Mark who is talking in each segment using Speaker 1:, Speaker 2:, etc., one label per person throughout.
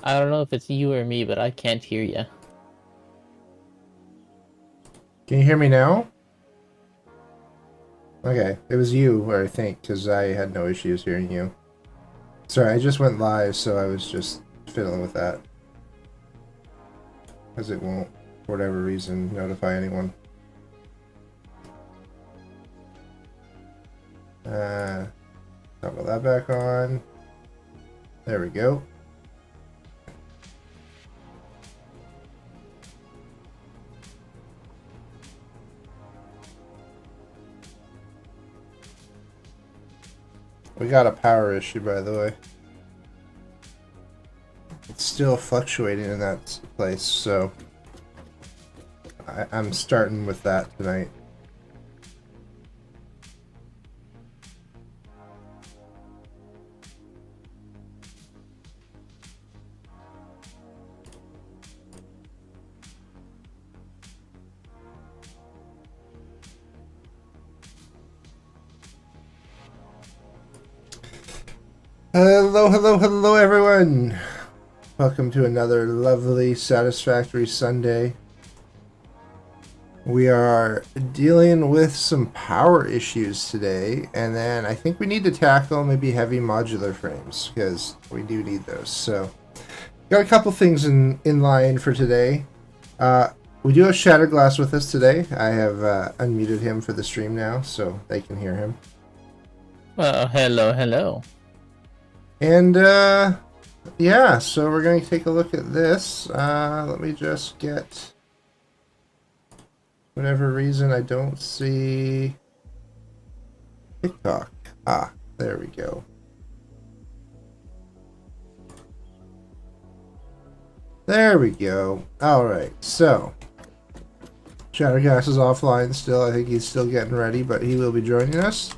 Speaker 1: I don't know if it's you or me, but I can't hear you.
Speaker 2: Can you hear me now? Okay, it was you, I think, because I had no issues hearing you. Sorry, I just went live, so I was just fiddling with that. Because it won't, for whatever reason, notify anyone. Toggle that back on. There we go. We got a power issue, by the way. It's still fluctuating in that place, so I'm starting with that tonight. Hello, hello, hello, everyone! Welcome to another lovely Satisfactory Sunday. We are dealing with some power issues today, and then I think we need to tackle maybe heavy modular frames, because we do need those. So, got a couple things in line for today. We do have Shatterglass with us today. I have unmuted him for the stream now, so they can hear him.
Speaker 1: Well, hello, hello.
Speaker 2: And, yeah, so we're going to take a look at this. Let me just get... Whatever reason, I don't see... TikTok. Ah, there we go. There we go. Alright, so... Shattercast is offline still. I think he's still getting ready, but he will be joining us.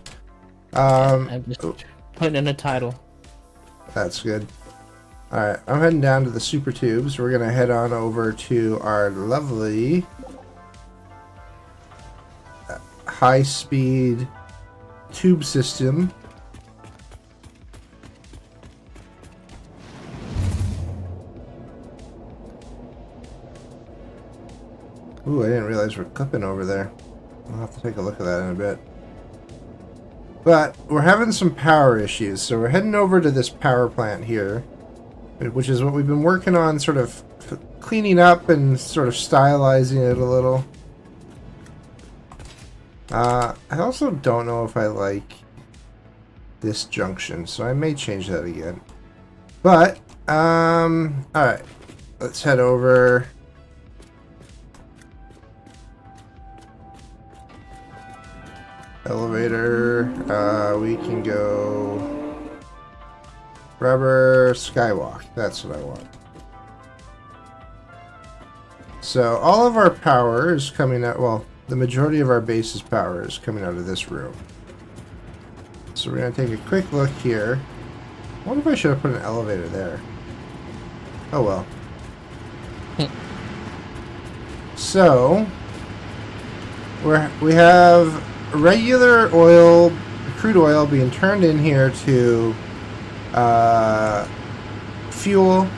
Speaker 1: I'm just putting in a title.
Speaker 2: That's good. Alright, I'm heading down to the super tubes. We're going to head on over to our lovely high-speed tube system. Ooh, I didn't realize we're clipping over there. I'll have to take a look at that in a bit. But we're having some power issues, so we're heading over to this power plant here, which is what we've been working on, sort of cleaning up and sort of stylizing it a little. I also don't know if I like this junction, so I may change that again. But, alright, let's head over. Elevator, we can go rubber skywalk. That's what I want. So all of our power is coming out, well, the majority of our base's power is coming out of this room. So we're going to take a quick look here. I wonder if I should have put an elevator there. Oh well. So we have regular oil, crude oil, being turned in here to fuel.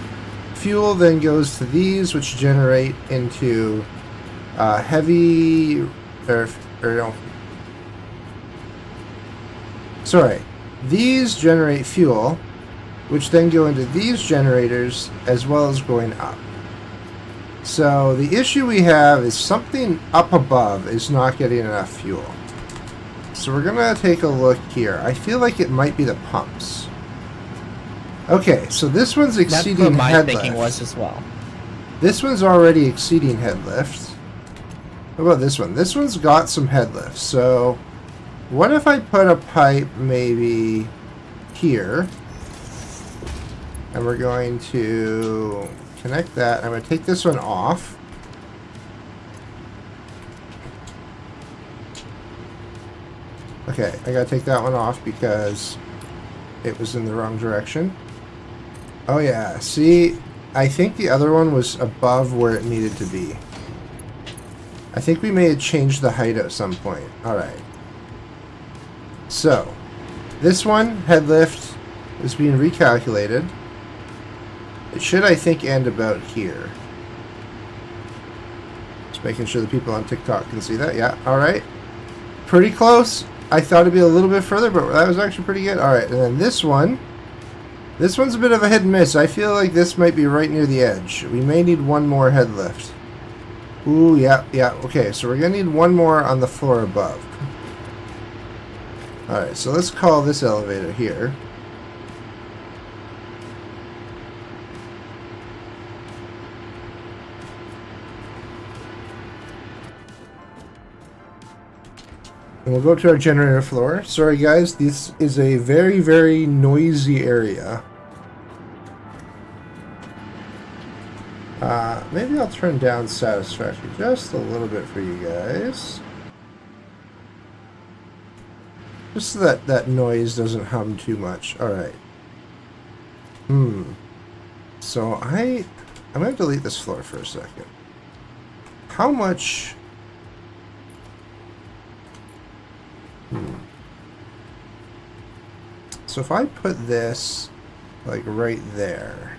Speaker 2: Fuel then goes to these, which generate into heavy, or no. Sorry, these generate fuel, which then go into these generators as well as going up. So the issue we have is something up above is not getting enough fuel. So we're gonna take a look here. I feel like it might be the pumps. Okay, so this one's exceeding head lift.
Speaker 1: That's what my thinking was as well.
Speaker 2: This one's already exceeding head lift. What about this one? This one's got some head lift. So what if I put a pipe maybe here? And we're going to connect that. I'm going to take this one off. Okay, I gotta take that one off because it was in the wrong direction. Oh yeah, see, I think the other one was above where it needed to be. I think we may have changed the height at some point. Alright. So, this one, head lift, is being recalculated. It should, I think, end about here. Just making sure the people on TikTok can see that. Yeah, alright. Pretty close. I thought it'd be a little bit further, but that was actually pretty good. Alright, and then this one. This one's a bit of a hit and miss. I feel like this might be right near the edge. We may need one more head lift. Ooh, yeah. Okay, so we're going to need one more on the floor above. Alright, so let's call this elevator here. And we'll go to our generator floor. Sorry guys, this is a very, very noisy area. Maybe I'll turn down Satisfactory just a little bit for you guys. Just so that noise doesn't hum too much. Alright. So I'm going to delete this floor for a second. How much... So if I put this, like, right there...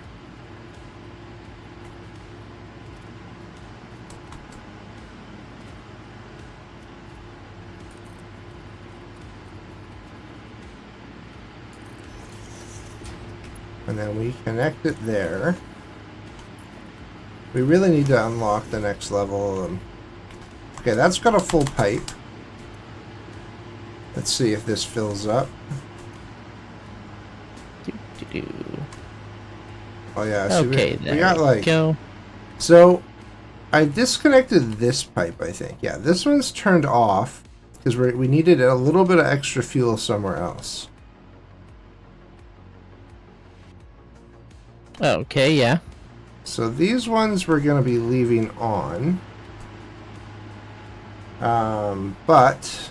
Speaker 2: And then we connect it there. We really need to unlock the next level. Okay, that's got a full pipe. Let's see if this fills up. Oh yeah, so
Speaker 1: okay,
Speaker 2: we got like...
Speaker 1: go.
Speaker 2: So, I disconnected this pipe, I think. Yeah, this one's turned off because we needed a little bit of extra fuel somewhere else.
Speaker 1: Okay, yeah.
Speaker 2: So these ones we're going to be leaving on. But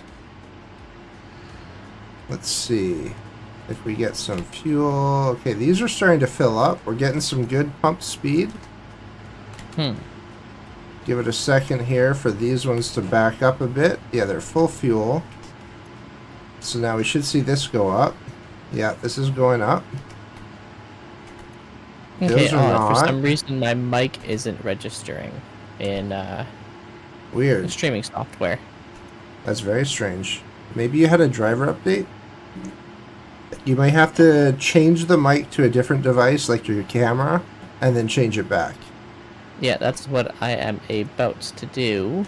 Speaker 2: let's see if we get some fuel. Okay, these are starting to fill up. We're getting some good pump speed. Give it a second here for these ones to back up a bit. Yeah, they're full fuel. So now we should see this go up. Yeah, this is going up.
Speaker 1: Okay, for some reason my mic isn't registering in
Speaker 2: weird
Speaker 1: the streaming software.
Speaker 2: That's very strange. Maybe you had a driver update? You might have to change the mic to a different device, like your camera, and then change it back.
Speaker 1: Yeah, that's what I am about to do.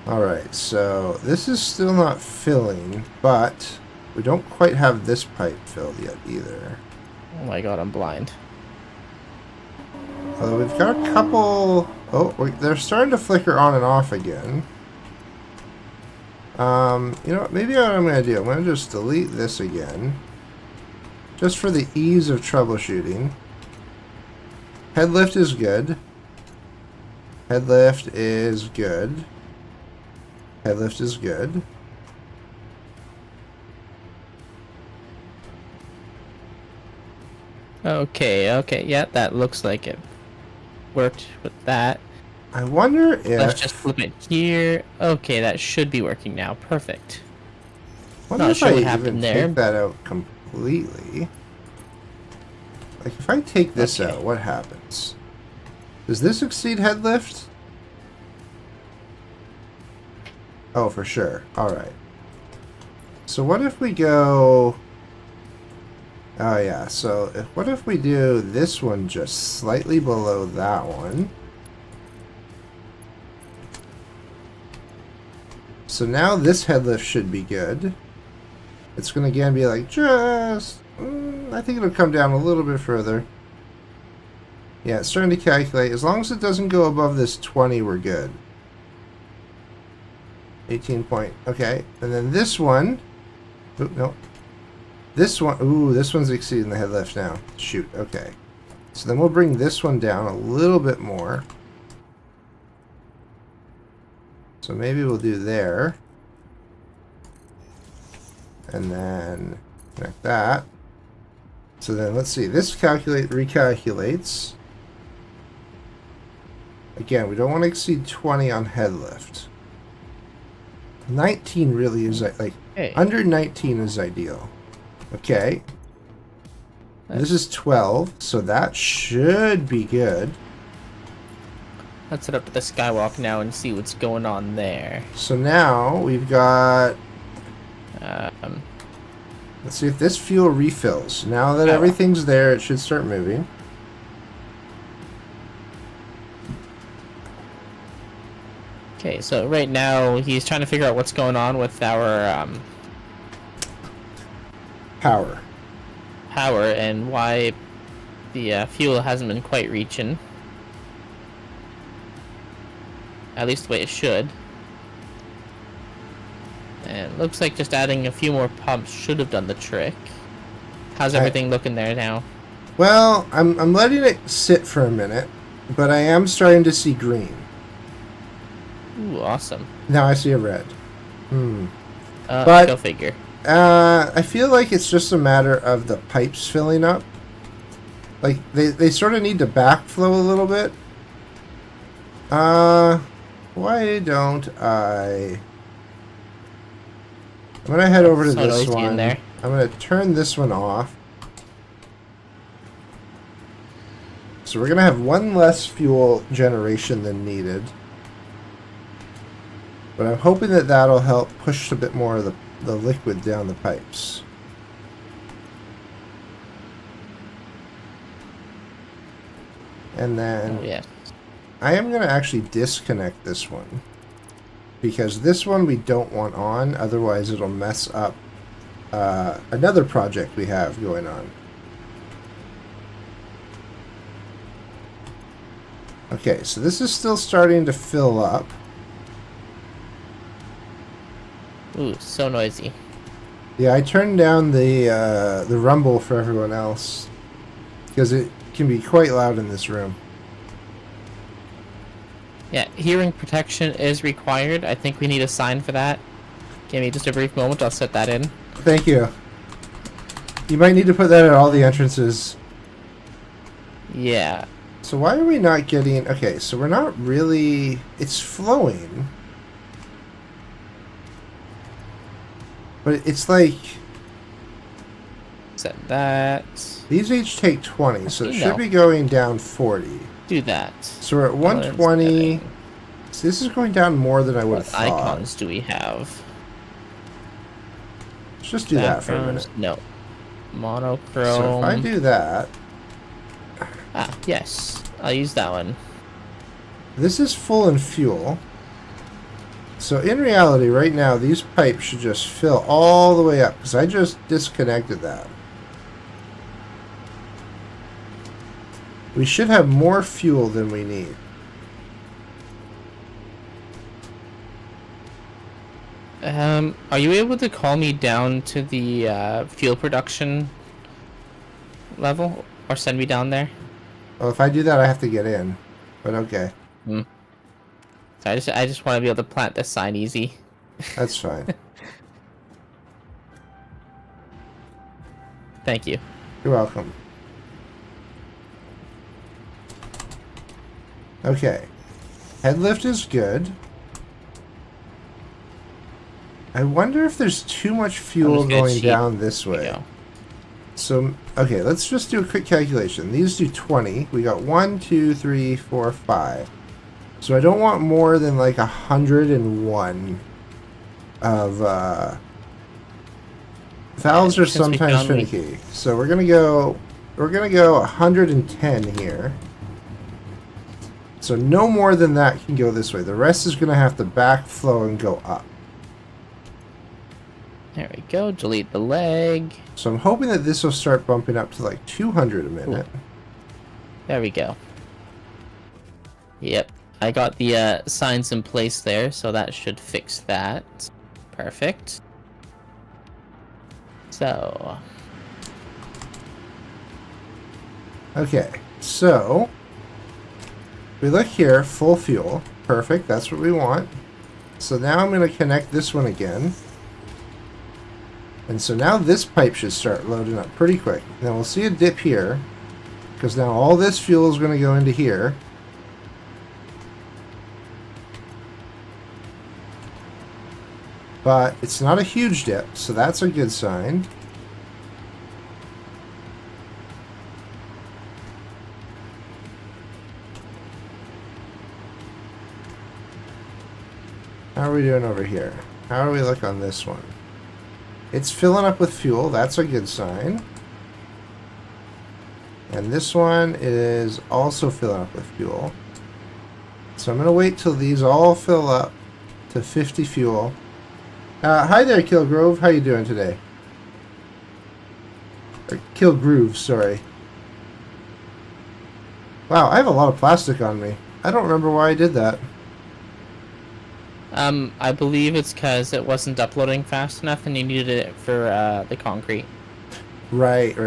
Speaker 2: Alright, so this is still not filling, but we don't quite have this pipe filled yet either.
Speaker 1: Oh my god, I'm blind.
Speaker 2: Although we've got a couple... Oh, they're starting to flicker on and off again. You know what, maybe what I'm going to do, I'm going to just delete this again. Just for the ease of troubleshooting. Head lift is good. Head lift is good. Head lift is good.
Speaker 1: Okay, yeah, that looks like it worked with that.
Speaker 2: I wonder if...
Speaker 1: Let's just flip it here. Okay, that should be working now. Perfect.
Speaker 2: Not sure what happened there. Take that out completely. Like, if I take this out, what happens? Does this exceed head lift? Oh, for sure. Alright. So what if we go... Oh yeah, so what if we do this one just slightly below that one? So now this head lift should be good. It's going to again be like just... I think it'll come down a little bit further. Yeah, it's starting to calculate. As long as it doesn't go above this 20, we're good. 18 point. Okay, and then this one... Oop, no. This one... Ooh, this one's exceeding the head lift now. Shoot, okay. So then we'll bring this one down a little bit more. So maybe we'll do there. And then connect that. So then let's see. This recalculates. Again, we don't want to exceed 20 on head lift. 19 really is like under 19 is ideal. Okay. This is 12, so that should be good.
Speaker 1: Let's head up to the skywalk now and see what's going on there.
Speaker 2: So now we've got...
Speaker 1: Um,
Speaker 2: let's see if this fuel refills. Now that
Speaker 1: Oh.
Speaker 2: everything's there, it should start moving.
Speaker 1: okay, so right now he's trying to figure out what's going on with our
Speaker 2: Power.
Speaker 1: power and why the fuel hasn't been quite reaching. At least the way it should. And it looks like just adding a few more pumps should have done the trick. How's everything looking there now?
Speaker 2: Well, I'm letting it sit for a minute, but I am starting to see green.
Speaker 1: Ooh, awesome.
Speaker 2: Now I see a red.
Speaker 1: But
Speaker 2: But-
Speaker 1: go figure.
Speaker 2: I feel like it's just a matter of the pipes filling up. Like, they sort of need to backflow a little bit. Why don't I... I'm going to head over to
Speaker 1: So
Speaker 2: this
Speaker 1: noisy in
Speaker 2: one.
Speaker 1: there.
Speaker 2: I'm going to turn this one off. So we're going to have one less fuel generation than needed. But I'm hoping that that'll help push a bit more of the liquid down the pipes. And then
Speaker 1: Oh, yeah.
Speaker 2: I am going to actually disconnect this one. Because this one we don't want on, otherwise it'll mess up another project we have going on. Okay, so this is still starting to fill up.
Speaker 1: Ooh, so noisy.
Speaker 2: Yeah, I turned down the rumble for everyone else because it can be quite loud in this room.
Speaker 1: Yeah, hearing protection is required. I think we need a sign for that. Give me just a brief moment, I'll set that in.
Speaker 2: Thank you. You might need to put that at all the entrances.
Speaker 1: Yeah.
Speaker 2: So why are we not getting... Okay, so we're not really... It's flowing. But it's like...
Speaker 1: Set that.
Speaker 2: These each take 20, so it
Speaker 1: You
Speaker 2: should
Speaker 1: know.
Speaker 2: be going down 40.
Speaker 1: Do that.
Speaker 2: So we're at 120. So this is going down more than I would have
Speaker 1: What
Speaker 2: thought.
Speaker 1: icons do we have?
Speaker 2: Let's just do that for a minute.
Speaker 1: Backgrounds? No. Monochrome.
Speaker 2: So if I do that...
Speaker 1: Ah, yes. I'll use that one.
Speaker 2: This is full in fuel. So in reality, right now, these pipes should just fill all the way up, because I just disconnected that. We should have more fuel than we need.
Speaker 1: Are you able to call me down to the fuel production level, or send me down there?
Speaker 2: Well, if I do that, I have to get in. But okay,
Speaker 1: So I just want to be able to plant this sign easy.
Speaker 2: that's fine.
Speaker 1: Thank you.
Speaker 2: You're welcome. Okay. Head lift is good. I wonder if there's too much fuel
Speaker 1: just gonna
Speaker 2: going
Speaker 1: cheat.
Speaker 2: down this
Speaker 1: There you
Speaker 2: way.
Speaker 1: go.
Speaker 2: So, okay, let's just do a quick calculation. These do 20. We got 1, 2, 3, 4, 5. So I don't want more than like 101 of valves are
Speaker 1: Since we
Speaker 2: sometimes
Speaker 1: found
Speaker 2: finicky. So we're gonna go 110 here. So no more than that can go this way. The rest is gonna have to backflow and go up.
Speaker 1: There we go. Delete the leg.
Speaker 2: So I'm hoping that this will start bumping up to like 200 a minute.
Speaker 1: There we go. Yep. I got the signs in place there, so that should fix that. Perfect. So,
Speaker 2: Okay, so we look here, full fuel. Perfect, that's what we want. So now I'm going to connect this one again. And so now this pipe should start loading up pretty quick. Now we'll see a dip here, because now all this fuel is going to go into here. But it's not a huge dip, so that's a good sign. How are we doing over here? How do we look on this one? It's filling up with fuel. That's a good sign. And this one is also filling up with fuel. So I'm going to wait till these all fill up to 50 fuel. Hi there, Killgrove. How you doing today? Or Killgroove, sorry. Wow, I have a lot of plastic on me. I don't remember why I did that.
Speaker 1: I believe it's because it wasn't uploading fast enough and you needed it for the concrete.
Speaker 2: Right.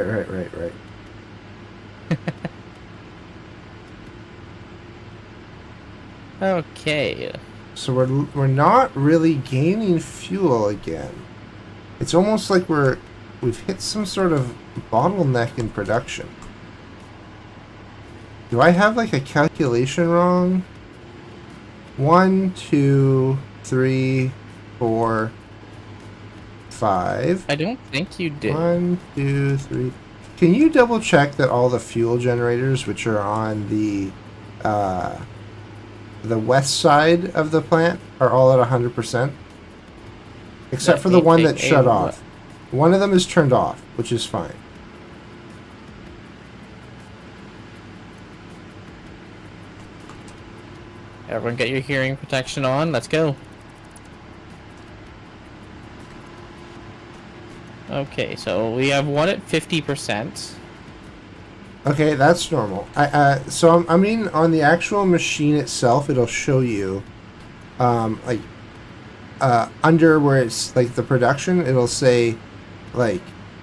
Speaker 1: Okay.
Speaker 2: So we're not really gaining fuel again. It's almost like we've hit some sort of bottleneck in production. Do I have like a calculation wrong? 1, 2, 3, 4, 5.
Speaker 1: I don't think you did.
Speaker 2: 1, 2, 3. Can you double check that all the fuel generators, which are on the west side of the plant, are all at 100%? Except for the one that shut off. One of them is turned off, which is fine.
Speaker 1: Everyone get your hearing protection on. Let's go. Okay, so we have one at 50%.
Speaker 2: Okay, that's normal. So I mean, on the actual machine itself, it'll show you, like, under where it's like the production, it'll say, like,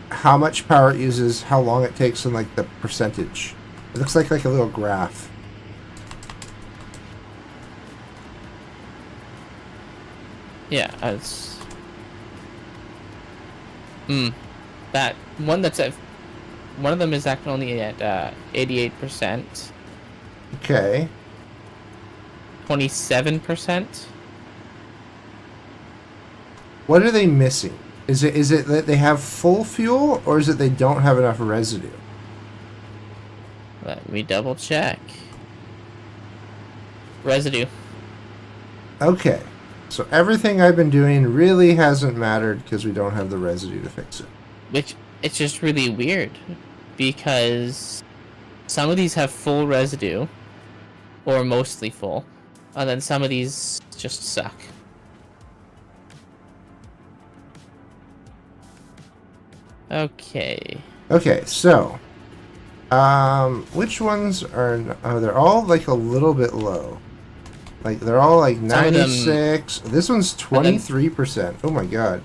Speaker 2: how much power it uses, how long it takes, and like the percentage. It looks like a little graph.
Speaker 1: Yeah, it's... That one that's at... One of them is actually only at 88%.
Speaker 2: Okay.
Speaker 1: 27%.
Speaker 2: What are they missing? Is it that they have full fuel, or is it they don't have enough residue?
Speaker 1: Let me double check. Residue.
Speaker 2: Okay. So everything I've been doing really hasn't mattered because we don't have the residue to fix it.
Speaker 1: Which, it's just really weird. Because some of these have full residue. Or mostly full. And then some of these just suck. Okay.
Speaker 2: Okay, so... which ones are... Oh, they're all like a little bit low. Like, they're all like 96. This one's 23%. Oh my god.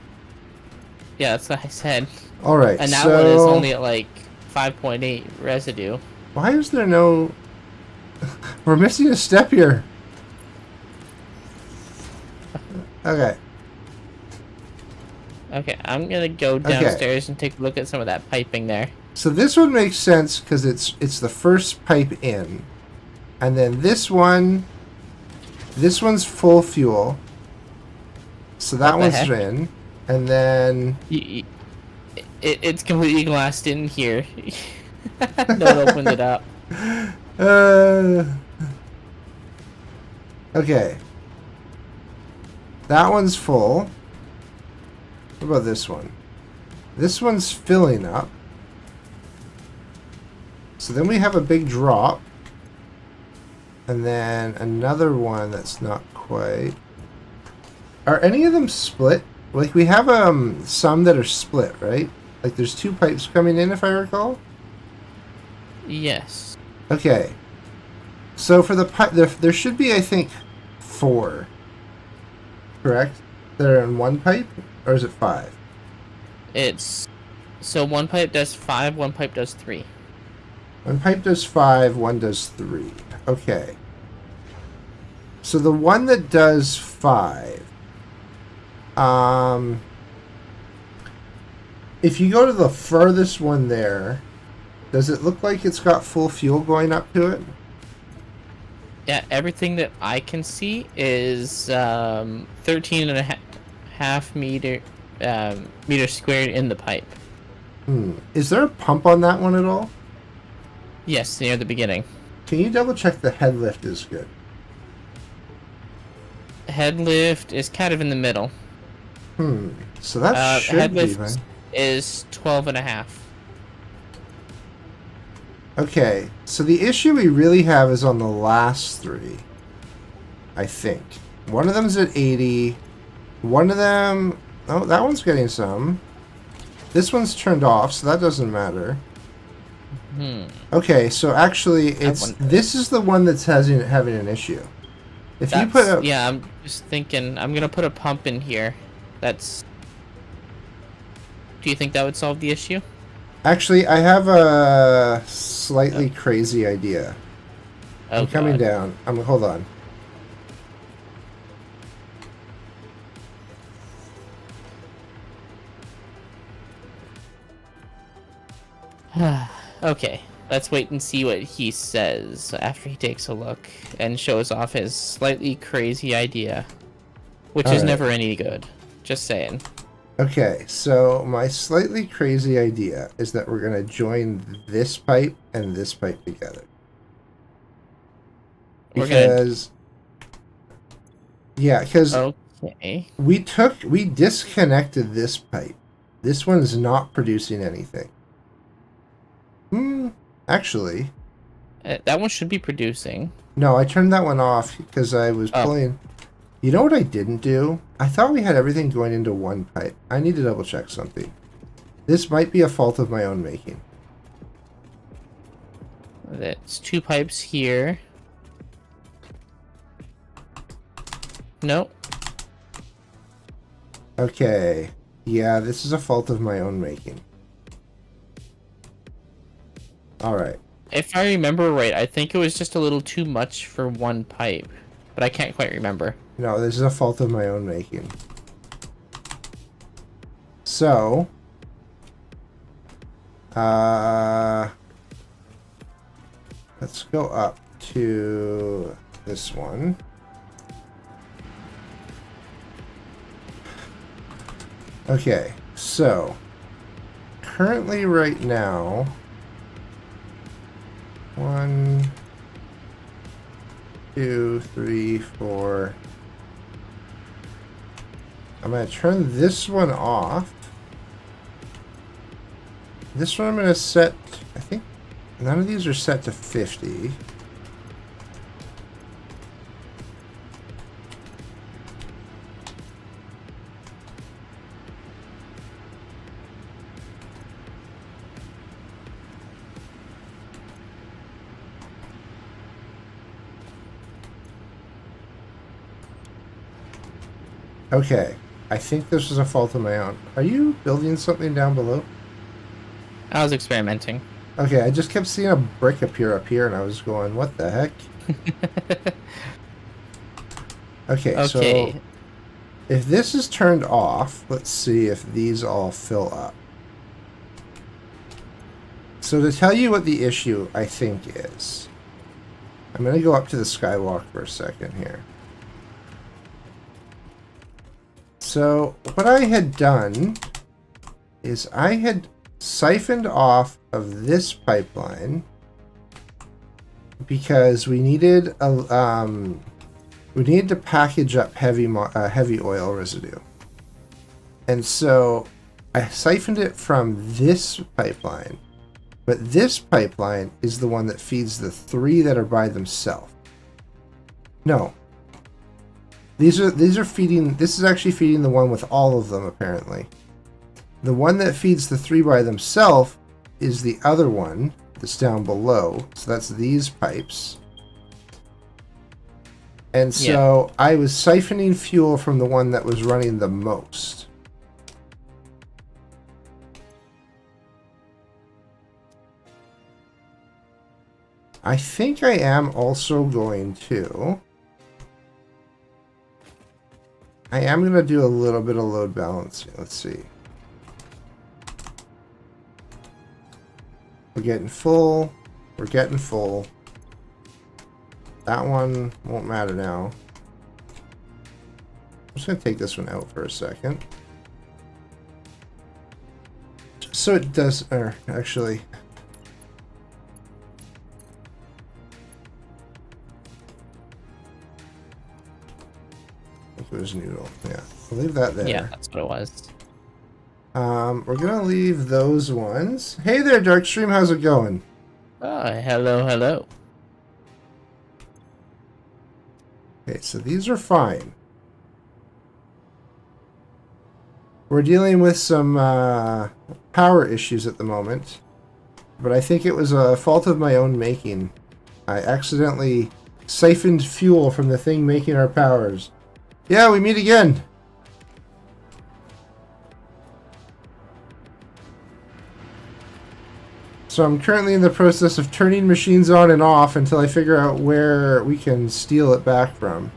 Speaker 1: Yeah, that's what I said.
Speaker 2: Alright,
Speaker 1: and that
Speaker 2: so...
Speaker 1: one is only at like 5.8 residue.
Speaker 2: Why is there no... We're missing a step here. Okay.
Speaker 1: Okay, I'm gonna go downstairs and take a look at some of that piping there.
Speaker 2: So this one makes sense because it's the first pipe in. And then this one's full fuel. So that one's in. And then...
Speaker 1: It's completely glassed in here. No one opened it up.
Speaker 2: Okay. That one's full. What about this one? This one's filling up. So then we have a big drop. And then another one that's not quite. Are any of them split? Like, we have some that are split, right? Like, there's two pipes coming in, if I recall?
Speaker 1: Yes.
Speaker 2: Okay. So for the pipe, there should be, I think, 4. Correct? That are in one pipe? Or is it 5?
Speaker 1: It's... So one pipe does 5, one pipe does 3.
Speaker 2: One pipe does 5, one does 3. Okay. So the one that does 5... if you go to the furthest one there, does it look like it's got full fuel going up to it?
Speaker 1: Yeah, everything that I can see is 13.5 meter squared in the pipe.
Speaker 2: Is there a pump on that one at all?
Speaker 1: Yes, near the beginning.
Speaker 2: Can you double check the head lift is good?
Speaker 1: Head lift is kind of in the middle.
Speaker 2: So that should
Speaker 1: head
Speaker 2: be
Speaker 1: lift
Speaker 2: fine.
Speaker 1: is 12.5.
Speaker 2: Okay, so the issue we really have is on the last three, I think. One of them's at 80. One of them... Oh, that one's getting some. This one's turned off, so that doesn't matter. Okay, so actually, this is the one that's having an issue. If you put a...
Speaker 1: Yeah, I'm just thinking, I'm going to put a pump in here. That's... Do you think that would solve the issue?
Speaker 2: Actually, I have a slightly crazy idea.
Speaker 1: Oh,
Speaker 2: I'm coming
Speaker 1: God.
Speaker 2: down. Hold on.
Speaker 1: Okay, let's wait and see what he says after he takes a look and shows off his slightly crazy idea, which is never any good. Just saying.
Speaker 2: Okay, so my slightly crazy idea is that we're going to join this pipe and this pipe together. Because... Yeah, because
Speaker 1: okay.
Speaker 2: we disconnected this pipe. This one's not producing anything. Actually...
Speaker 1: that one should be producing.
Speaker 2: No, I turned that one off because I was pulling... You know what I didn't do? I thought we had everything going into one pipe. I need to double check something. This might be a fault of my own making.
Speaker 1: That's 2 pipes here. Nope.
Speaker 2: Okay. Yeah, this is a fault of my own making. Alright.
Speaker 1: If I remember right, I think it was just a little too much for one pipe. But I can't quite remember.
Speaker 2: No, this is a fault of my own making. So... let's go up to this one. Okay, so... Currently, right now... 1, 2, 3, 4. I'm going to turn this one off. This one I'm going to set, I think, none of these are set to 50. Okay, I think this is a fault of my own. Are you building something down below?
Speaker 1: I was experimenting.
Speaker 2: Okay, I just kept seeing a brick appear up here, and I was going, what the heck? Okay, so if this is turned off, let's see if these all fill up. So to tell you what the issue, I think, is, I'm going to go up to the skywalk for a second here. So what I had done is I had siphoned off of this pipeline because we needed to package up heavy oil residue, and so I siphoned it from this pipeline. But this pipeline is the one that feeds the 3 that are by themselves. No. These are feeding... This is actually feeding the one with all of them, apparently. The one that feeds the 3 by themselves is the other one that's down below. So that's these pipes. And so I was siphoning fuel from the one that was running the most. I think I am also going to... I am going to do a little bit of load balancing. Let's see. We're getting full. We're getting full. That one won't matter now. I'm just going to take this one out for a second. So it does... Or actually... It was noodle. Yeah. We'll leave that there.
Speaker 1: Yeah, that's what it was.
Speaker 2: We're gonna leave those ones. Hey there, Darkstream. How's it going?
Speaker 1: Oh, hello, hello.
Speaker 2: Okay, so these are fine. We're dealing with some power issues at the moment, but I think it was a fault of my own making. I accidentally siphoned fuel from the thing making our powers. Yeah, we meet again. So I'm currently in the process of turning machines on and off until I figure out where we can steal it back from.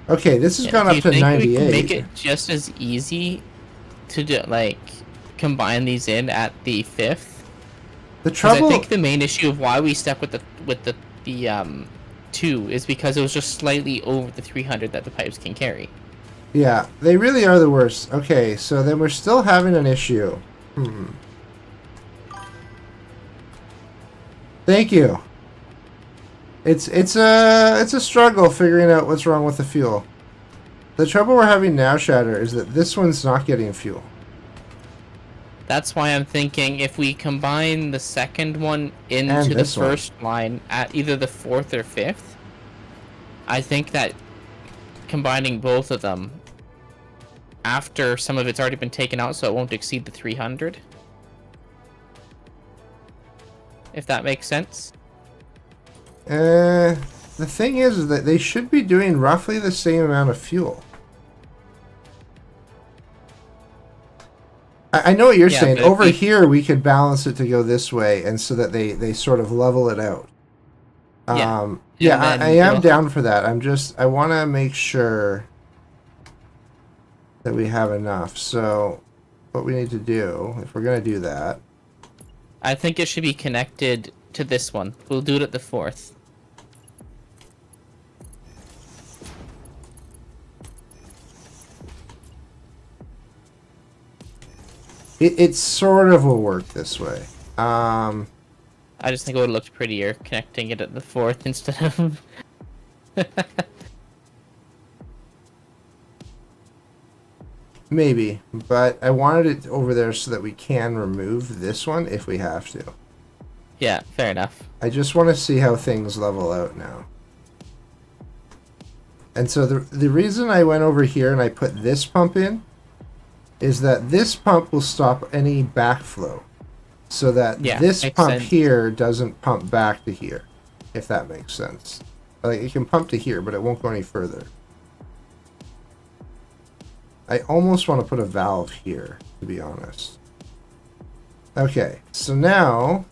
Speaker 2: Okay, this has gone up to 98.
Speaker 1: We can make it just as easy to do, like, combine these in at the 5th?
Speaker 2: The trouble,
Speaker 1: I think the main issue of why we stuck with the 2 is because it was just slightly over the 300 that the pipes can carry.
Speaker 2: Yeah, they really are the worst. Okay, so then we're still having an issue. Thank you. It's a struggle figuring out what's wrong with the fuel. The trouble we're having now, Shatter, is that this one's not getting fuel.
Speaker 1: That's why I'm thinking if we combine the second one into the first line at either the 4th or 5th, I think that combining both of them after some of it's already been taken out so it won't exceed the 300. If that makes sense.
Speaker 2: The thing is that they should be doing roughly the same amount of fuel. I know what you're saying. Over here, we could balance it to go this way, and so that they sort of level it out. I am down for that. I want to make sure that we have enough. So, what we need to do, if we're going to do that,
Speaker 1: I think it should be connected to this one. We'll do it at the 4th.
Speaker 2: It sort of will work this way.
Speaker 1: I just think it would have looked prettier connecting it at the 4th instead of...
Speaker 2: Maybe, but I wanted it over there so that we can remove this one if we have to.
Speaker 1: Yeah, fair enough.
Speaker 2: I just want to see how things level out now. And so the reason I went over here and I put this pump in is that this pump will stop any backflow. So that this pump here doesn't pump back to here, if that makes sense. Like, it can pump to here, but it won't go any further. I almost want to put a valve here, to be honest. Okay, so now...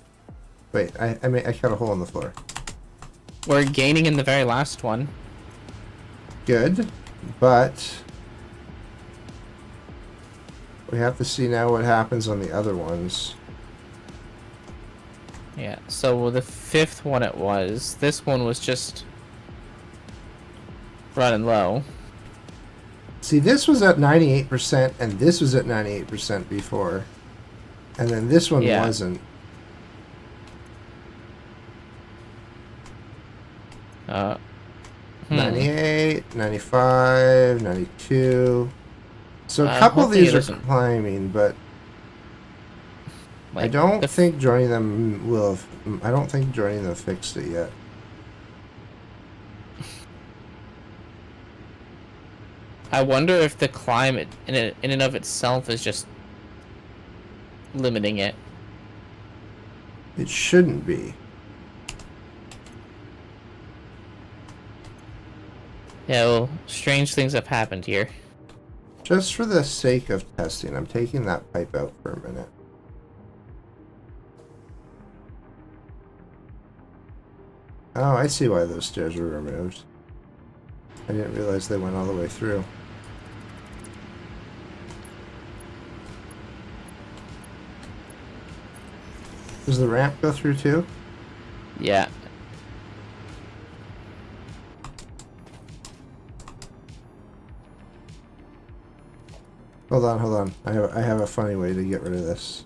Speaker 2: Wait, I cut a hole in the floor.
Speaker 1: We're gaining in the very last one.
Speaker 2: Good, but... we have to see now what happens on the other ones.
Speaker 1: Yeah, so the 5th one it was. This one was just running low.
Speaker 2: See, this was at 98%, and this was at 98% before. And then this one wasn't. 98, 95, 92. So a couple of these are climbing, but like, I don't think joining them will have, I don't think joining them fixed it yet.
Speaker 1: I wonder if the climate in and of itself is just limiting it.
Speaker 2: It shouldn't be.
Speaker 1: Yeah, well, strange things have happened here.
Speaker 2: Just for the sake of testing, I'm taking that pipe out for a minute. Oh, I see why those stairs were removed. I didn't realize they went all the way through. Does the ramp go through too?
Speaker 1: Yeah.
Speaker 2: Hold on, hold on. I have a funny way to get rid of this.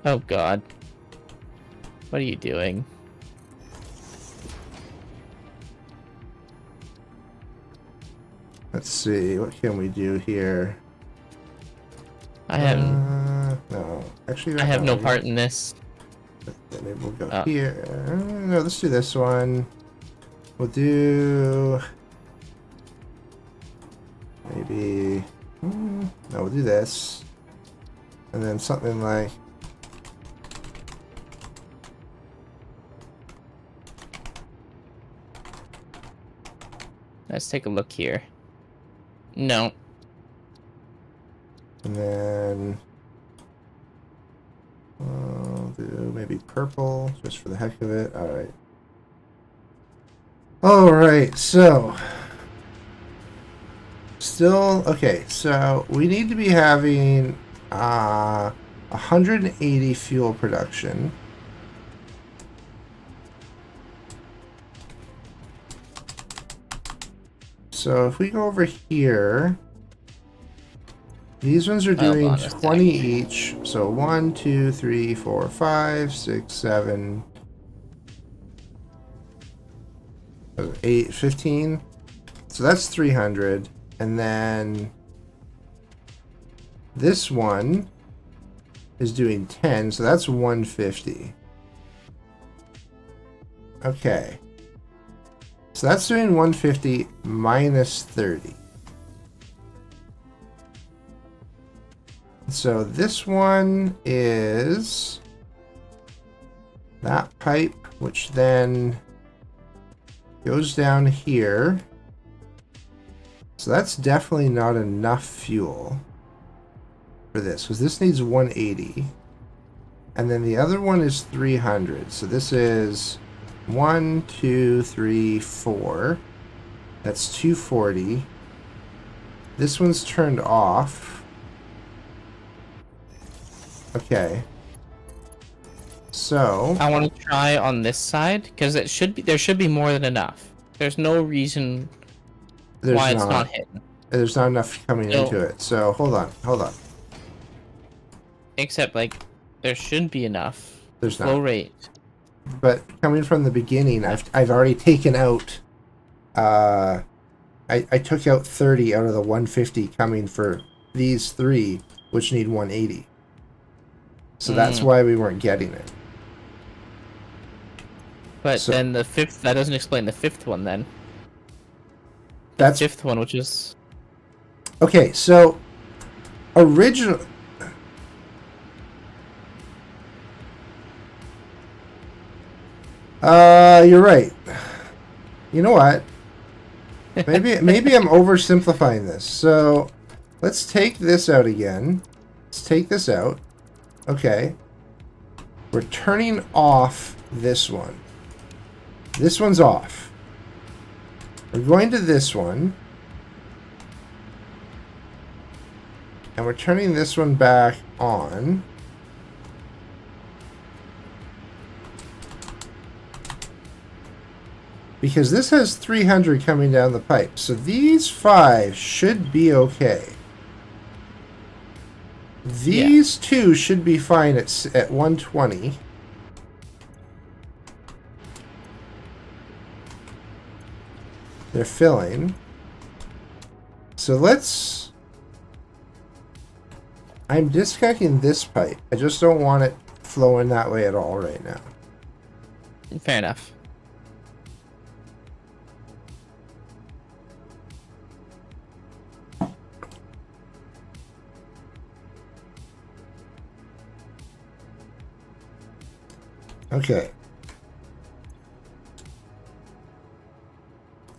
Speaker 1: Oh god. What are you doing?
Speaker 2: Let's see, what can we do here?
Speaker 1: I have
Speaker 2: no. Actually,
Speaker 1: I have no part in this.
Speaker 2: Then maybe we'll go here. No, let's do this one. We'll do... maybe... no, we'll do this. And then something like...
Speaker 1: Let's take a look here. No.
Speaker 2: And then... I'll do maybe purple, just for the heck of it. Alright. Alright, so... Still... Okay, so we need to be having 180 fuel production. So if we go over here... These ones are doing 20 each. So 1, 2, 3, 4, 5, 6, 7, 8, 15. So that's 300. And then this one is doing 10. So that's 150. Okay. So that's doing 150 minus 30. So this one is that pipe, which then goes down here. So that's definitely not enough fuel for this, because this needs 180. And then the other one is 300. So this is 1, 2, 3, 4. That's 240. This one's turned off. Okay. So
Speaker 1: I want to try on this side because there should be more than enough. There's no reason why it's not hitting.
Speaker 2: There's not enough coming into it. So hold on.
Speaker 1: Except like there should be enough.
Speaker 2: There's
Speaker 1: flow
Speaker 2: not.
Speaker 1: rate.
Speaker 2: But coming from the beginning, I've already taken out. I took out 30 out of the 150 coming for these three, which need 180. So that's why we weren't getting it.
Speaker 1: But then the fifth, that doesn't explain the fifth one then.
Speaker 2: That's
Speaker 1: the fifth one, which is...
Speaker 2: Okay, so original... You're right. You know what? Maybe I'm oversimplifying this. So let's take this out again. Let's take this out. Okay. We're turning off this one. This one's off. We're going to this one. And we're turning this one back on. Because this has 300 coming down the pipe. So these 5 should be okay. These 2 should be fine at 120. They're filling. So let's... I'm disconnecting this pipe. I just don't want it flowing that way at all right now.
Speaker 1: Fair enough.
Speaker 2: Okay.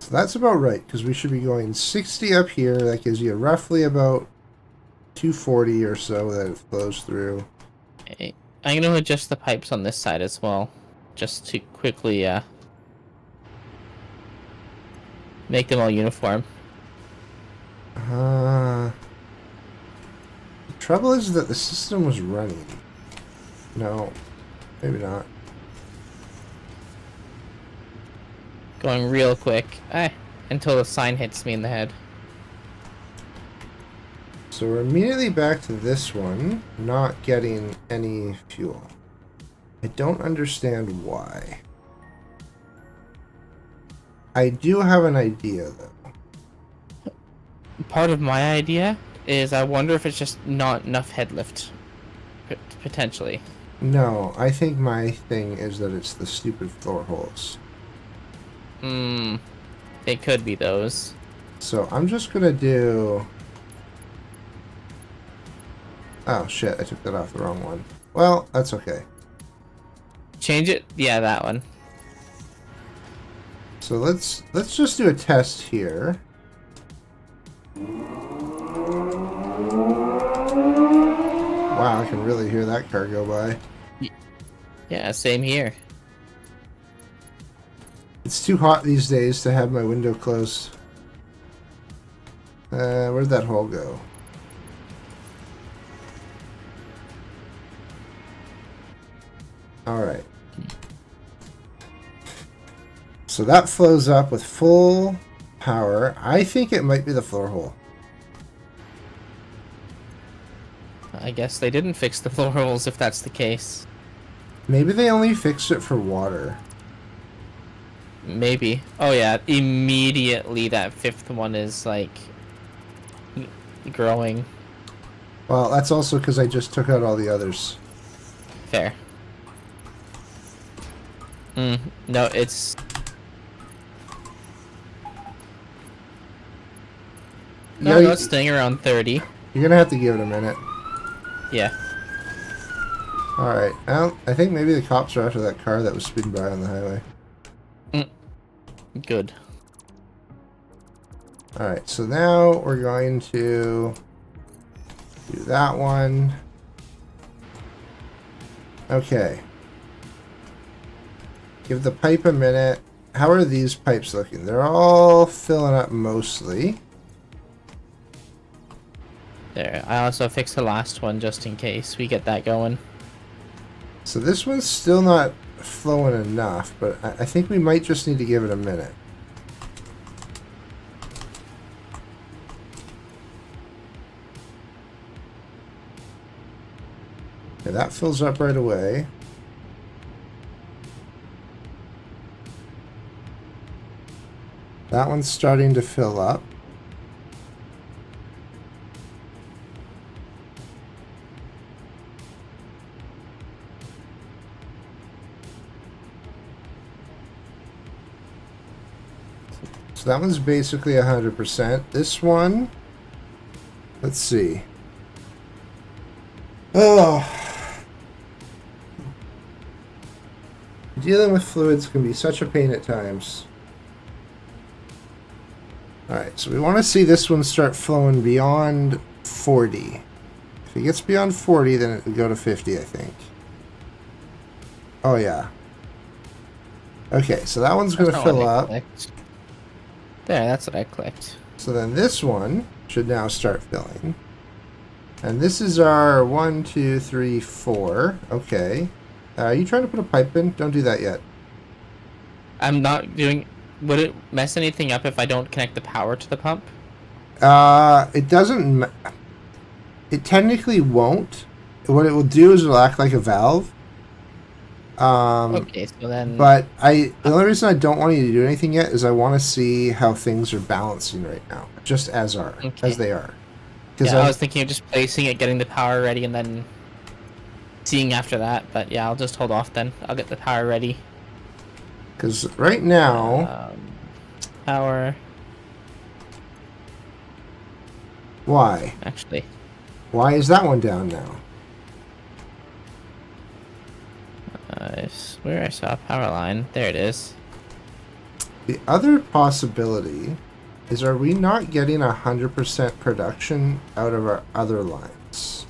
Speaker 2: So that's about right, because we should be going 60 up here. That gives you roughly about 240 or so that it flows through.
Speaker 1: Okay. I'm going to adjust the pipes on this side as well, just to quickly make them all uniform.
Speaker 2: The trouble is that the system was running. No, maybe not.
Speaker 1: Going real quick. Until the sign hits me in the head.
Speaker 2: So we're immediately back to this one, not getting any fuel. I don't understand why. I do have an idea, though.
Speaker 1: Part of my idea is I wonder if it's just not enough head lift, potentially.
Speaker 2: No, I think my thing is that it's the stupid floor holes.
Speaker 1: It could be those.
Speaker 2: So I'm just gonna do... Oh shit, I took that off the wrong one. Well, that's okay.
Speaker 1: Change it? Yeah, that one.
Speaker 2: So let's just do a test here. Wow, I can really hear that car go by.
Speaker 1: Yeah, same here.
Speaker 2: It's too hot these days to have my window closed. Where'd that hole go? Alright. So that flows up with full power. I think it might be the floor hole.
Speaker 1: I guess they didn't fix the floor holes if that's the case.
Speaker 2: Maybe they only fixed it for water.
Speaker 1: Maybe. Oh yeah, immediately that fifth one is like growing.
Speaker 2: Well, that's also because I just took out all the others.
Speaker 1: Fair. No, it's... No, it's staying around 30.
Speaker 2: You're gonna have to give it a minute.
Speaker 1: Yeah.
Speaker 2: Alright, well, I think maybe the cops are after that car that was speeding by on the highway.
Speaker 1: Good.
Speaker 2: Alright, so now we're going to do that one. Okay. Give the pipe a minute. How are these pipes looking? They're all filling up mostly.
Speaker 1: There. I also fixed the last one just in case we get that going.
Speaker 2: So this one's still not flowing enough, but I think we might just need to give it a minute. Okay, that fills up right away. That one's starting to fill up. So that one's basically 100%. This one, let's see. Oh. Dealing with fluids can be such a pain at times. Alright, so we want to see this one start flowing beyond 40. If it gets beyond 40, then it would go to 50, I think. Oh, yeah. Okay, so that one's going to fill up.
Speaker 1: There, that's what I clicked.
Speaker 2: So then this one should now start filling. And this is our 1, 2, 3, 4. Okay. Are you trying to put a pipe in? Don't do that yet.
Speaker 1: I'm not doing... Would it mess anything up if I don't connect the power to the pump?
Speaker 2: It doesn't... It technically won't. What it will do is it'll act like a valve.
Speaker 1: Okay, so then...
Speaker 2: But the only reason I don't want you to do anything yet is I want to see how things are balancing right now. Just as they are.
Speaker 1: Yeah, I was thinking of just placing it, getting the power ready, and then seeing after that. But yeah, I'll just hold off then. I'll get the power ready.
Speaker 2: Because right now...
Speaker 1: power...
Speaker 2: Why?
Speaker 1: Actually.
Speaker 2: Why is that one down now?
Speaker 1: I swear I saw a power line. There it is.
Speaker 2: The other possibility is, are we not getting 100% production out of our other lines?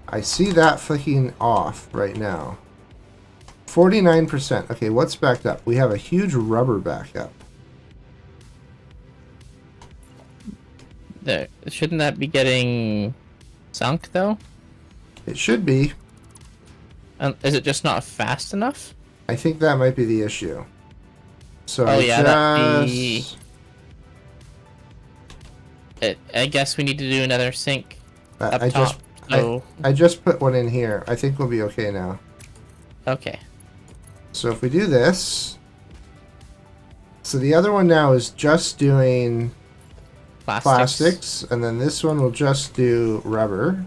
Speaker 2: I see that flicking off right now. 49%. Okay, what's backed up? We have a huge rubber backup.
Speaker 1: There. Shouldn't that be getting sunk, though?
Speaker 2: It should be.
Speaker 1: Is it just not fast enough?
Speaker 2: I think that might be the issue. So
Speaker 1: oh, yeah, that'd be... I guess we need to do another sync. up
Speaker 2: I
Speaker 1: top.
Speaker 2: just
Speaker 1: So
Speaker 2: I just put one in here. I think we'll be okay now.
Speaker 1: okay.
Speaker 2: So if we do this, so the other one now is just doing plastics, and then this one will just do rubber.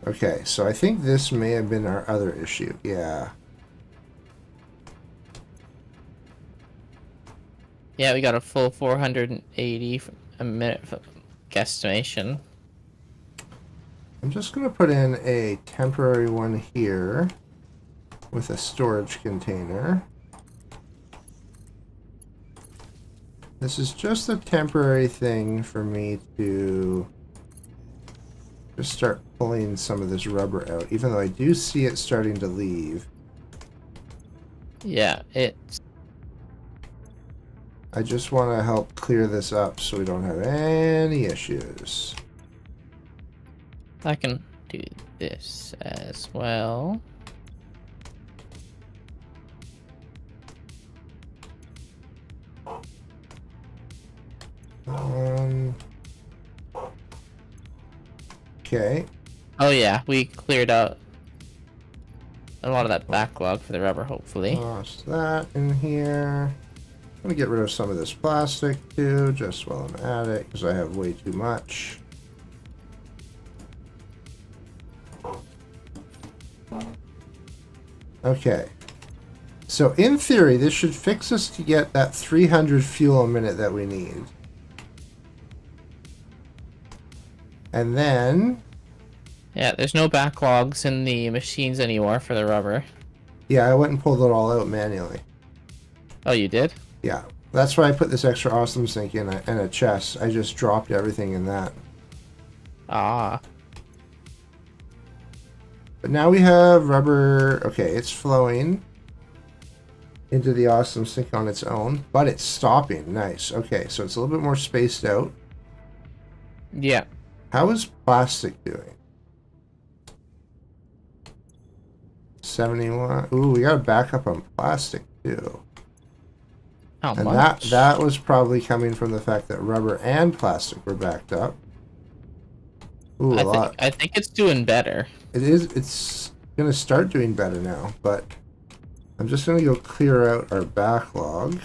Speaker 2: Okay, so I think this may have been our other issue. Yeah.
Speaker 1: Yeah, we got a full 480 a minute guesstimation.
Speaker 2: I'm just going to put in a temporary one here with a storage container. This is just a temporary thing for me to just start pulling some of this rubber out, even though I do see it starting to leave.
Speaker 1: Yeah, it's...
Speaker 2: I just want to help clear this up so we don't have any issues.
Speaker 1: I can do this as well.
Speaker 2: Okay.
Speaker 1: Oh yeah, we cleared out a lot of that backlog for the rubber, hopefully.
Speaker 2: Toss that in here. I'm going to get rid of some of this plastic too, just while I'm at it, because I have way too much. Okay. So in theory, this should fix us to get that 300 fuel a minute that we need. And then...
Speaker 1: Yeah, there's no backlogs in the machines anymore for the rubber.
Speaker 2: Yeah, I went and pulled it all out manually.
Speaker 1: Oh, you did?
Speaker 2: Yeah. That's why I put this extra awesome sink in a chest. I just dropped everything in that.
Speaker 1: Ah.
Speaker 2: But now we have rubber. Okay, it's flowing into the awesome sink on its own, but it's stopping. Nice. Okay, so it's a little bit more spaced out.
Speaker 1: Yeah.
Speaker 2: How is plastic doing? 71. Ooh, we got a backup on plastic too.
Speaker 1: How
Speaker 2: And
Speaker 1: much?
Speaker 2: that was probably coming from the fact that rubber and plastic were backed up. Ooh, a lot.
Speaker 1: I think it's doing better.
Speaker 2: It is. It's gonna start doing better now, but I'm just gonna go clear out our backlog.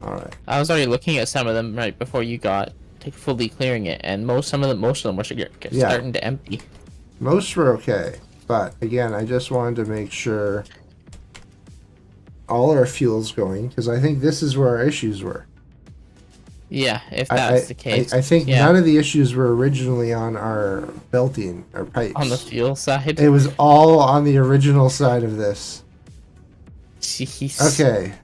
Speaker 2: All right.
Speaker 1: I was already looking at some of them right before you got to fully clearing it, and most of them were starting to empty.
Speaker 2: Most were okay, but again, I just wanted to make sure all our fuel's going, because I think this is where our issues were.
Speaker 1: Yeah, if that's the case.
Speaker 2: I think none of the issues were originally on our belting, our pipes.
Speaker 1: On the fuel side?
Speaker 2: It was all on the original side of this.
Speaker 1: Jeez.
Speaker 2: Okay.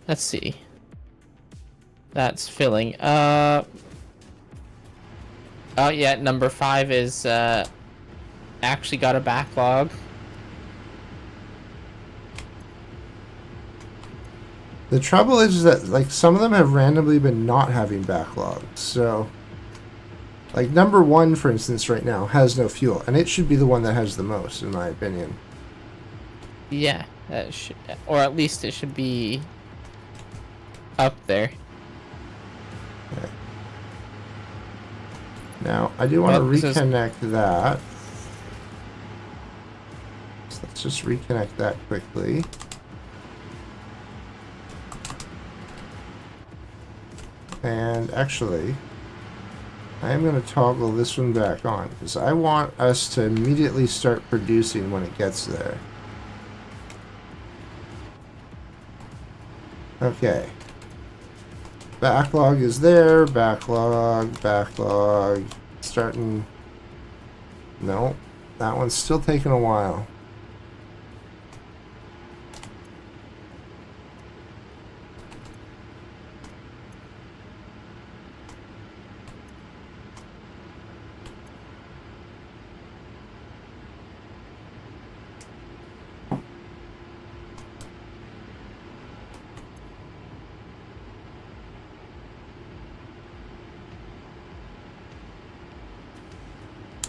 Speaker 1: Let's see. That's filling. Oh yeah, number 5 is actually got a backlog.
Speaker 2: The trouble is that like some of them have randomly been not having backlogs. So like number 1, for instance, right now has no fuel, and it should be the one that has the most, in my opinion.
Speaker 1: Yeah, that should, or at least it should be up there.
Speaker 2: Okay. Now I do want to reconnect that. So let's just reconnect that quickly. And actually, I am going to toggle this one back on, because I want us to immediately start producing when it gets there. Okay. Backlog is there. Backlog. Starting. No. That one's still taking a while.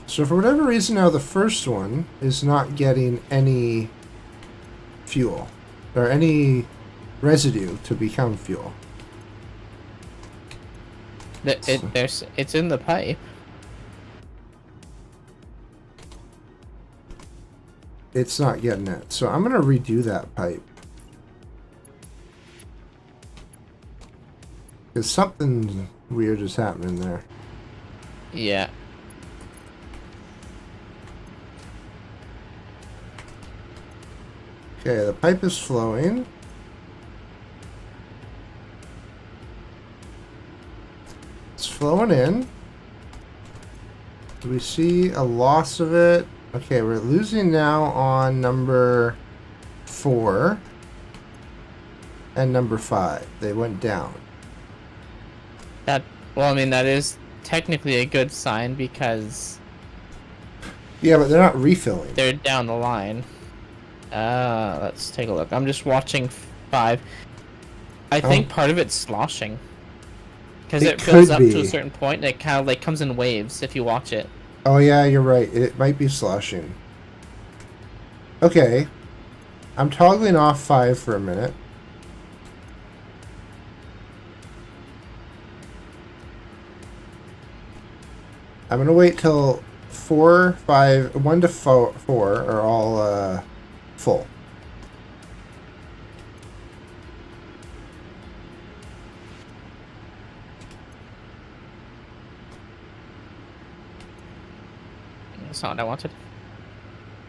Speaker 2: So for whatever reason now the first one is not getting any fuel. Or any residue to become fuel.
Speaker 1: It's in the pipe.
Speaker 2: It's not getting it. So I'm going to redo that pipe. Because something weird is happening there.
Speaker 1: Yeah.
Speaker 2: Okay, the pipe is flowing. It's flowing in. Do we see a loss of it? Okay, we're losing now on number 4 and number 5. They went down.
Speaker 1: Well, I mean, that is technically a good sign because...
Speaker 2: Yeah, but they're not refilling.
Speaker 1: They're down the line. Let's take a look. I'm just watching 5. I think part of it's sloshing. Because it fills up to a certain point and it kind of like comes in waves if you watch it.
Speaker 2: Oh yeah, you're right. It might be sloshing. Okay. I'm toggling off 5 for a minute. I'm going to wait till 4, 5, 1 to 4 are all full.
Speaker 1: That's not what I wanted.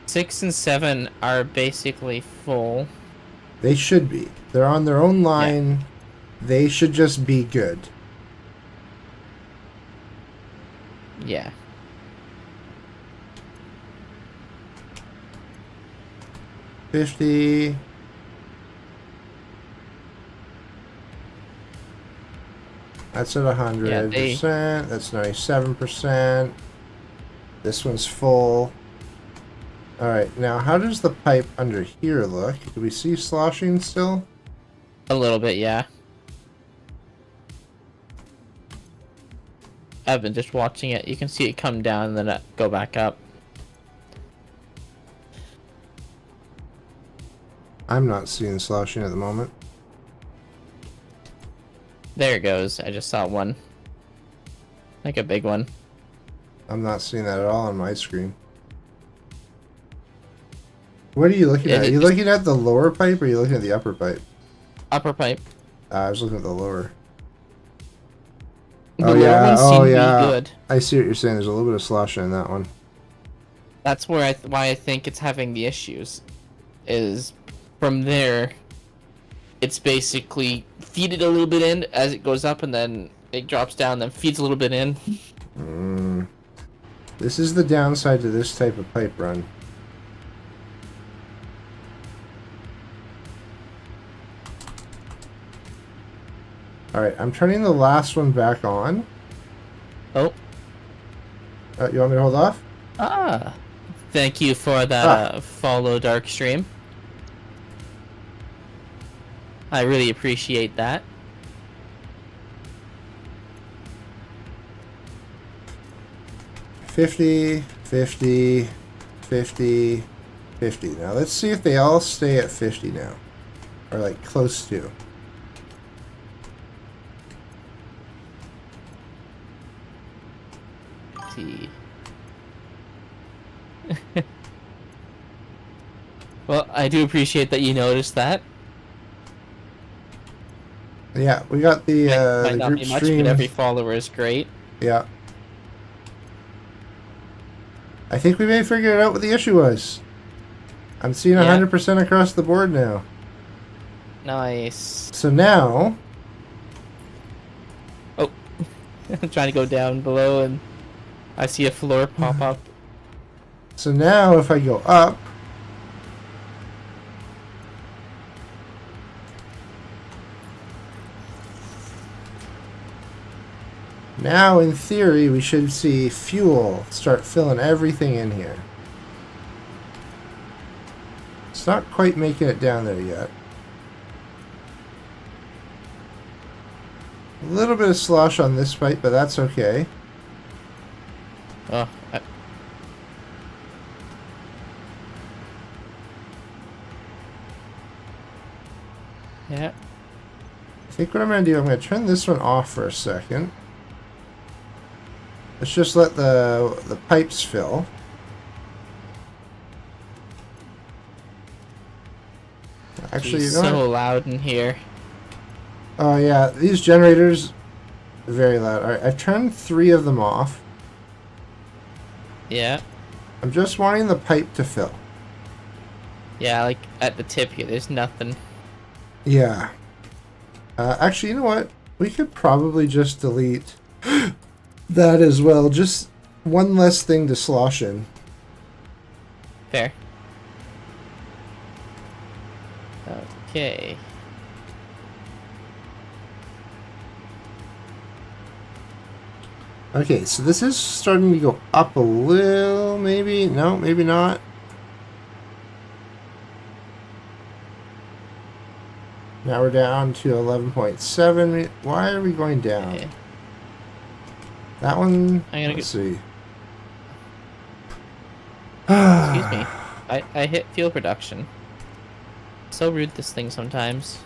Speaker 1: 6 and 7 are basically full.
Speaker 2: They should be. They're on their own line. Yeah. They should just be good.
Speaker 1: Yeah.
Speaker 2: $50. That's at 100%. Yeah, that's 97%. This one's full. Alright, now how does the pipe under here look? Do we see sloshing still?
Speaker 1: A little bit, yeah. I've been just watching it. You can see it come down and then go back up.
Speaker 2: I'm not seeing sloshing at the moment.
Speaker 1: There it goes. I just saw one. Like a big one.
Speaker 2: I'm not seeing that at all on my screen. What are you looking at? Are you looking at the lower pipe or are you looking at the upper pipe?
Speaker 1: Upper pipe.
Speaker 2: I was looking at the lower.
Speaker 1: The lower one seemed to be good.
Speaker 2: I see what you're saying. There's a little bit of sloshing in that one.
Speaker 1: That's where why I think it's having the issues. Is from there, it's basically feed it a little bit in as it goes up and then it drops down, then feeds a little bit in.
Speaker 2: This is the downside to this type of pipe run. Alright, I'm turning the last one back on.
Speaker 1: Oh.
Speaker 2: You want me to hold off?
Speaker 1: Thank you for that follow dark stream. I really appreciate that. $50, $50, $50, $50. Now let's see if they all stay at 50 now. Or like close to. Well, I do appreciate that you noticed that.
Speaker 2: Yeah, we got the
Speaker 1: might not
Speaker 2: group
Speaker 1: be much,
Speaker 2: stream.
Speaker 1: But every follower is great.
Speaker 2: Yeah. I think we may have figured out what the issue was. I'm seeing 100% across the board now.
Speaker 1: Nice.
Speaker 2: So now...
Speaker 1: Oh. I'm trying to go down below and I see a floor pop up.
Speaker 2: So now if I go up... Now, in theory, we should see fuel start filling everything in here. It's not quite making it down there yet. A little bit of slosh on this pipe, but that's okay.
Speaker 1: Oh, Yeah.
Speaker 2: I think what I'm going to do, I'm going to turn this one off for a second. Let's just let the pipes fill. Actually,
Speaker 1: Jeez,
Speaker 2: you know
Speaker 1: so
Speaker 2: what?
Speaker 1: loud in here.
Speaker 2: Oh yeah, these generators are very loud. Alright, I've turned 3 of them off.
Speaker 1: Yeah.
Speaker 2: I'm just wanting the pipe to fill.
Speaker 1: Yeah, like at the tip here, there's nothing.
Speaker 2: Yeah. Actually, you know what? We could probably just delete that as well. Just one less thing to slosh in.
Speaker 1: Fair. Okay.
Speaker 2: Okay, so this is starting to go up a little, maybe? No, maybe not. Now we're down to 11.7. Why are we going down?
Speaker 1: Okay.
Speaker 2: That one, let's see.
Speaker 1: Excuse me. I hit fuel production. So rude, this thing sometimes.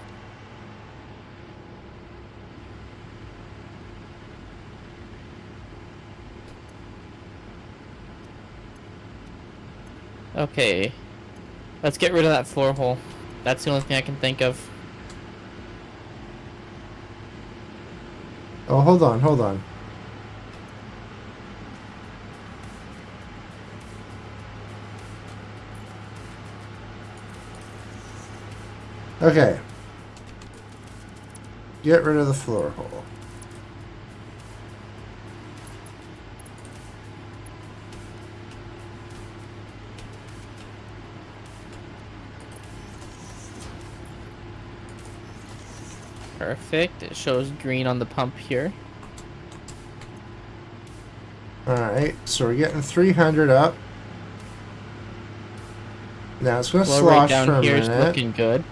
Speaker 1: Okay. Let's get rid of that floor hole. That's the only thing I can think of.
Speaker 2: Oh, hold on, hold on. Okay. Get rid of the floor hole.
Speaker 1: Perfect. It shows green on the pump here.
Speaker 2: Alright, so we're getting 300 up. Now it's going to
Speaker 1: Flow
Speaker 2: slosh
Speaker 1: rate down
Speaker 2: for a
Speaker 1: here is
Speaker 2: minute.
Speaker 1: looking good.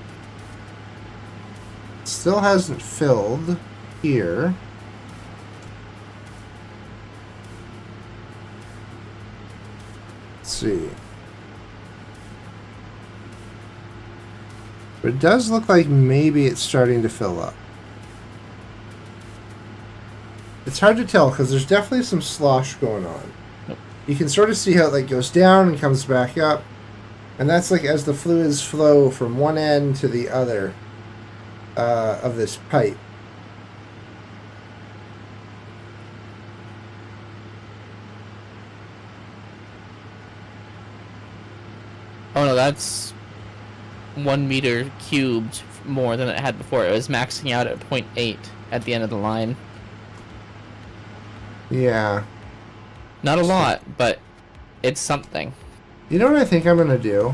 Speaker 2: Still hasn't filled here. Let's see. But it does look like maybe it's starting to fill up. It's hard to tell because there's definitely some slosh going on.
Speaker 1: Nope.
Speaker 2: You can sort of see how it like goes down and comes back up. And that's like as the fluids flow from one end to the other of this pipe.
Speaker 1: Oh no, that's 1 meter cubed more than it had before. It was maxing out at 0.8 at the end of the line.
Speaker 2: Yeah.
Speaker 1: Not a lot, but it's something.
Speaker 2: You know what I think I'm going to do?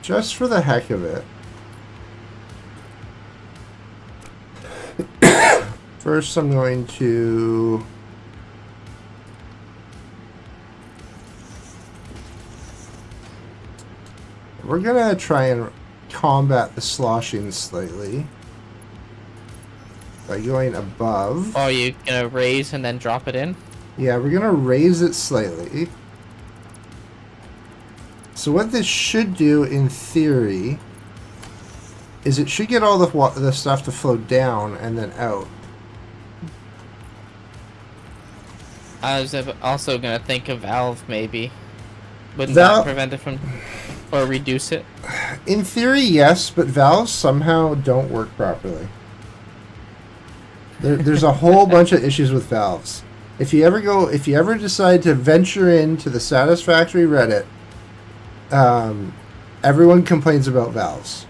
Speaker 2: Just for the heck of it. First, I'm going to... We're going to try and combat the sloshing slightly. By going above.
Speaker 1: Oh, you gonna raise and then drop it in?
Speaker 2: Yeah, we're going to raise it slightly. So what this should do, in theory, is it should get all the stuff to flow down and then out.
Speaker 1: I was also gonna think of valve, maybe. Wouldn't
Speaker 2: Val-
Speaker 1: that prevent it from... or reduce it?
Speaker 2: In theory, yes, but valves somehow don't work properly. There's a whole bunch of issues with valves. If you ever decide to venture into the Satisfactory Reddit, everyone complains about valves.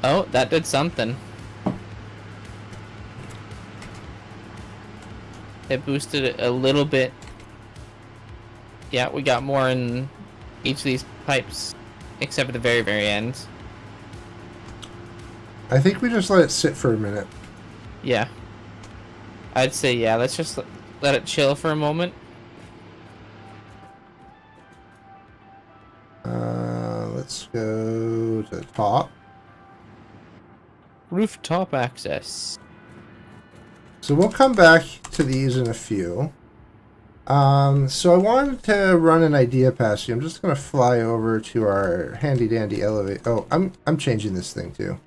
Speaker 1: Oh, that did something. It boosted it a little bit. Yeah, we got more in each of these pipes, except at the very, very end.
Speaker 2: I think we just let it sit for a minute.
Speaker 1: Yeah. I'd say, yeah, let's just let it chill for a moment.
Speaker 2: Let's go to the top.
Speaker 1: Rooftop access.
Speaker 2: So we'll come back to these in a few. So I wanted to run an idea past you. I'm just gonna fly over to our handy dandy elevator. Oh, I'm changing this thing too.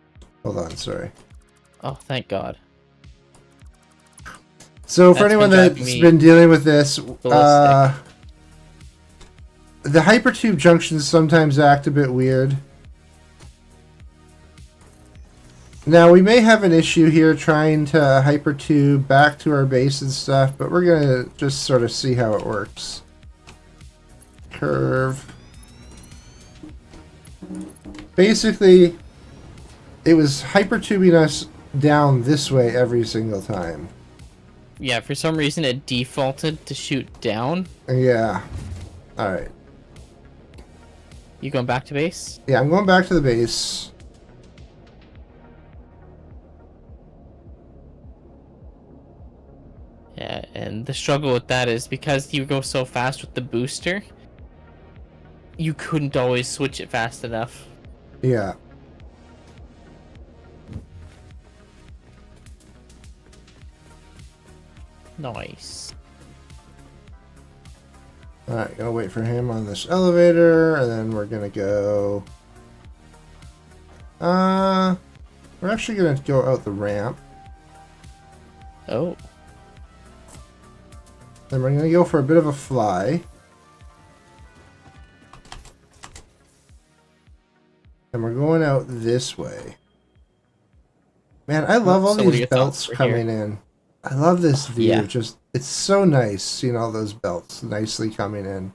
Speaker 2: Hold on, sorry.
Speaker 1: Oh, thank God.
Speaker 2: So for anyone that's been dealing with this, the hypertube junctions sometimes act a bit weird. Now, we may have an issue here trying to hypertube back to our base and stuff, but we're going to just sort of see how it works. Curve. Basically, it was hypertubing us down this way every single time.
Speaker 1: Yeah, for some reason it defaulted to shoot down.
Speaker 2: Yeah. Alright.
Speaker 1: You going back to base?
Speaker 2: Yeah, I'm going back to the base.
Speaker 1: Yeah, and the struggle with that is because you go so fast with the booster, you couldn't always switch it fast enough.
Speaker 2: Yeah.
Speaker 1: Nice.
Speaker 2: Alright, gonna wait for him on this elevator, and then we're gonna go... we're actually gonna go out the ramp.
Speaker 1: Oh.
Speaker 2: Then we're gonna go for a bit of a fly. And we're going out this way. Man, I love all these belts coming in. I love this view.
Speaker 1: Yeah.
Speaker 2: Just, it's so nice seeing all those belts nicely coming in.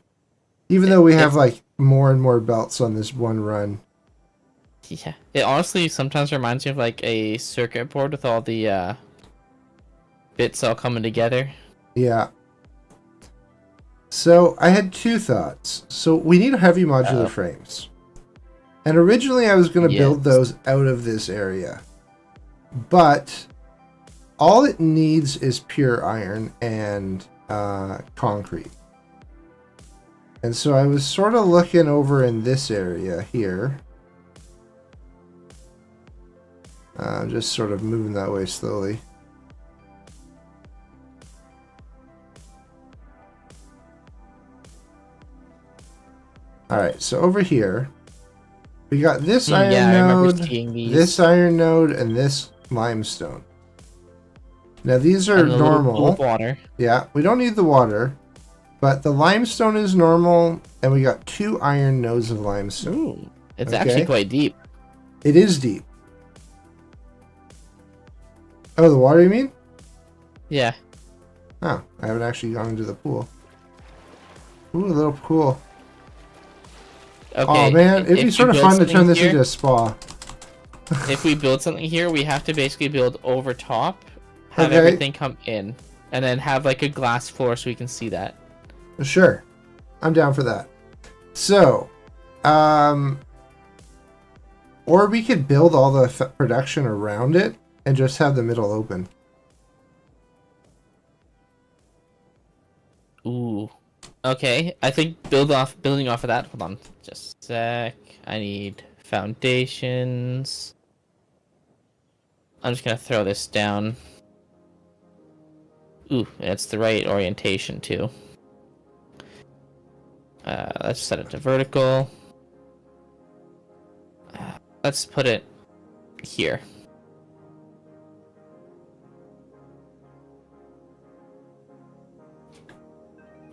Speaker 2: Even though we have like more and more belts on this one run.
Speaker 1: Yeah. It honestly sometimes reminds me of like a circuit board with all the bits all coming together.
Speaker 2: Yeah. So I had two thoughts. So we need heavy modular frames. And originally I was going to build those out of this area. But all it needs is pure iron and concrete. And so I was sort of looking over in this area here. Just sort of moving that way slowly. Alright, so over here, we got this iron node, this iron node, and this limestone. Now these are normal.
Speaker 1: Water.
Speaker 2: Yeah, we don't need the water, but the limestone is normal, and we got 2 iron nodes of limestone.
Speaker 1: Ooh, it's actually quite deep.
Speaker 2: It is deep. Oh, the water you mean?
Speaker 1: Yeah.
Speaker 2: Oh, I haven't actually gone into the pool. Ooh, a little pool.
Speaker 1: Okay,
Speaker 2: oh man, it'd be sort of fun to turn this into a spa.
Speaker 1: If we build something here, we have to basically build over top, have everything come in, and then have like a glass floor so we can see that.
Speaker 2: Sure. I'm down for that. So, or we could build all the production around it and just have the middle open.
Speaker 1: Ooh. Okay, I think building off of that. Hold on, just a sec. I need foundations. I'm just gonna throw this down. Ooh, it's the right orientation too. Let's set it to vertical. Let's put it here.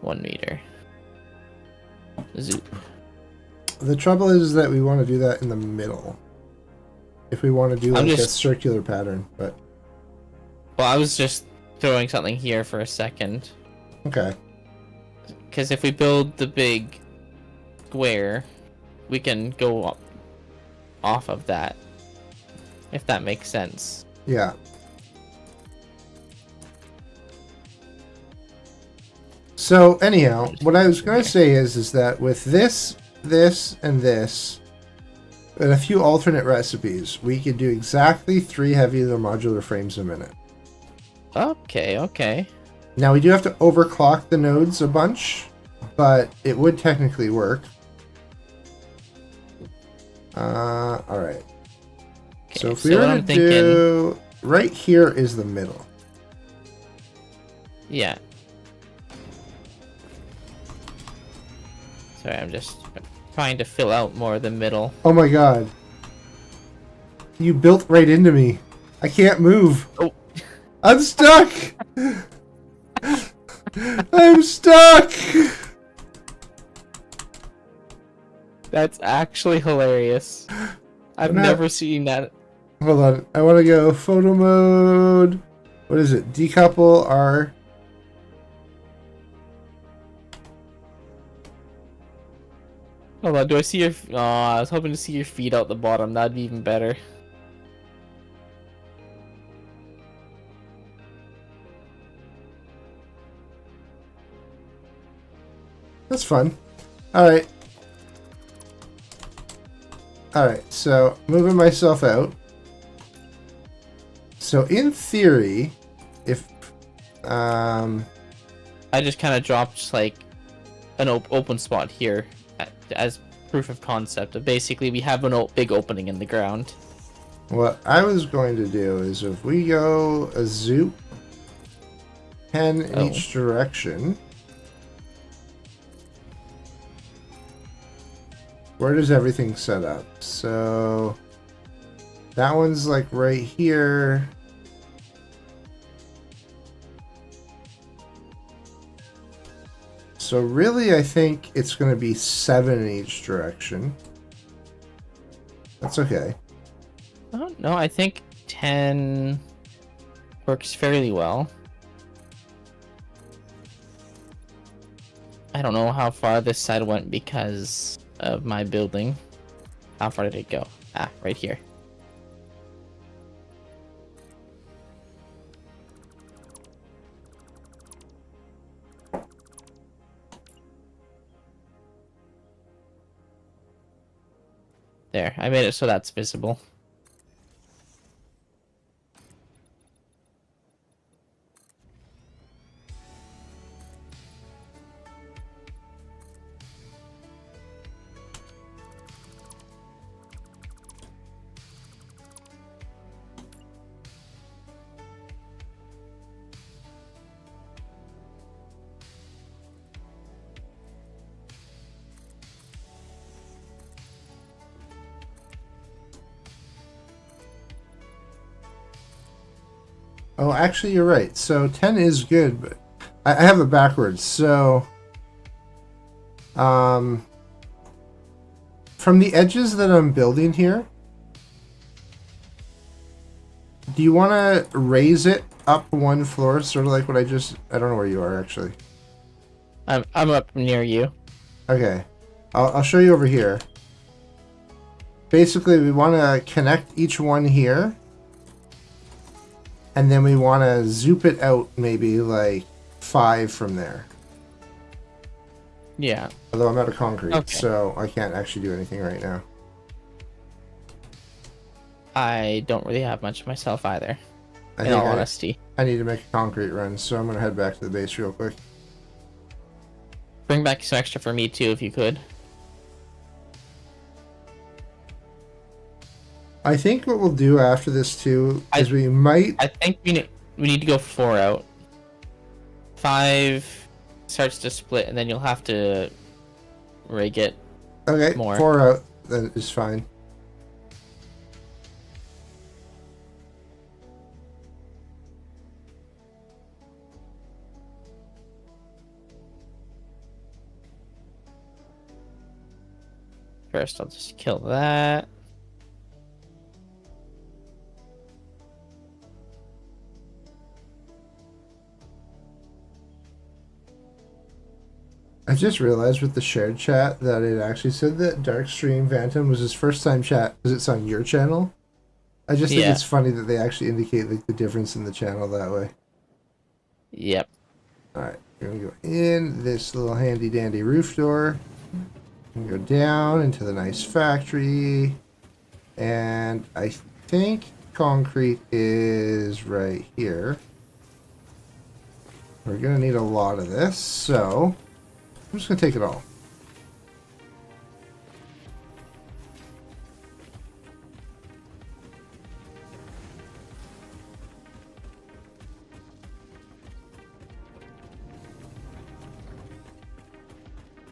Speaker 1: $1 meter. Zoop.
Speaker 2: The trouble is that we want to do that in the middle. If we want to do like a circular pattern, but...
Speaker 1: Well, I was just throwing something here for a second.
Speaker 2: Okay.
Speaker 1: Because if we build the big square, we can go off of that. If that makes sense.
Speaker 2: Yeah. So anyhow, what I was going to say is that with this, and this, and a few alternate recipes, we could do exactly 3 heavy modular frames a minute.
Speaker 1: Okay, okay.
Speaker 2: Now we do have to overclock the nodes a bunch, but it would technically work. Alright. Okay, so if we were to do... Right here is the middle.
Speaker 1: Yeah. Sorry, I'm just trying to fill out more of the middle.
Speaker 2: Oh my god. You built right into me. I can't move.
Speaker 1: Oh.
Speaker 2: I'm stuck! I'm stuck!
Speaker 1: That's actually hilarious. I've never seen that.
Speaker 2: Hold on. I want to go photo mode. What is it? Decouple R.
Speaker 1: Hold on, do I see your... Oh, I was hoping to see your feet out the bottom. That'd be even better.
Speaker 2: That's fun. Alright. Alright, so moving myself out. So in theory, if...
Speaker 1: I just kind of dropped, like, an open spot here as proof of concept. Basically, we have a big opening in the ground.
Speaker 2: What I was going to do is if we go a zoop 10 in each direction, where does everything set up? So that one's like right here. So really, I think it's going to be 7 in each direction. That's okay.
Speaker 1: Oh, no, I think 10 works fairly well. I don't know how far this side went because of my building. How far did it go? Ah, right here. There, I made it so that's visible.
Speaker 2: Oh, actually, you're right. So 10 is good, but I have it backwards. So, from the edges that I'm building here, do you want to raise it up one floor, sort of like what I don't know where you are, actually.
Speaker 1: I'm up near you.
Speaker 2: Okay. I'll show you over here. Basically, we want to connect each one here. And then we want to zoop it out maybe like 5 from there.
Speaker 1: Yeah.
Speaker 2: Although I'm out of concrete,
Speaker 1: okay.
Speaker 2: So I can't actually do anything right now.
Speaker 1: I don't really have much myself either, in all honesty.
Speaker 2: I need to make a concrete run, so I'm going to head back to the base real quick.
Speaker 1: Bring back some extra for me too, if you could.
Speaker 2: I think what we'll do after this too is we might...
Speaker 1: I think we need to go 4 out. 5 starts to split, and then you'll have to rig it.
Speaker 2: Okay,
Speaker 1: more.
Speaker 2: 4 out, that is fine.
Speaker 1: First, I'll just kill that.
Speaker 2: I just realized with the shared chat that it actually said that Darkstream Phantom was his first time chat because it's on your channel. I just think it's funny that they actually indicate like the difference in the channel that way.
Speaker 1: Yep.
Speaker 2: Alright, we're gonna go in this little handy dandy roof door. And go down into the nice factory. And I think concrete is right here. We're gonna need a lot of this, so I'm just gonna take it all.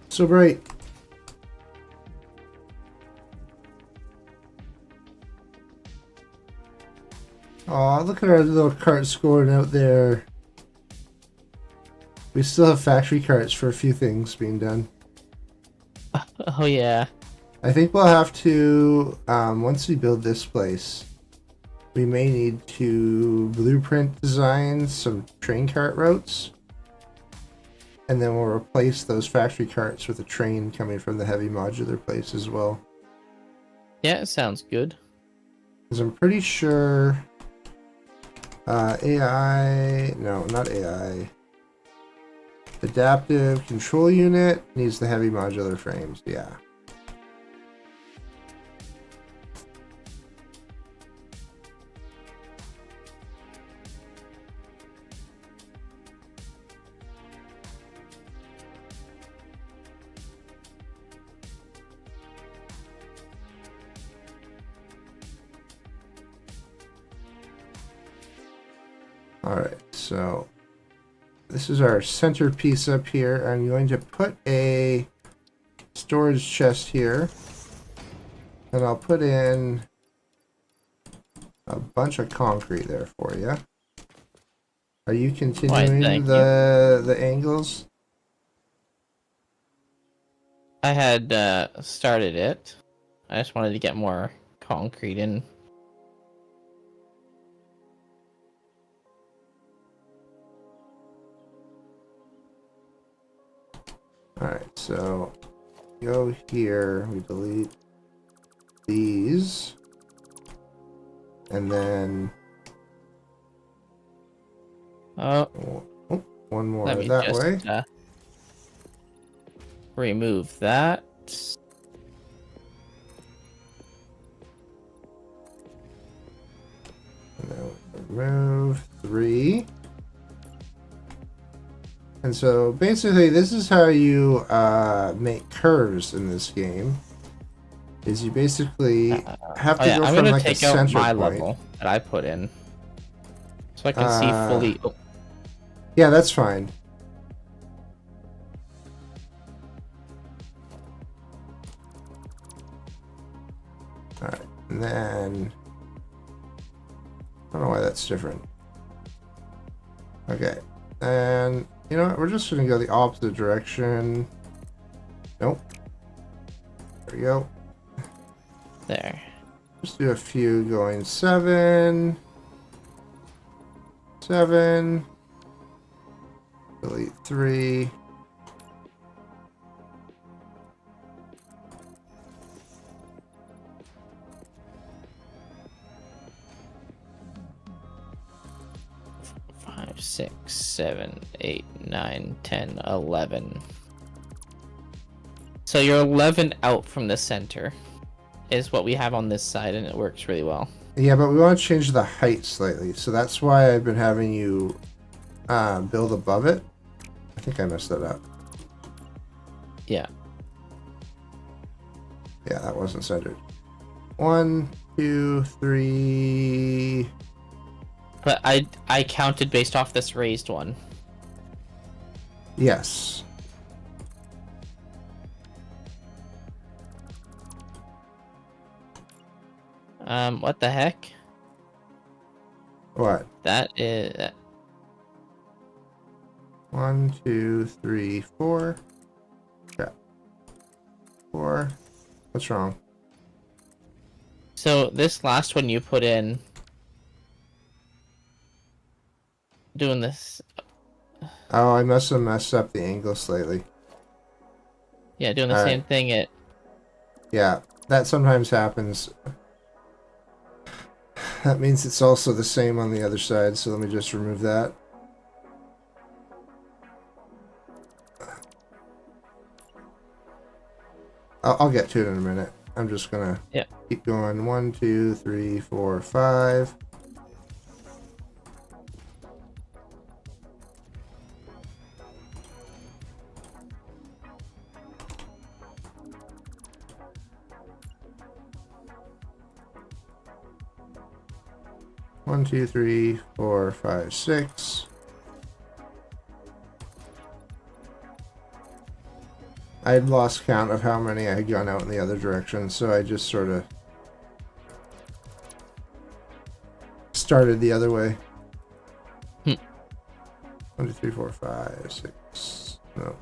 Speaker 2: So Bright, Aw, look at our little cart scoring out there. We still have factory carts for a few things being done.
Speaker 1: Oh yeah.
Speaker 2: I think we'll have to, once we build this place, we may need to blueprint design some train cart routes. And then we'll replace those factory carts with a train coming from the heavy modular place as well.
Speaker 1: Yeah, it sounds good.
Speaker 2: Because I'm pretty sure AI, no, not AI. Adaptive control unit needs the heavy modular frames, yeah. Alright, so this is our centerpiece up here. I'm going to put a storage chest here. And I'll put in a bunch of concrete there for you. Are you continuing the angles?
Speaker 1: I had started it. I just wanted to get more concrete in.
Speaker 2: Alright, so go here, we delete these, and then one more
Speaker 1: let me
Speaker 2: that
Speaker 1: just,
Speaker 2: way.
Speaker 1: Remove that.
Speaker 2: And then remove 3. And so basically this is how you make curves in this game. Is you basically have to go from like a center point. I'm gonna take out my level
Speaker 1: that I put in, so I can see fully. Oh.
Speaker 2: Yeah, that's fine. All right, and then I don't know why that's different. Okay, and you know what? We're just gonna go the opposite direction. Nope. There we go.
Speaker 1: There.
Speaker 2: Just do a few going 7. 7. Delete 3.
Speaker 1: Five, 6, 7, 8, 9, 10, 11. So you're 11 out from the center is what we have on this side, and it works really well.
Speaker 2: Yeah, but we want to change the height slightly, so that's why I've been having you build above it. I think I messed that up.
Speaker 1: Yeah.
Speaker 2: Yeah, that wasn't centered. 1, 2, 3.
Speaker 1: But I counted based off this raised one.
Speaker 2: Yes.
Speaker 1: What the heck?
Speaker 2: What?
Speaker 1: That is
Speaker 2: 1, 2, 3, 4. Yeah. 4. What's wrong?
Speaker 1: So this last one you put in, doing this.
Speaker 2: Oh, I must have messed up the angle slightly.
Speaker 1: Yeah, doing the same thing.
Speaker 2: Yeah, that sometimes happens. That means it's also the same on the other side, so let me just remove that. I'll get to it in a minute. I'm just gonna keep going. 1, 2, 3, 4, 5. One, 2, 3, 4, 5, 6. I had lost count of how many I had gone out in the other direction, so I just sort of started the other way.
Speaker 1: Hmm.
Speaker 2: 1, 2, 3, 4, 5, 6. No.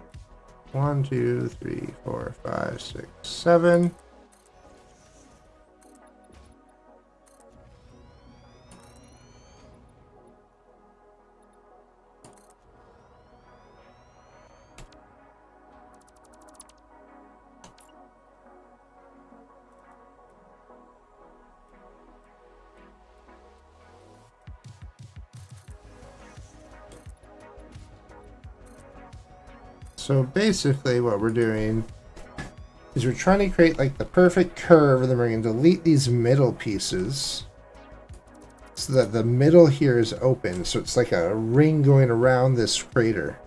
Speaker 2: 1, 2, 3, 4, 5, 6, 7. So basically what we're doing is we're trying to create like the perfect curve, and then we're going to delete these middle pieces so that the middle here is open. So it's like a ring going around this crater.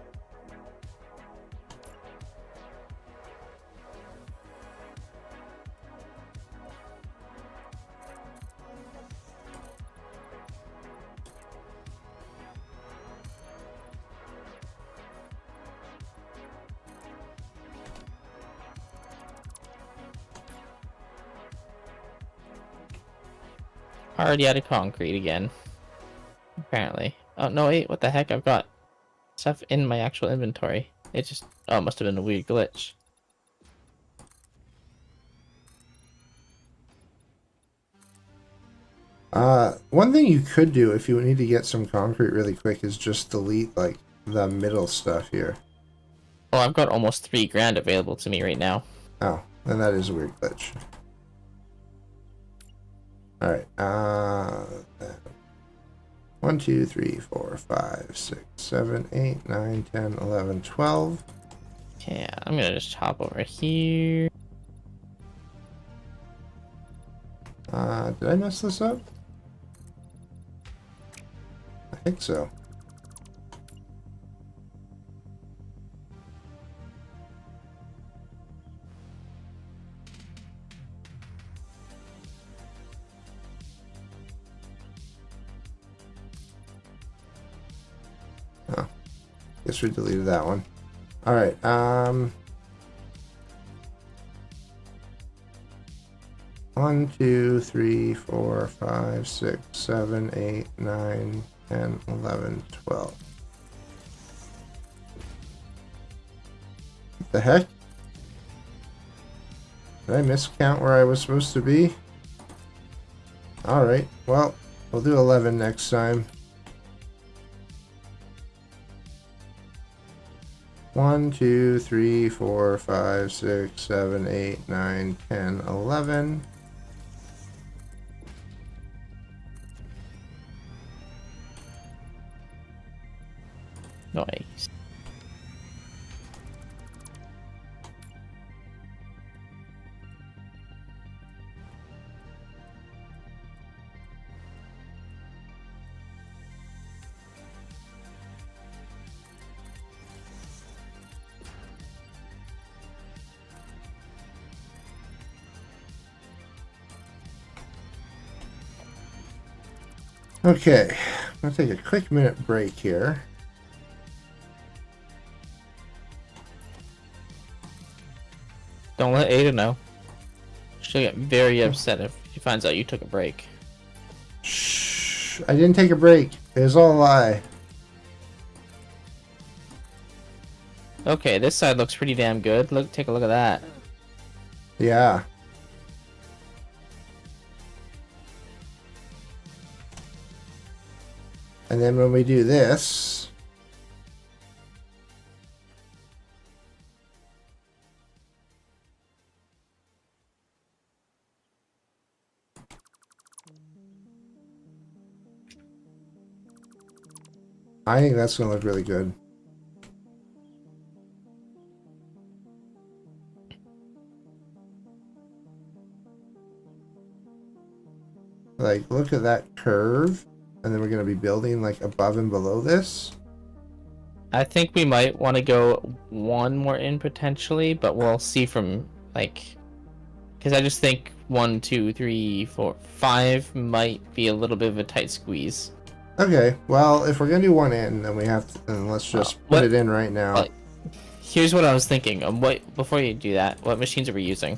Speaker 1: Already out of concrete again. Apparently. Oh, no, wait, what the heck? I've got stuff in my actual inventory. It just... Oh, it must have been a weird glitch.
Speaker 2: One thing you could do if you need to get some concrete really quick is just delete like the middle stuff here.
Speaker 1: Well, I've got almost 3 grand available to me right now.
Speaker 2: Oh, then that is a weird glitch. Alright, 1, 2, 3, 4, 5, 6, 7, 8, 9, 10, 11, 12.
Speaker 1: Okay, I'm gonna just hop over here.
Speaker 2: Did I mess this up? I think so. Oh, guess we deleted that one. All right. 1, 2, 3, 4, 5, 6, 7, 8, 9, 10, 11, 12. What the heck? Did I miscount where I was supposed to be? Alright, well, we'll do 11 next time. 1, 2, 3, 4, 5, 6, 7, 8, 9, 10, 11.
Speaker 1: Nice.
Speaker 2: Okay, I'm going to take a quick minute break here.
Speaker 1: Don't let Ada know. She'll get very upset if she finds out you took a break.
Speaker 2: Shh, I didn't take a break. It was all a lie.
Speaker 1: Okay, this side looks pretty damn good. Look, take a look at that.
Speaker 2: Yeah. And then when we do this, I think that's going to look really good. Like, look at that curve. And then we're going to be building, like, above and below this.
Speaker 1: I think we might want to go one more in potentially, but we'll see from, like... Because I just think 1, 2, 3, 4, 5 might be a little bit of a tight squeeze.
Speaker 2: Okay, well, if we're going to do one in, then we have to... Then let's just put it in right now.
Speaker 1: Here's what I was thinking. Before you do that, what machines are we using?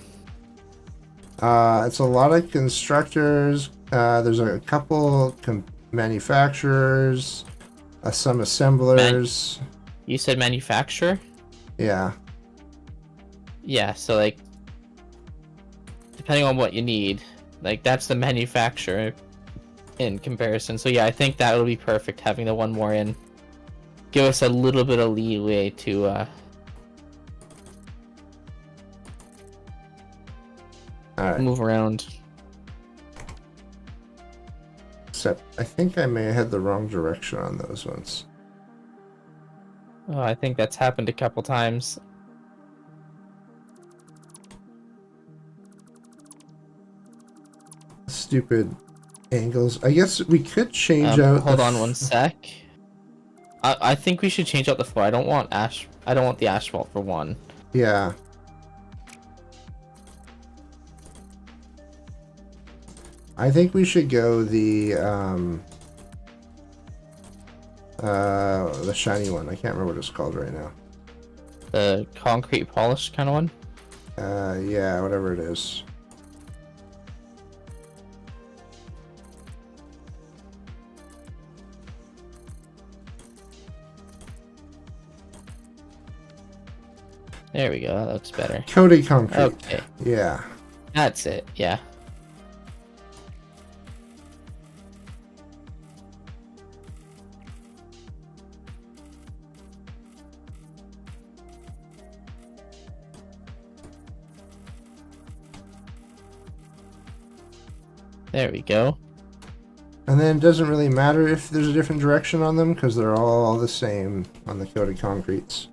Speaker 2: It's a lot of constructors. There's a couple manufacturers, some assemblers.
Speaker 1: You said manufacturer?
Speaker 2: Yeah.
Speaker 1: Yeah, so like, depending on what you need, like that's the manufacturer in comparison. So yeah, I think that would be perfect having the one more in. Give us a little bit of leeway to move around.
Speaker 2: Except, I think I may have had the wrong direction on those ones.
Speaker 1: Oh, I think that's happened a couple times.
Speaker 2: Stupid angles. I guess we could change out.
Speaker 1: Hold on one sec. I think we should change out the floor. I don't want the asphalt for one.
Speaker 2: Yeah. I think we should go the shiny one. I can't remember what it's called right now.
Speaker 1: The concrete polish kind of one?
Speaker 2: Yeah, whatever it is.
Speaker 1: There we go, that looks better.
Speaker 2: Coated concrete.
Speaker 1: Okay.
Speaker 2: Yeah.
Speaker 1: That's it, yeah. There we go.
Speaker 2: And then it doesn't really matter if there's a different direction on them because they're all the same on the coated concretes.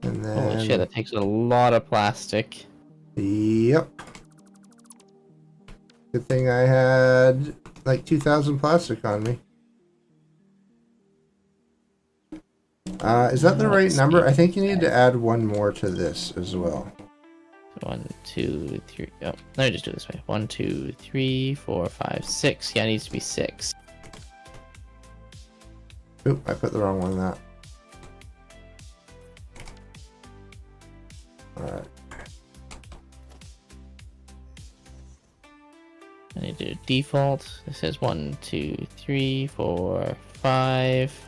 Speaker 2: And then...
Speaker 1: Holy shit, that takes a lot of plastic.
Speaker 2: Yep. Good thing I had like 2,000 plastic on me. Is that the right number? I think you need to add one more to this as well.
Speaker 1: 1, 2, 3. Oh, let me just do it this way. 1, 2, 3, 4, 5, 6. Yeah, it needs to be 6.
Speaker 2: Oop, I put the wrong one in that. Alright.
Speaker 1: I need to do default. This is 1, 2, 3, 4, 5.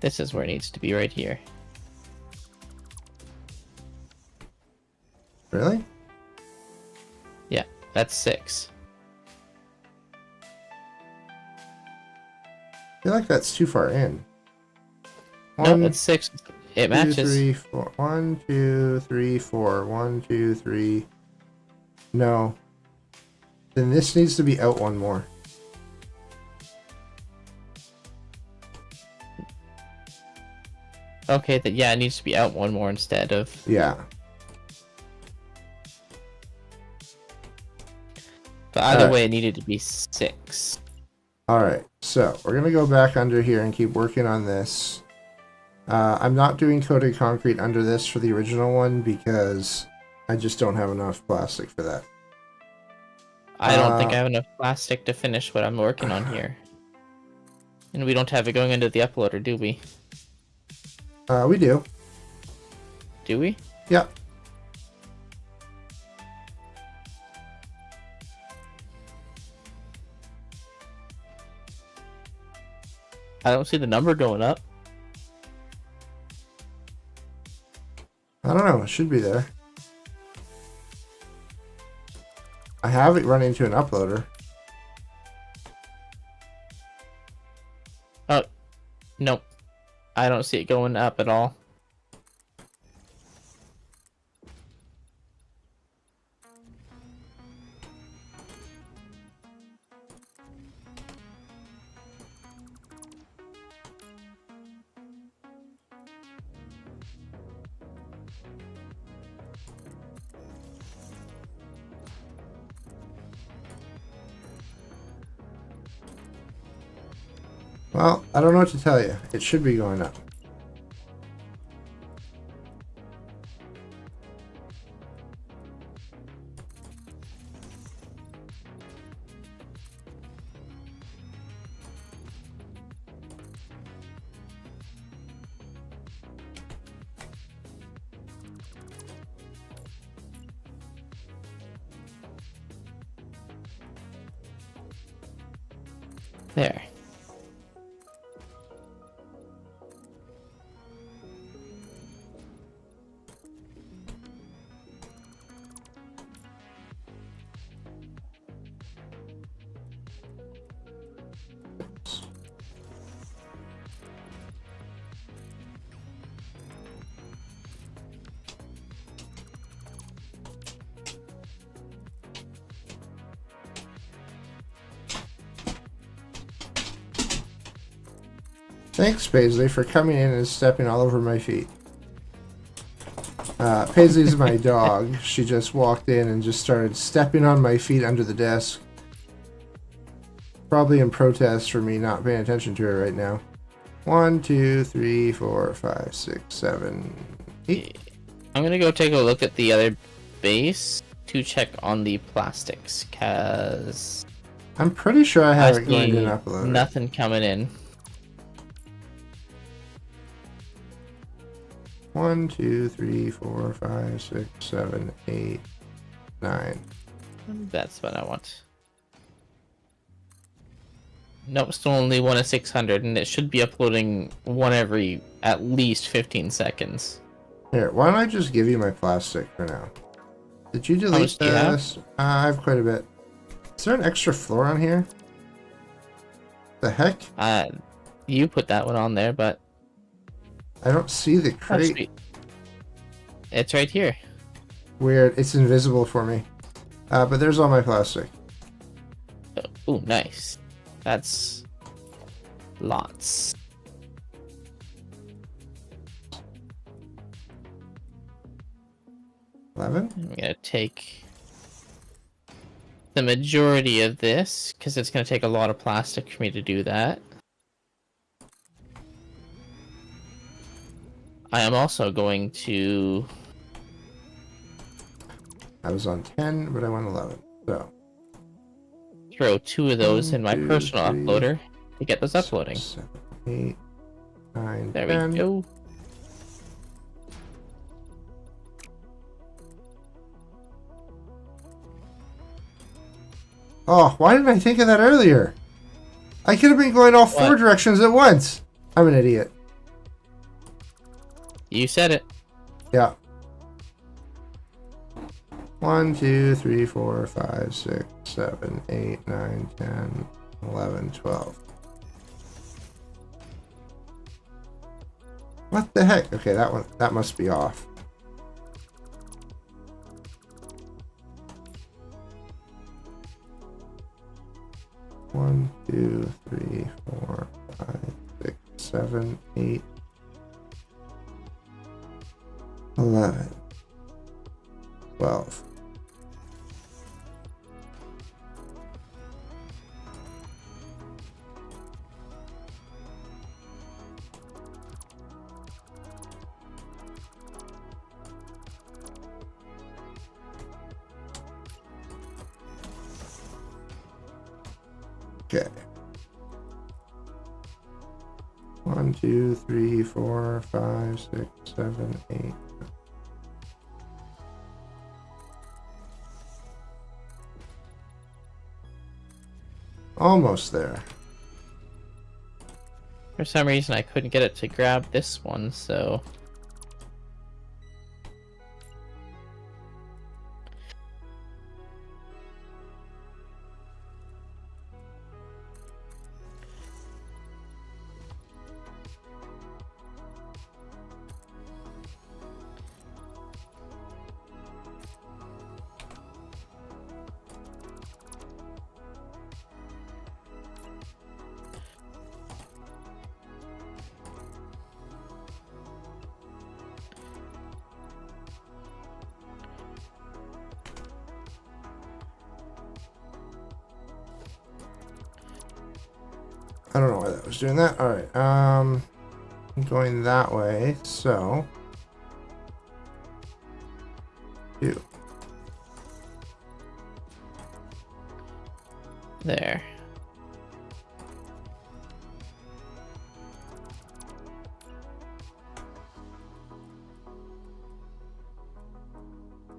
Speaker 1: This is where it needs to be, right here.
Speaker 2: Really?
Speaker 1: Yeah, that's 6.
Speaker 2: I feel like that's too far in.
Speaker 1: No, that's 6. It matches.
Speaker 2: 2, 3, 4. 1, 2, 3, 4. 1, 2, 3. No. Then this needs to be out one more.
Speaker 1: Okay, yeah, it needs to be out one more instead of...
Speaker 2: Yeah.
Speaker 1: But either way, it needed to be 6.
Speaker 2: Alright, so we're going to go back under here and keep working on this. I'm not doing coated concrete under this for the original one because I just don't have enough plastic for that.
Speaker 1: I don't think I have enough plastic to finish what I'm working on here. And we don't have it going into the uploader, do we?
Speaker 2: We do.
Speaker 1: Do we?
Speaker 2: Yeah.
Speaker 1: I don't see the number going up.
Speaker 2: I don't know. It should be there. I have it running to an uploader.
Speaker 1: Oh, nope. I don't see it going up at all.
Speaker 2: Well, I don't know what to tell you. It should be going up.
Speaker 1: There.
Speaker 2: Thanks, Paisley, for coming in and stepping all over my feet. Paisley's my dog. She just walked in and just started stepping on my feet under the desk. Probably in protest for me not paying attention to her right now. 1, 2, 3, 4, 5, 6, 7, 8.
Speaker 1: I'm gonna go take a look at the other base to check on the plastics, cause
Speaker 2: I'm pretty sure I
Speaker 1: I
Speaker 2: haven't
Speaker 1: see
Speaker 2: gone and uploaded.
Speaker 1: nothing coming in.
Speaker 2: 1, 2, 3, 4, 5, 6, 7, 8, 9.
Speaker 1: That's what I want. Nope, still only one of 600, and it should be uploading one every at least 15 seconds.
Speaker 2: Here, why don't I just give you my plastic for now? Did you delete
Speaker 1: much do you have?
Speaker 2: this? I have quite a bit. Is there an extra floor on here? The heck?
Speaker 1: You put that one on there, but
Speaker 2: I don't see the
Speaker 1: oh,
Speaker 2: crate.
Speaker 1: sweet. It's right here.
Speaker 2: Weird. It's invisible for me. But there's all my plastic.
Speaker 1: Oh, nice. That's lots.
Speaker 2: $11?
Speaker 1: I'm gonna take the majority of this because it's gonna take a lot of plastic for me to do that. I am also going to
Speaker 2: I was on 10, but I went 11. So
Speaker 1: throw 2 of those
Speaker 2: 1,
Speaker 1: in my
Speaker 2: 2,
Speaker 1: personal
Speaker 2: 3,
Speaker 1: uploader to get those uploading.
Speaker 2: 7, 8, 9,
Speaker 1: There
Speaker 2: 10.
Speaker 1: we go.
Speaker 2: Oh, why didn't I think of that earlier? I could have been going all 4
Speaker 1: What?
Speaker 2: directions at once. I'm an idiot.
Speaker 1: You said it.
Speaker 2: Yeah. 1, 2, 3, 4, 5, 6, 7, 8, 9, 10, 11, 12. What the heck? Okay, that must be off. One, 2, 3, 4, 5, 6, 7, 8, 11, 12. Okay. 1, 2, 3, 4, 5, 6, 7, 8. Almost there.
Speaker 1: For some reason, I couldn't get it to grab this one, so
Speaker 2: I don't know why that was doing that. All right. I'm going that way. So 2.
Speaker 1: there.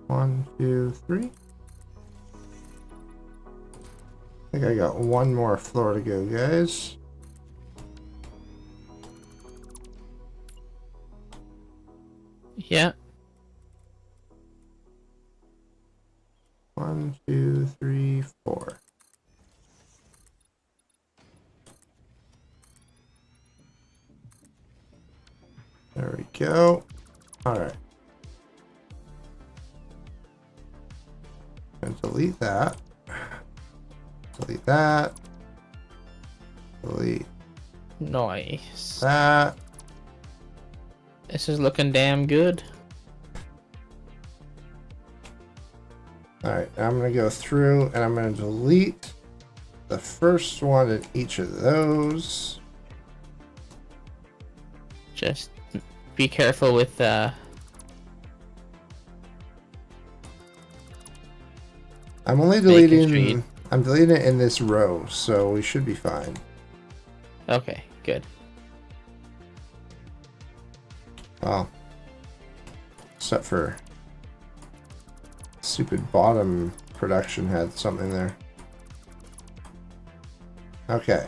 Speaker 1: One,
Speaker 2: 1, 2, 3. think I got one more floor to go, guys.
Speaker 1: Yeah.
Speaker 2: 1, 2, 3, 4. There we go. Alright. And delete that. Delete that. Delete
Speaker 1: Nice.
Speaker 2: that.
Speaker 1: This is looking damn good.
Speaker 2: Alright, I'm going to go through and I'm going to delete the first one in each of those.
Speaker 1: Just be careful with
Speaker 2: I'm only deleting. I'm deleting it in this row, so we should be fine.
Speaker 1: Okay, good.
Speaker 2: Well, except for stupid bottom production had something there. Okay.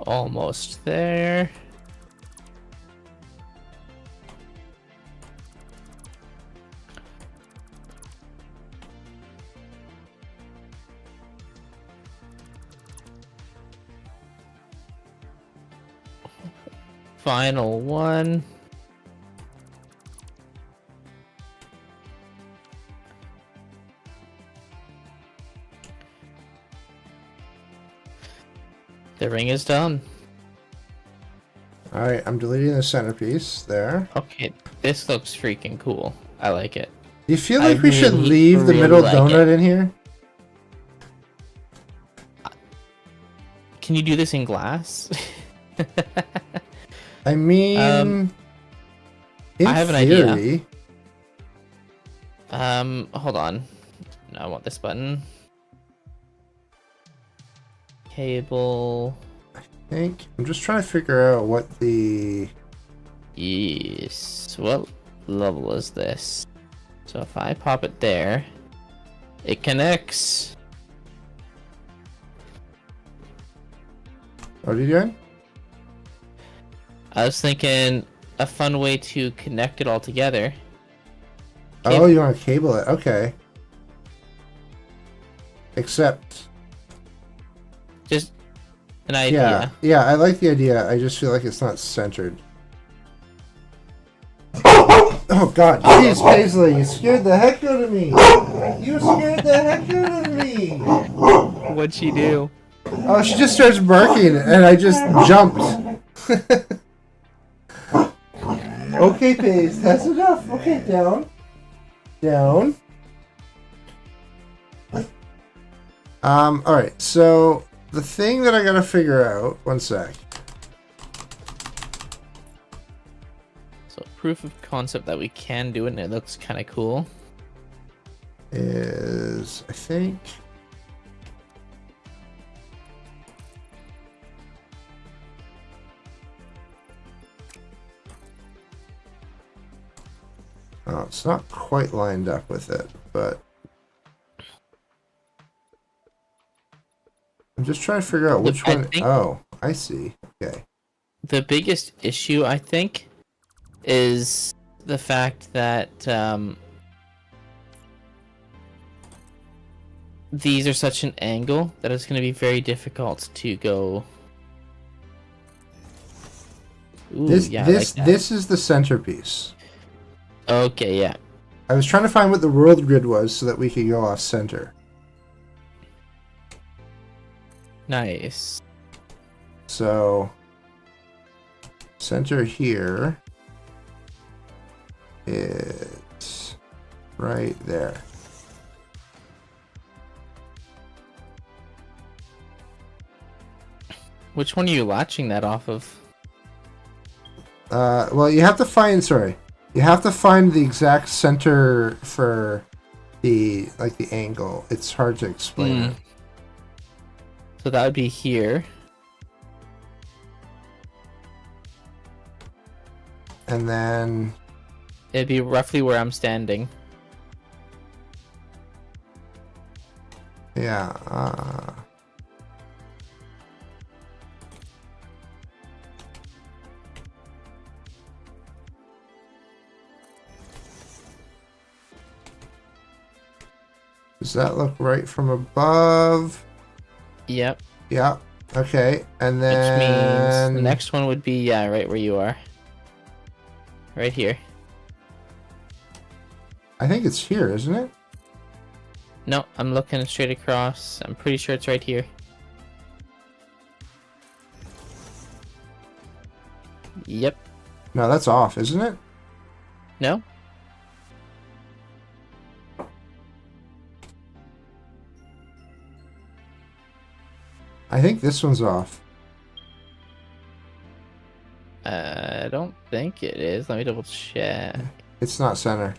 Speaker 1: Almost there. Final one. The ring is done.
Speaker 2: Alright, I'm deleting the centerpiece there.
Speaker 1: Okay, this looks freaking cool. I like it.
Speaker 2: Do you feel like we should leave the middle donut in here?
Speaker 1: Can you do this in glass?
Speaker 2: I mean, in
Speaker 1: I have an
Speaker 2: theory,
Speaker 1: idea. Hold on. No, I want this button. Cable.
Speaker 2: I'm just trying to figure out what the...
Speaker 1: Yes. What level is this? So if I pop it there, it connects.
Speaker 2: What are you doing?
Speaker 1: I was thinking a fun way to connect it all together.
Speaker 2: Oh, you want to cable it? Okay. Except...
Speaker 1: Just an idea.
Speaker 2: Yeah, I like the idea. I just feel like it's not centered. Oh god, jeez, Paisley, you scared the heck out of me! You scared the heck out of me!
Speaker 1: What'd she do?
Speaker 2: Oh, she just starts barking, and I just jumped. Okay, Paige, that's enough. Okay, down. Down. Alright, so the thing that I gotta figure out, one sec.
Speaker 1: So proof of concept that we can do it and it looks kind of cool.
Speaker 2: Is, I think... Oh, it's not quite lined up with it, but... I'm just trying to figure out which one... Oh, I see. Okay.
Speaker 1: The biggest issue, I think, is the fact that these are such an angle that it's going to be very difficult to go... Ooh,
Speaker 2: This
Speaker 1: like
Speaker 2: this is the centerpiece.
Speaker 1: Okay, yeah.
Speaker 2: I was trying to find what the world grid was so that we could go off center.
Speaker 1: Nice.
Speaker 2: So center here is right there.
Speaker 1: Which one are you latching that off of?
Speaker 2: Well, you have to find, sorry. You have to find the exact center for the angle. It's hard to explain it.
Speaker 1: So that would be here.
Speaker 2: And then
Speaker 1: It'd be roughly where I'm standing.
Speaker 2: yeah, does that look right from above?
Speaker 1: Yep.
Speaker 2: Yeah. Okay. And
Speaker 1: Which means
Speaker 2: then
Speaker 1: the next one would be, yeah, right where you are. Right here.
Speaker 2: I think it's here, isn't it?
Speaker 1: No, I'm looking straight across. I'm pretty sure it's right here. Yep.
Speaker 2: No, that's off, isn't it?
Speaker 1: No?
Speaker 2: I think this one's off.
Speaker 1: I don't think it is. Let me double check.
Speaker 2: It's not center.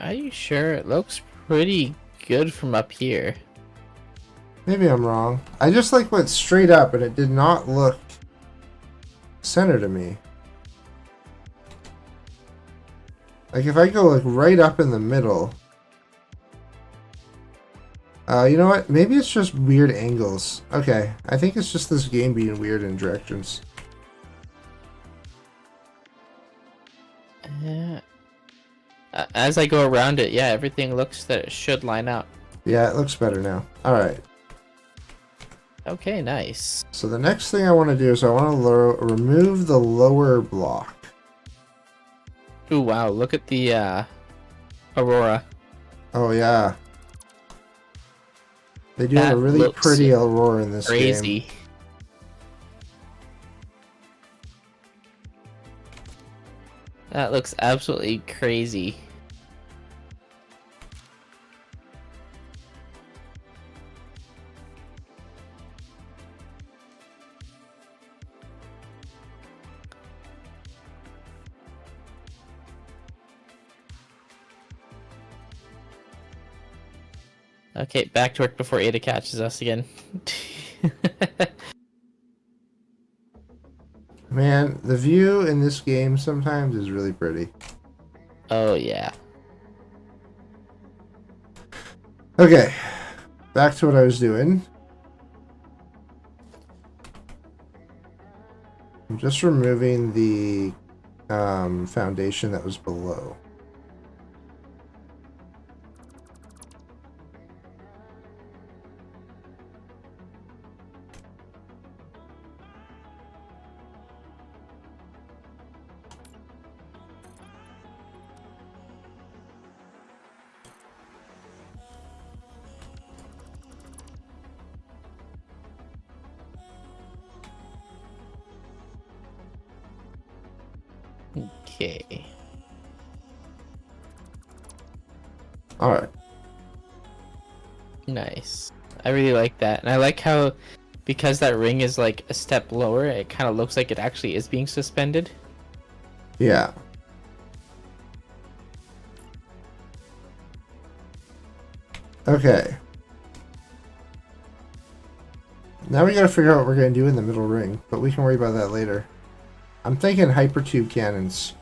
Speaker 1: Are you sure? It looks pretty good from up here.
Speaker 2: Maybe I'm wrong. I just went straight up and it did not look center to me. If I go right up in the middle. You know what? Maybe it's just weird angles. Okay, I think it's just this game being weird in directions.
Speaker 1: As I go around it, yeah, everything looks that it should line up.
Speaker 2: Yeah, it looks better now. Alright.
Speaker 1: Okay, nice.
Speaker 2: So the next thing I want to do is I want to remove the lower block.
Speaker 1: Ooh, wow, look at the Aurora.
Speaker 2: Oh, yeah. They do have a really pretty Aurora in this game.
Speaker 1: Crazy. That looks absolutely crazy. Okay, back to work before Ada catches us again.
Speaker 2: Man, the view in this game sometimes is really pretty.
Speaker 1: Oh, yeah.
Speaker 2: Okay, back to what I was doing. I'm just removing the foundation that was below.
Speaker 1: Okay.
Speaker 2: Alright.
Speaker 1: Nice. I really like that. And I like how, because that ring is a step lower, it kind of looks like it actually is being suspended.
Speaker 2: Yeah. Okay. Now we gotta figure out what we're gonna do in the middle ring, but we can worry about that later. I'm thinking hypertube cannons.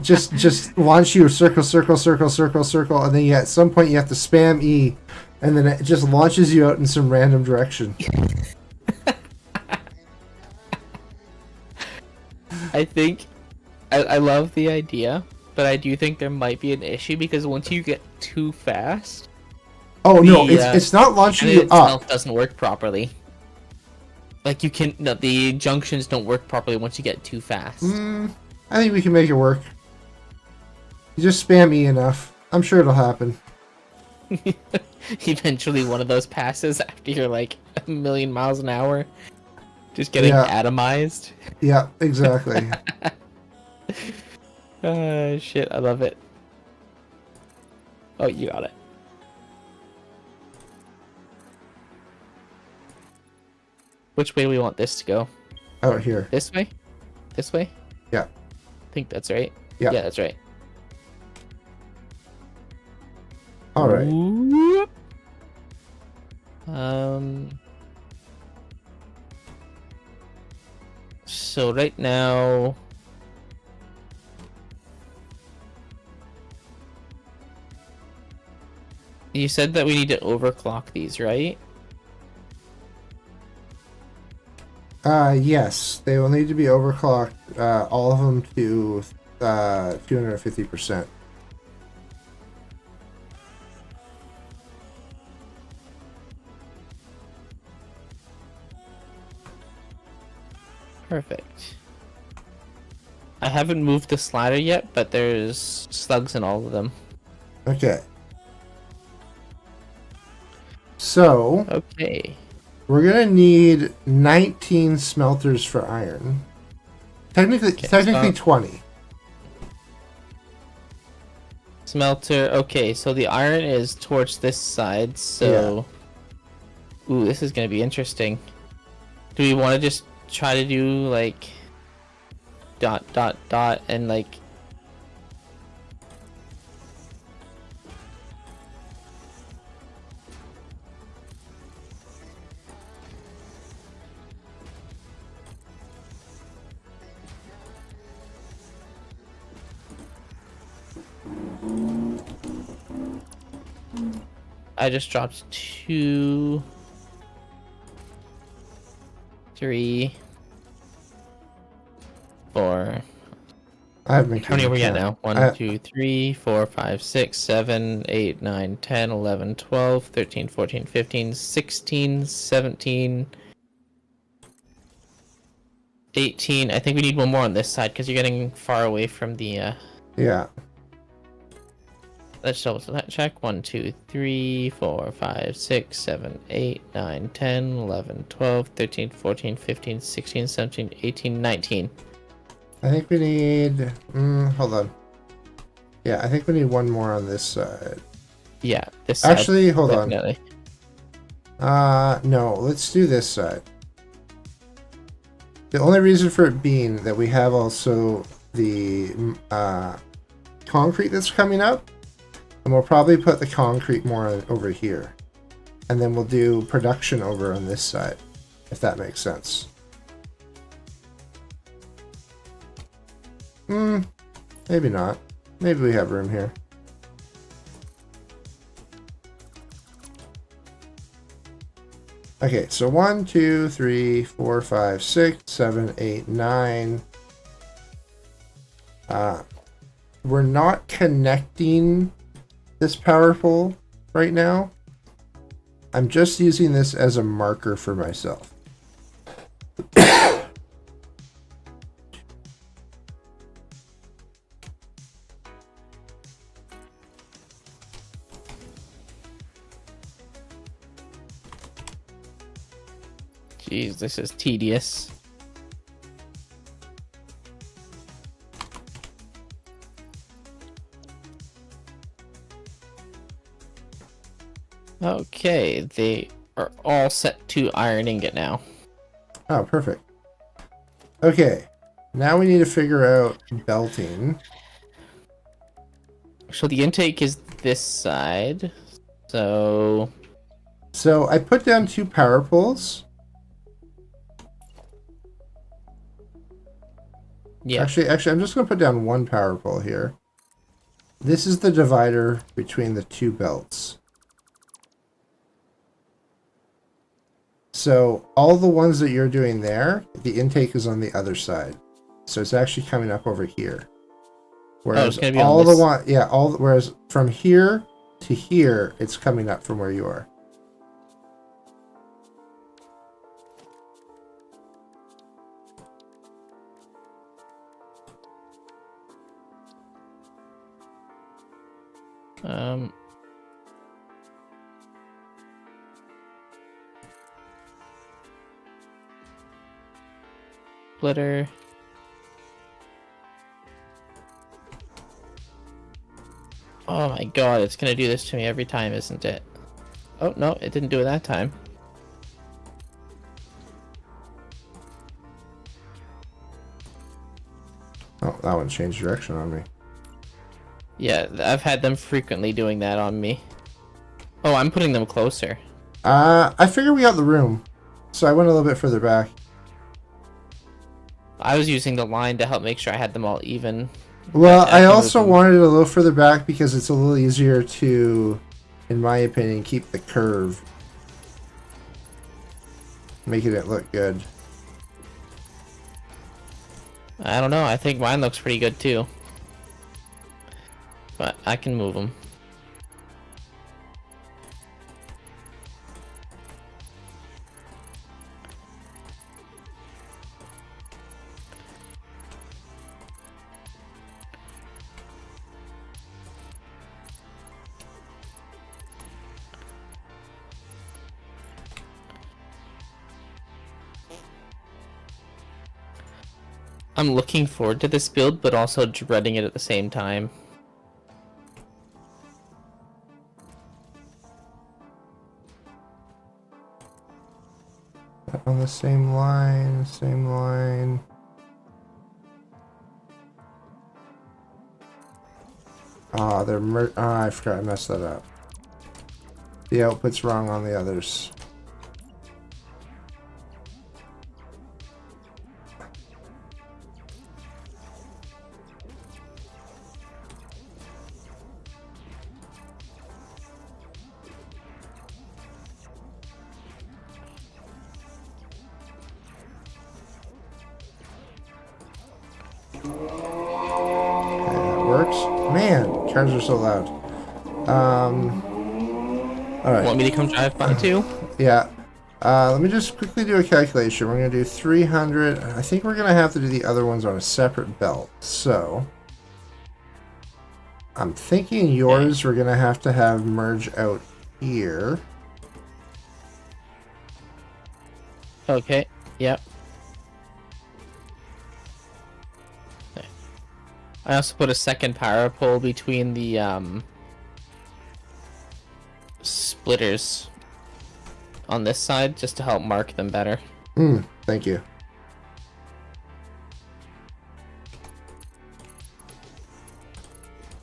Speaker 2: just launch you circle, circle, circle, circle, circle, and then at some point you have to spam E, and then it just launches you out in some random direction.
Speaker 1: I think I love the idea, but I do think there might be an issue because once you get too fast,
Speaker 2: oh no, it's not launching you up.
Speaker 1: Doesn't work properly. The junctions don't work properly once you get too fast.
Speaker 2: I think we can make it work. You just spam E enough. I'm sure it'll happen.
Speaker 1: Eventually one of those passes after you're a million miles an hour. Just getting atomized.
Speaker 2: Yeah, exactly.
Speaker 1: Shit, I love it. Oh, you got it. Which way do we want this to go?
Speaker 2: Out here.
Speaker 1: This way? This way?
Speaker 2: Yeah.
Speaker 1: I think that's right.
Speaker 2: Yeah.
Speaker 1: Yeah, that's right.
Speaker 2: All right.
Speaker 1: Whoop. So right now, you said that we need to overclock these, right?
Speaker 2: Yes, they will need to be overclocked, all of them to 250%.
Speaker 1: Perfect. I haven't moved the slider yet, but there's slugs in all of them.
Speaker 2: Okay. So,
Speaker 1: Okay.
Speaker 2: we're gonna need 19 smelters for iron. Technically 20.
Speaker 1: Smelter. Okay, so the iron is towards this side, so... Yeah. Ooh, this is gonna be interesting. Do we want to just try to do, like... dot, dot, dot, and, like... I just dropped 2, 3, 4.
Speaker 2: I have been
Speaker 1: How many are we at now? 1,
Speaker 2: I...
Speaker 1: 2, 3, 4, 5, 6, 7, 8, 9, 10, 11, 12, 13, 14, 15, 16, 17, 18. I think we need one more on this side because you're getting far away from the...
Speaker 2: Yeah.
Speaker 1: Let's double check. 1, 2, 3, 4, 5, 6, 7, 8, 9, 10, 11, 12, 13, 14, 15, 16, 17, 18, 19.
Speaker 2: I think we need... hold on. Yeah, I think we need one more on this side.
Speaker 1: Yeah, this side.
Speaker 2: Actually, hold
Speaker 1: definitely.
Speaker 2: on. No, let's do this side. The only reason for it being that we have also the concrete that's coming up, and we'll probably put the concrete more over here. And then we'll do production over on this side, if that makes sense. Maybe not. Maybe we have room here. Okay, so 1, 2, 3, 4, 5, 6, 7, 8, 9. We're not connecting this power pole right now. I'm just using this as a marker for myself.
Speaker 1: Jeez, this is tedious. Okay, they are all set to iron ingot now.
Speaker 2: Oh, perfect. Okay, now we need to figure out belting.
Speaker 1: So the intake is this side. So
Speaker 2: I put down 2 power poles.
Speaker 1: Yeah.
Speaker 2: Actually, I'm just going to put down 1 power pole here. This is the divider between the 2 belts. So all the ones that you're doing there, the intake is on the other side. So it's actually coming up over here. Whereas whereas from here to here, it's coming up from where you are.
Speaker 1: Splitter. Oh my god, it's gonna do this to me every time, isn't it? Oh no, it didn't do it that time.
Speaker 2: Oh, that one changed direction on me.
Speaker 1: Yeah, I've had them frequently doing that on me. Oh, I'm putting them closer.
Speaker 2: I figured we got the room, so I went a little bit further back.
Speaker 1: I was using the line to help make sure I had them all even.
Speaker 2: Well, I also wanted it a little further back because it's a little easier to, in my opinion, keep the curve. Making it look good.
Speaker 1: I don't know. I think mine looks pretty good too. But I can move them. I'm looking forward to this build, but also dreading it at the same time.
Speaker 2: On the same line, same line. Ah, they're I forgot I messed that up. The output's wrong on the others. Man, cars are so loud. Alright.
Speaker 1: Want me to come drive by too?
Speaker 2: Yeah. Let me just quickly do a calculation. We're going to do 300. I think we're going to have to do the other ones on a separate belt. So, I'm thinking yours we're going to have merge out here.
Speaker 1: Okay, yep. I also put a second power pole between the splitters on this side just to help mark them better.
Speaker 2: Thank you.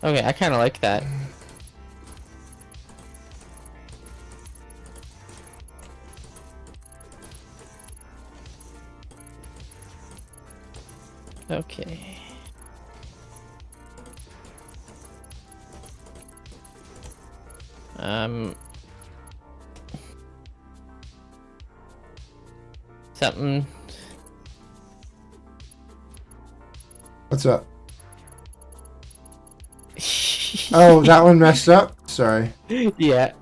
Speaker 1: Okay, I kind of like that. Okay. Something.
Speaker 2: What's up? Oh, that one messed up? Sorry.
Speaker 1: Yeah.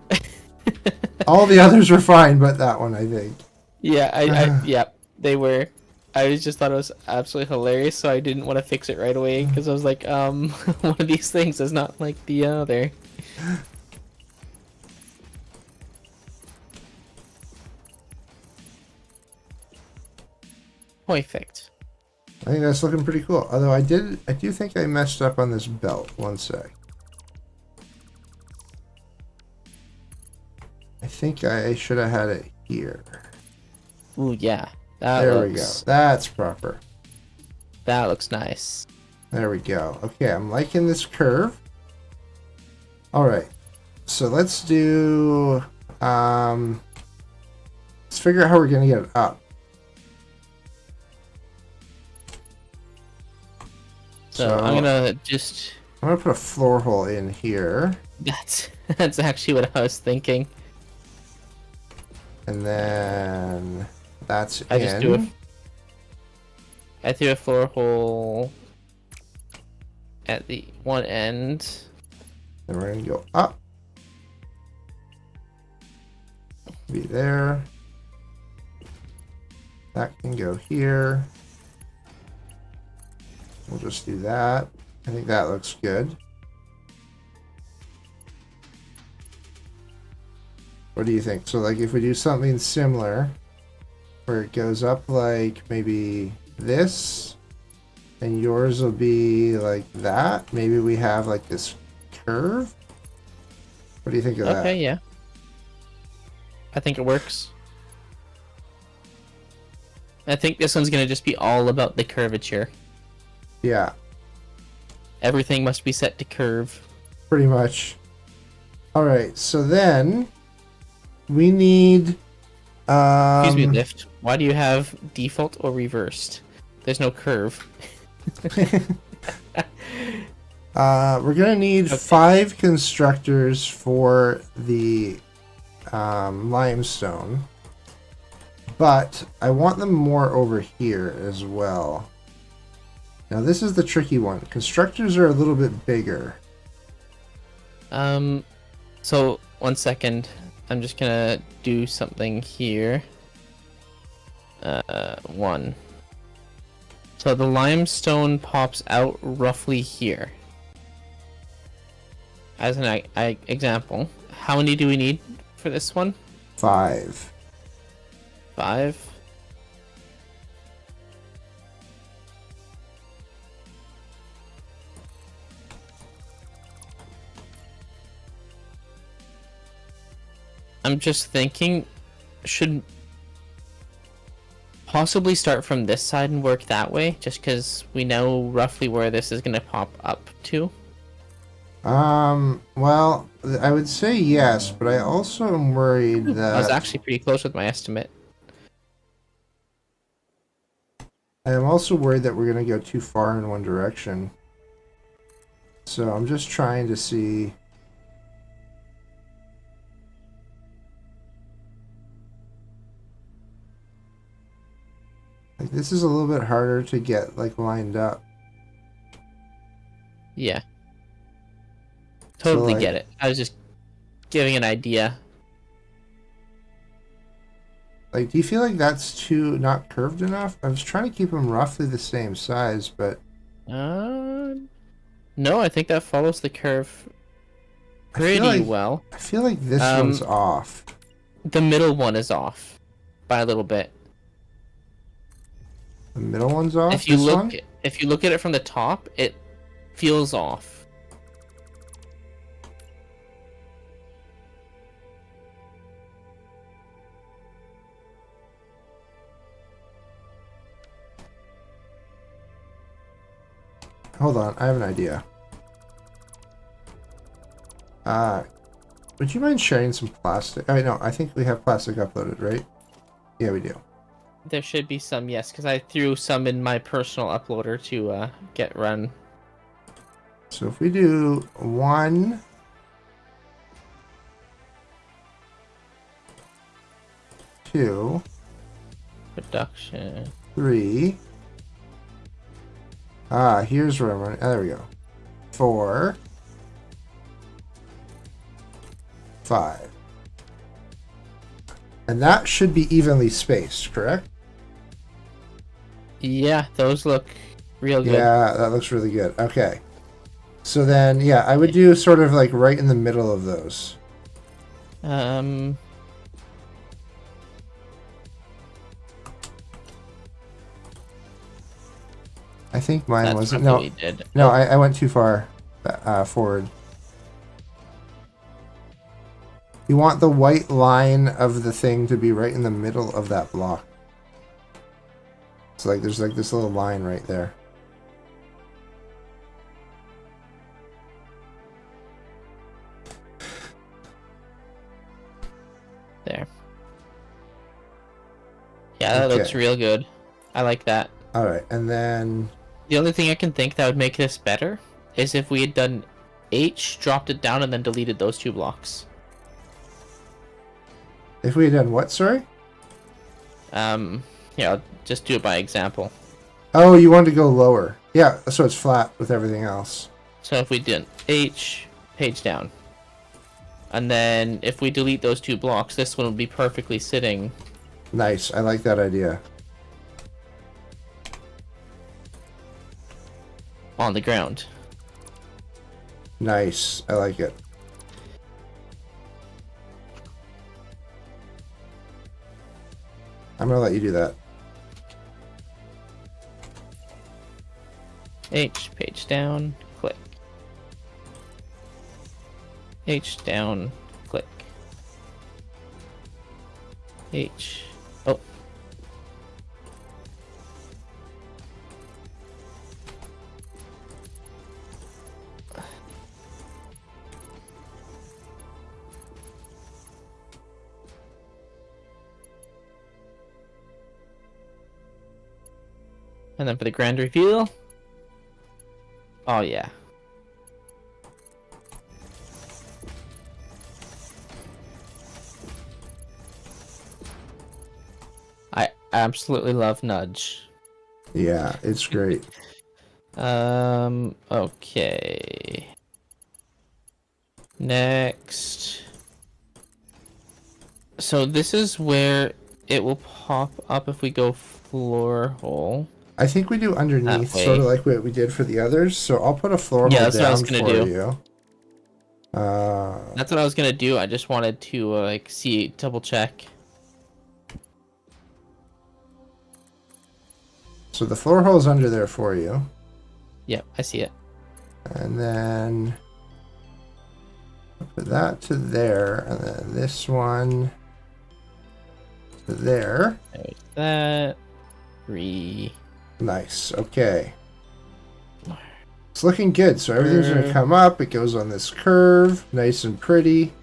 Speaker 2: All the others were fine, but that one, I think.
Speaker 1: Yeah, yeah, they were. I just thought it was absolutely hilarious, so I didn't want to fix it right away, because I was like, one of these things is not like the other. Perfect.
Speaker 2: I think that's looking pretty cool. Although I do think I messed up on this belt. One sec. I think I should have had it here.
Speaker 1: Ooh, yeah.
Speaker 2: There we go. That's proper.
Speaker 1: That looks nice.
Speaker 2: There we go. Okay, I'm liking this curve. Alright. So let's do... let's figure out how we're going to get it up.
Speaker 1: So I'm gonna just...
Speaker 2: I'm gonna put a floor hole in here.
Speaker 1: That's actually what I was thinking.
Speaker 2: And then that's
Speaker 1: I threw a floor hole at the one end.
Speaker 2: Then we're gonna go up. Be there. That can go here. We'll just do that. I think that looks good. What do you think? So like if we do something similar, where it goes up like maybe this, and yours will be like that. Maybe we have like this curve. What do you think of that?
Speaker 1: Okay, yeah. I think it works. I think this one's gonna just be all about the curvature.
Speaker 2: Yeah.
Speaker 1: Everything must be set to curve.
Speaker 2: Pretty much. Alright, so then we need
Speaker 1: Excuse me, Lift. Why do you have default or reversed? There's no curve.
Speaker 2: we're gonna need 5 constructors for the limestone, but I want them more over here as well. Now this is the tricky one. Constructors are a little bit bigger.
Speaker 1: So 1 second. I'm just gonna do something here. 1. So the limestone pops out roughly here. As an example, how many do we need for this one?
Speaker 2: 5.
Speaker 1: 5. I'm just thinking, should possibly start from this side and work that way, just because we know roughly where this is going to pop up to.
Speaker 2: Well, I would say yes, but I also am worried that...
Speaker 1: I was actually pretty close with my estimate.
Speaker 2: I am also worried that we're going to go too far in one direction. So I'm just trying to see... Like, this is a little bit harder to get, like, lined up.
Speaker 1: Yeah. Totally
Speaker 2: So, like,
Speaker 1: get it. I was just giving an idea.
Speaker 2: Like, do you feel like that's too not curved enough? I was trying to keep them roughly the same size, but...
Speaker 1: No, I think that follows the curve pretty well.
Speaker 2: I feel like this one's off.
Speaker 1: The middle one is off by a little bit.
Speaker 2: The middle one's off?
Speaker 1: If you look at it from the top, it feels off.
Speaker 2: Hold on, I have an idea. Would you mind sharing some plastic? Oh, no, I think we have plastic uploaded, right? Yeah, we do.
Speaker 1: There should be some, yes, because I threw some in my personal uploader to get run.
Speaker 2: So if we do 1, 2,
Speaker 1: Production.
Speaker 2: 3. Here's where I'm running. There we go. 4, 5. And that should be evenly spaced, correct?
Speaker 1: Yeah, those look real good.
Speaker 2: Yeah, that looks really good. Okay. So then, yeah, I would do sort of like right in the middle of those.
Speaker 1: I
Speaker 2: think mine wasn't.
Speaker 1: No,
Speaker 2: no, I went too far forward. You want the white line of the thing to be right in the middle of that block. So like there's like this little line right there.
Speaker 1: There. Yeah, that looks real good. I like that.
Speaker 2: Alright, and then...
Speaker 1: The only thing I can think that would make this better is if we had done H, dropped it down, and then deleted those 2 blocks.
Speaker 2: If we had done what, sorry?
Speaker 1: Yeah, I'll just do it by example.
Speaker 2: Oh, you wanted to go lower. Yeah, so it's flat with everything else.
Speaker 1: So if we did H, page down. And then if we delete those 2 blocks, this one would be perfectly sitting.
Speaker 2: Nice, I like that idea.
Speaker 1: On the ground.
Speaker 2: Nice, I like it. I'm gonna let you do that.
Speaker 1: H, page down, click. H, down, click. H, oh. And then for the grand reveal. Oh, yeah. I absolutely love Nudge.
Speaker 2: Yeah, it's great.
Speaker 1: Okay. Next. So this is where it will pop up if we go floor hole.
Speaker 2: I think we do underneath, sort of like what we did for the others. So I'll put a floor hole down for you.
Speaker 1: That's what I was gonna do. I just wanted to like double check.
Speaker 2: So the floor hole is under there for you.
Speaker 1: Yep, I see it.
Speaker 2: And then put that to there, and then this one to there.
Speaker 1: There's that. 3.
Speaker 2: Nice. Okay. It's looking good. So everything's going to come up. It goes on this curve. Nice and pretty.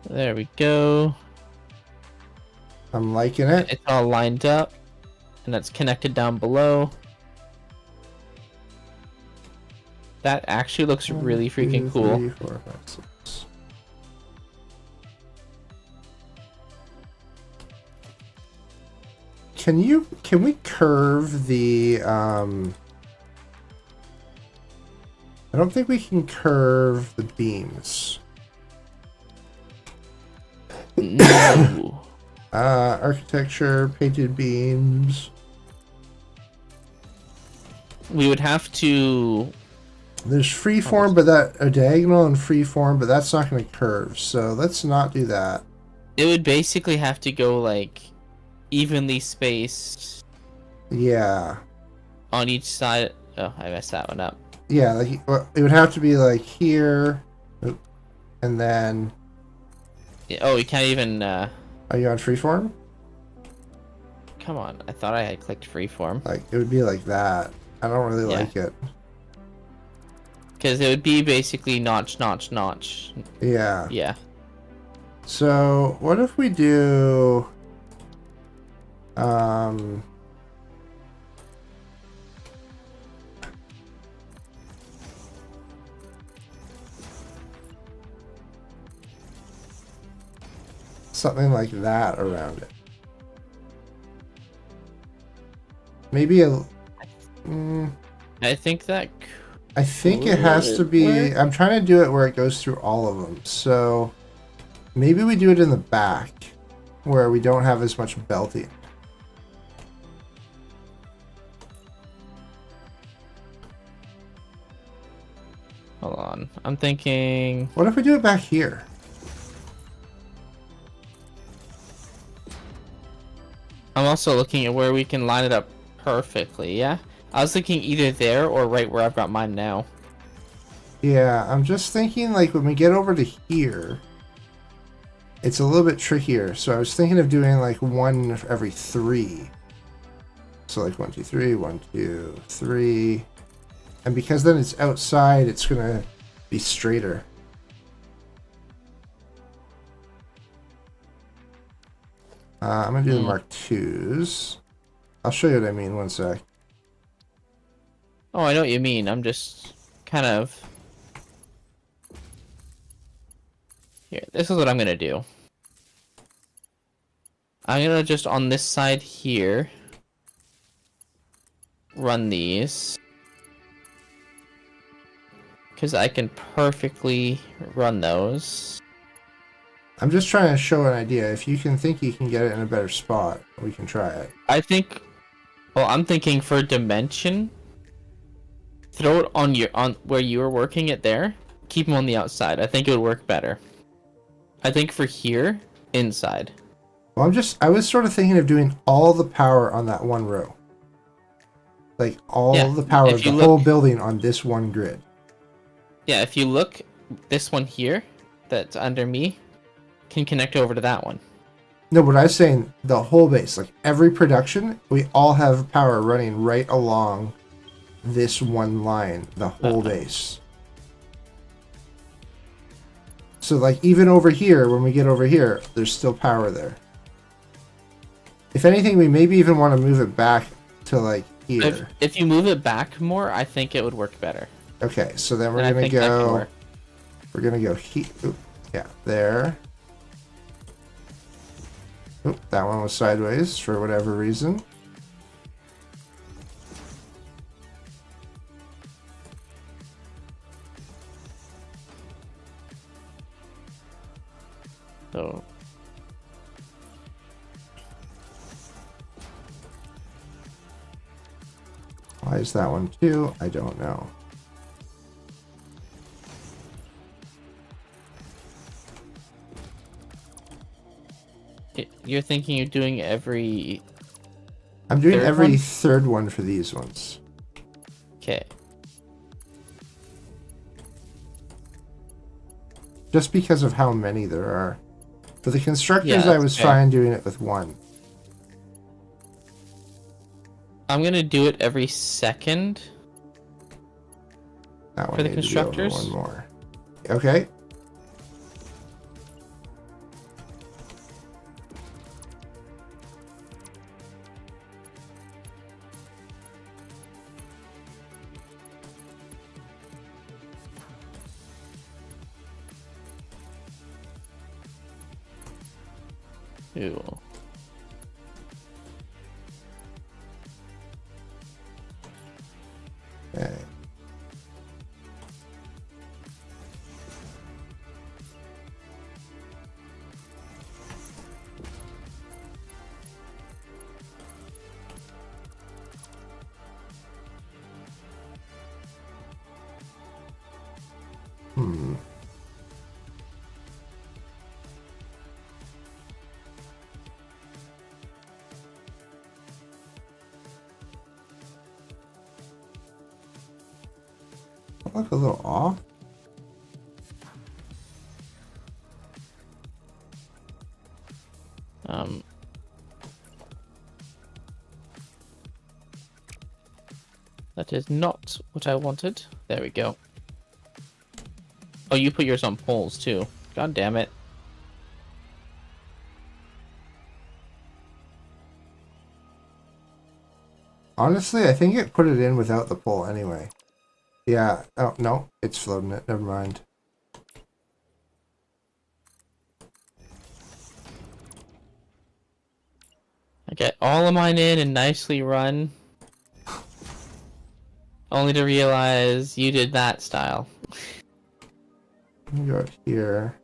Speaker 1: There we go.
Speaker 2: I'm liking it.
Speaker 1: It's all lined up. And that's connected down below. That actually looks really freaking cool.
Speaker 2: 3, 4, 5, 6. Can we curve the I don't think we can curve the beams.
Speaker 1: No.
Speaker 2: Architecture, painted beams.
Speaker 1: We would have to.
Speaker 2: There's freeform, but that a diagonal and freeform, but that's not going to curve. So let's not do that.
Speaker 1: It would basically have to go like evenly spaced.
Speaker 2: Yeah.
Speaker 1: On each side. Oh, I messed that one up.
Speaker 2: Yeah, like it would have to be like here, and then.
Speaker 1: Oh, you can't even.
Speaker 2: Are you on freeform?
Speaker 1: Come on, I thought I had clicked freeform.
Speaker 2: Like it would be like that. I don't really like it.
Speaker 1: Because it would be basically notch, notch, notch.
Speaker 2: Yeah.
Speaker 1: Yeah.
Speaker 2: So what if we do something like that around it? Maybe a
Speaker 1: I think that
Speaker 2: I think it has to be. I'm trying to do it where it goes through all of them. So maybe we do it in the back where we don't have as much belting.
Speaker 1: Hold on. I'm thinking.
Speaker 2: What if we do it back here?
Speaker 1: I'm also looking at where we can line it up perfectly, yeah? I was thinking either there or right where I've got mine now.
Speaker 2: Yeah, I'm just thinking like when we get over to here, it's a little bit trickier. So I was thinking of doing like 1 every 3. So like 1, 2, 3, 1, 2, 3. And because then it's outside, it's going to be straighter. I'm going to do the Mark IIs. I'll show you what I mean, one sec.
Speaker 1: Oh, I know what you mean. I'm just kind of... Here, this is what I'm going to do. I'm going to just, on this side here, run these. Because I can perfectly run those.
Speaker 2: I'm just trying to show an idea. If you can think you can get it in a better spot, we can try it.
Speaker 1: I think... Well, I'm thinking for dimension... Throw it on where you were working it there. Keep them on the outside. I think it would work better. I think for here, inside.
Speaker 2: Well, I was sort of thinking of doing all the power on that one row. Like all the power of the whole building on this one grid.
Speaker 1: Yeah, if you look, this one here, that's under me, can connect over to that one.
Speaker 2: No, but I was saying the whole base, like every production, we all have power running right along this one line, the whole base. So like even over here, when we get over here, there's still power there. If anything, we maybe even want to move it back to like here.
Speaker 1: If you move it back more, I think it would work better.
Speaker 2: Okay, so then we're
Speaker 1: And I
Speaker 2: gonna
Speaker 1: think that can
Speaker 2: go.
Speaker 1: work.
Speaker 2: We're gonna go here. Yeah, there. Oop, that one was sideways for whatever reason.
Speaker 1: So
Speaker 2: why is that one too? I don't know.
Speaker 1: you're thinking you're doing every...
Speaker 2: I'm doing
Speaker 1: third
Speaker 2: every
Speaker 1: one?
Speaker 2: third one for these ones.
Speaker 1: Okay.
Speaker 2: Just because of how many there are. For the constructors,
Speaker 1: Yeah,
Speaker 2: I
Speaker 1: that's
Speaker 2: was
Speaker 1: fair.
Speaker 2: fine doing it with one.
Speaker 1: I'm gonna do it every second.
Speaker 2: That one
Speaker 1: For the
Speaker 2: needed to be over
Speaker 1: constructors?
Speaker 2: one more. Okay.
Speaker 1: Ew.
Speaker 2: Okay. Hmm. That look a little off.
Speaker 1: That is not what I wanted. There we go. Oh, you put yours on poles too. God damn it.
Speaker 2: Honestly, I think it put it in without the pole anyway. Yeah. Oh, no. It's floating it. Never mind.
Speaker 1: I get all of mine in and nicely run. Only to realize you did that style.
Speaker 2: Let me go up here.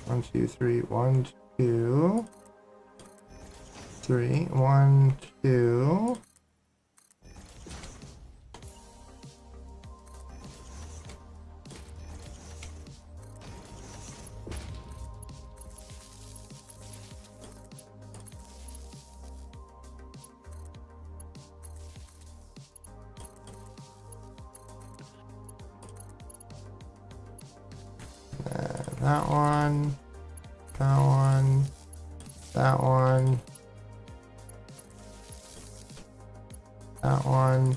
Speaker 2: 1, 2, 3. 1, 2, 3. 1, 2. That one, that one, that one, that one.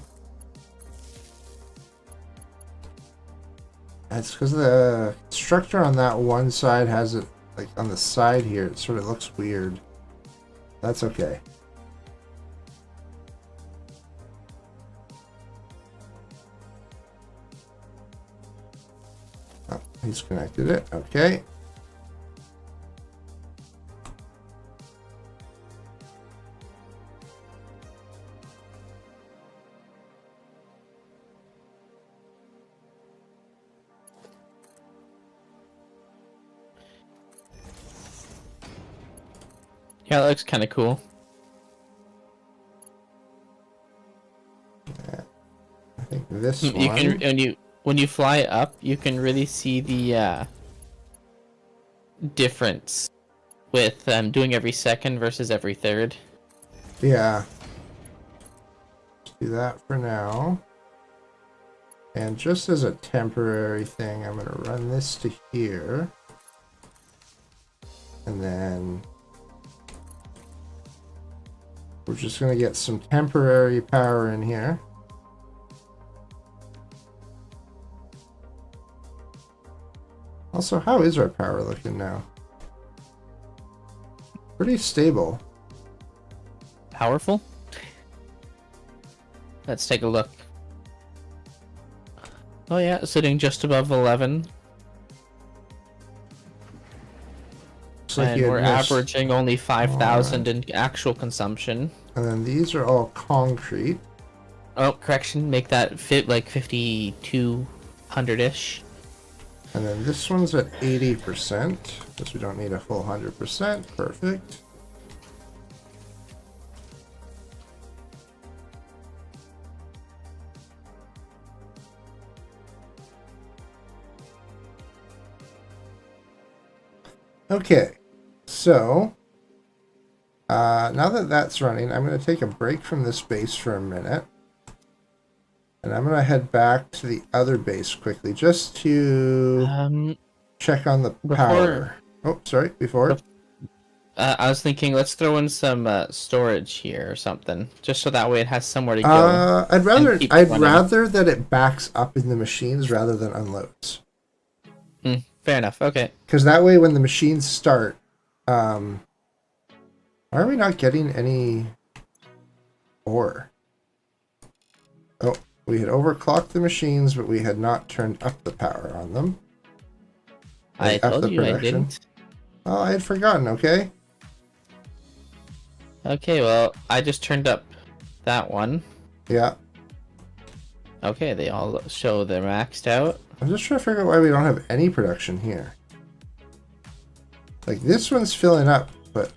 Speaker 2: It's because the structure on that one side has it, like on the side here, it sort of looks weird. That's okay. Oh, he's connected it. Okay.
Speaker 1: Yeah, that looks kind of cool.
Speaker 2: I think this
Speaker 1: You
Speaker 2: one.
Speaker 1: can when you fly up, you can really see the difference with doing every second versus every third.
Speaker 2: Yeah. Let's do that for now. And just as a temporary thing, I'm going to run this to here. And then we're just going to get some temporary power in here. Also, how is our power looking now? Pretty stable.
Speaker 1: Powerful? Let's take a look. Oh yeah, sitting just above 11.
Speaker 2: Like
Speaker 1: and we're averaging only 5,000 in actual consumption.
Speaker 2: And then these are all concrete.
Speaker 1: Oh, correction, make that fit like 5,200-ish.
Speaker 2: And then this one's at 80%, because we don't need a full 100%. Perfect. Okay, so now that that's running, I'm going to take a break from this base for a minute. And I'm going to head back to the other base quickly, just to check on the power. Oh, sorry, before.
Speaker 1: I was thinking, let's throw in some storage here or something, just so that way it has somewhere to go.
Speaker 2: I'd rather that it backs up in the machines rather than unloads.
Speaker 1: Fair enough. Okay.
Speaker 2: Because that way, when the machines start, why are we not getting any ore? Oh, we had overclocked the machines, but we had not turned up the power on them.
Speaker 1: I told you I didn't.
Speaker 2: Oh, I had forgotten. Okay.
Speaker 1: Okay, well, I just turned up that one.
Speaker 2: Yeah.
Speaker 1: Okay, they all show they're maxed out.
Speaker 2: I'm just trying to figure out why we don't have any production here. Like, this one's filling up, but...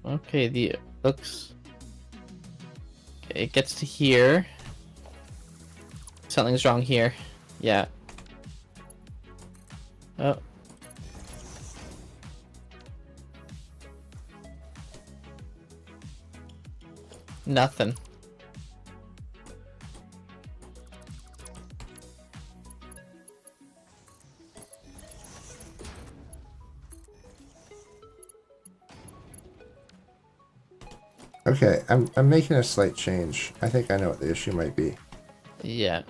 Speaker 1: Okay, looks... Okay, it gets to here. Something's wrong here. Yeah. Oh. Nothing.
Speaker 2: Okay, I'm making a slight change. I think I know what the issue might be.
Speaker 1: Yeah.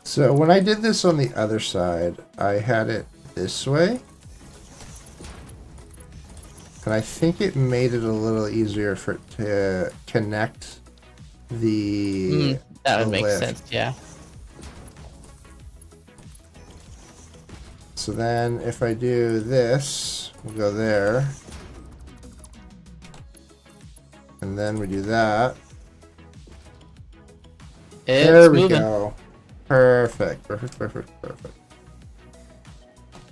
Speaker 2: So when I did this on the other side, I had it this way. And I think it made it a little easier for it to connect the
Speaker 1: that would make
Speaker 2: lift.
Speaker 1: sense, yeah.
Speaker 2: So then if I do this, we'll go there. And then we do that. There we go. Perfect. Perfect.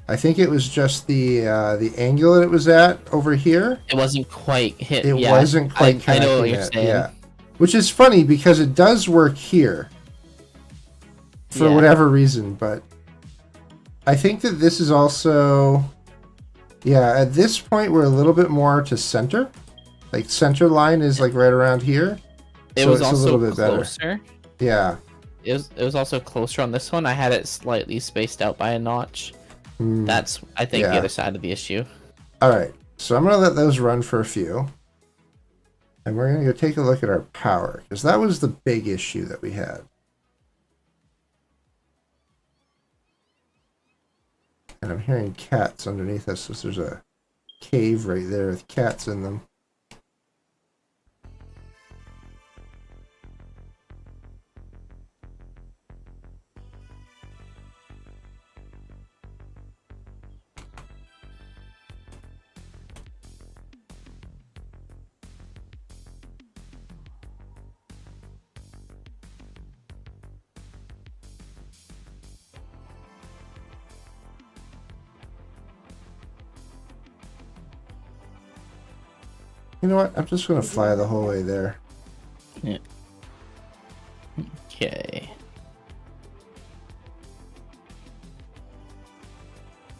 Speaker 2: I think it was just the angle that it was at over here.
Speaker 1: It wasn't quite hit.
Speaker 2: It wasn't quite connecting.
Speaker 1: I know what you're saying.
Speaker 2: Yeah. Which is funny because it does work here. For whatever reason, but I think that this is also... Yeah, at this point we're a little bit more to center. Like center line is like right around here.
Speaker 1: It
Speaker 2: so
Speaker 1: was
Speaker 2: it's
Speaker 1: also
Speaker 2: a little bit
Speaker 1: closer.
Speaker 2: Better. Yeah.
Speaker 1: It was also closer on this one. I had it slightly spaced out by a notch. That's, I think, the other side of the issue.
Speaker 2: Alright, so I'm going to let those run for a few. And we're going to go take a look at our power, because that was the big issue that we had. And I'm hearing cats underneath us, so there's a cave right there with cats in them. You know what? I'm just going to fly the whole way there.
Speaker 1: Yeah. Okay.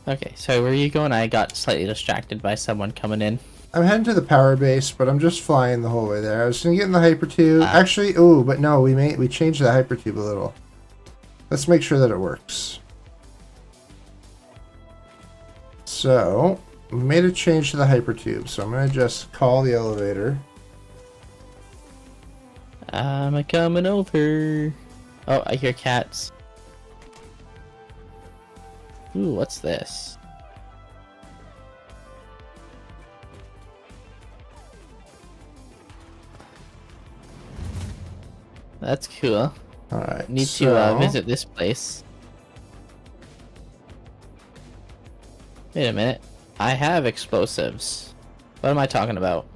Speaker 1: Okay, so where are you going? I got slightly distracted by someone coming in.
Speaker 2: I'm heading to the power base, but I'm just flying the whole way there. I was going to get in the hypertube. Actually, oh, but no, we changed the hypertube a little. Let's make sure that it works. So... we made a change to the hypertube, so I'm going to just call the elevator.
Speaker 1: I'm coming over. Oh, I hear cats. Ooh, what's this? That's cool.
Speaker 2: Alright,
Speaker 1: Need to visit this place. Wait a minute. I have explosives. What am I talking about?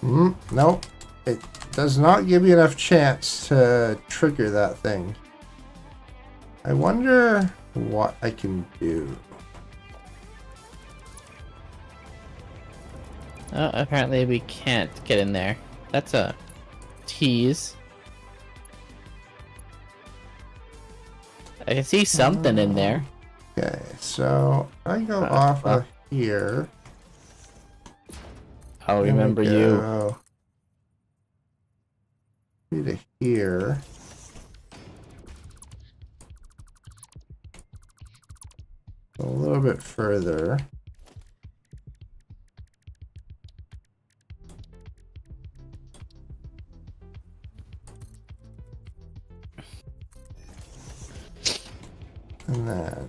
Speaker 2: Nope. It does not give you enough chance to trigger that thing. I wonder what I can do.
Speaker 1: Oh, apparently we can't get in there. That's a tease. I can see something in there.
Speaker 2: Okay, so I go off of here.
Speaker 1: I'll remember you.
Speaker 2: To here. A little bit further. And then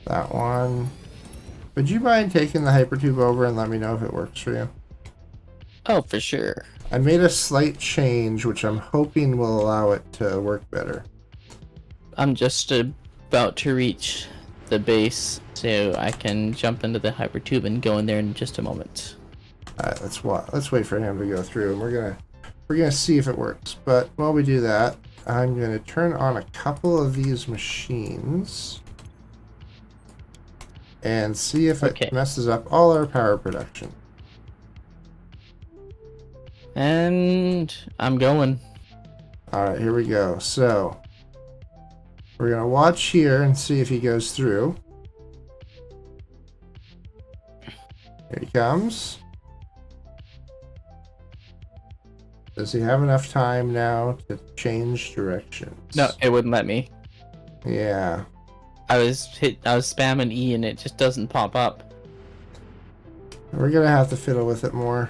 Speaker 2: that one. Would you mind taking the hypertube over and let me know if it works for you?
Speaker 1: Oh, for sure.
Speaker 2: I made a slight change, which I'm hoping will allow it to work better.
Speaker 1: I'm just about to reach the base, so I can jump into the hypertube and go in there in just a moment.
Speaker 2: Alright, let's wait for him to go through, and we're gonna see if it works. But while we do that, I'm gonna turn on a couple of these machines and see if it messes up all our power production.
Speaker 1: And I'm going.
Speaker 2: Alright, here we go. So we're gonna watch here and see if he goes through. Here he comes. Does he have enough time now to change directions?
Speaker 1: No, it wouldn't let me.
Speaker 2: Yeah.
Speaker 1: I was spamming E and it just doesn't pop up.
Speaker 2: We're gonna have to fiddle with it more.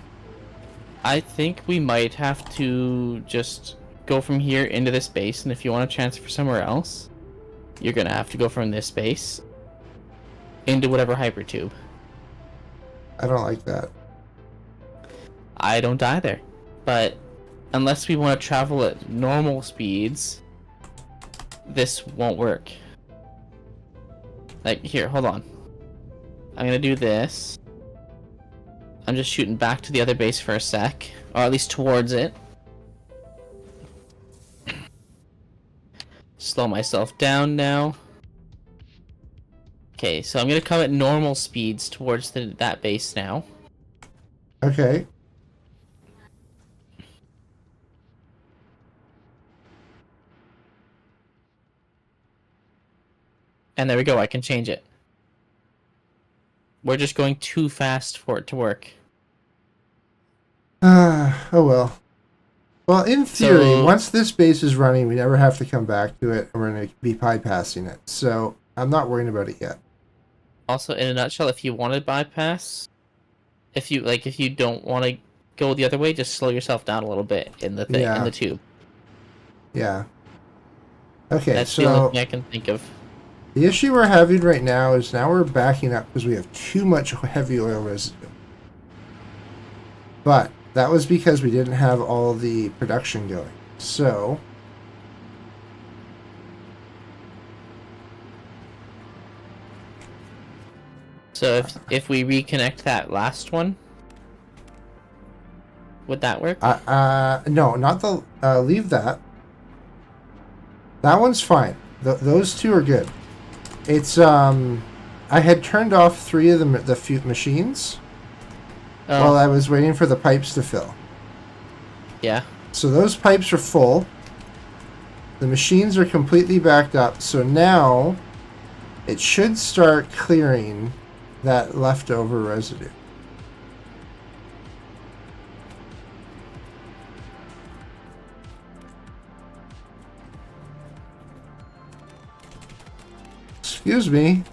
Speaker 1: I think we might have to just go from here into this base, and if you want to transfer somewhere else, you're gonna have to go from this base into whatever hypertube.
Speaker 2: I don't like that.
Speaker 1: I don't either, but unless we want to travel at normal speeds, this won't work. Like, here, hold on. I'm gonna do this. I'm just shooting back to the other base for a sec, or at least towards it. Slow myself down now. Okay, so I'm gonna come at normal speeds towards that base now.
Speaker 2: Okay.
Speaker 1: And there we go, I can change it. We're just going too fast for it to work.
Speaker 2: Oh well. Well, in theory, once this base is running, we never have to come back to it, and we're going to be bypassing it. So I'm not worrying about it yet.
Speaker 1: Also, in a nutshell, if you want to bypass, if you don't want to go the other way, just slow yourself down a little bit in the thing, in the tube.
Speaker 2: Yeah. Okay,
Speaker 1: that's the only thing I can think of.
Speaker 2: The issue we're having right now is now we're backing up because we have too much heavy oil residue. But that was because we didn't have all the production going. So
Speaker 1: if we reconnect that last one, would that work?
Speaker 2: No, not the leave that. That one's fine. Those two are good. It's I had turned off 3 of the machines while I was waiting for the pipes to fill.
Speaker 1: Yeah.
Speaker 2: So those pipes are full. The machines are completely backed up. So now it should start clearing that leftover residue. Excuse me.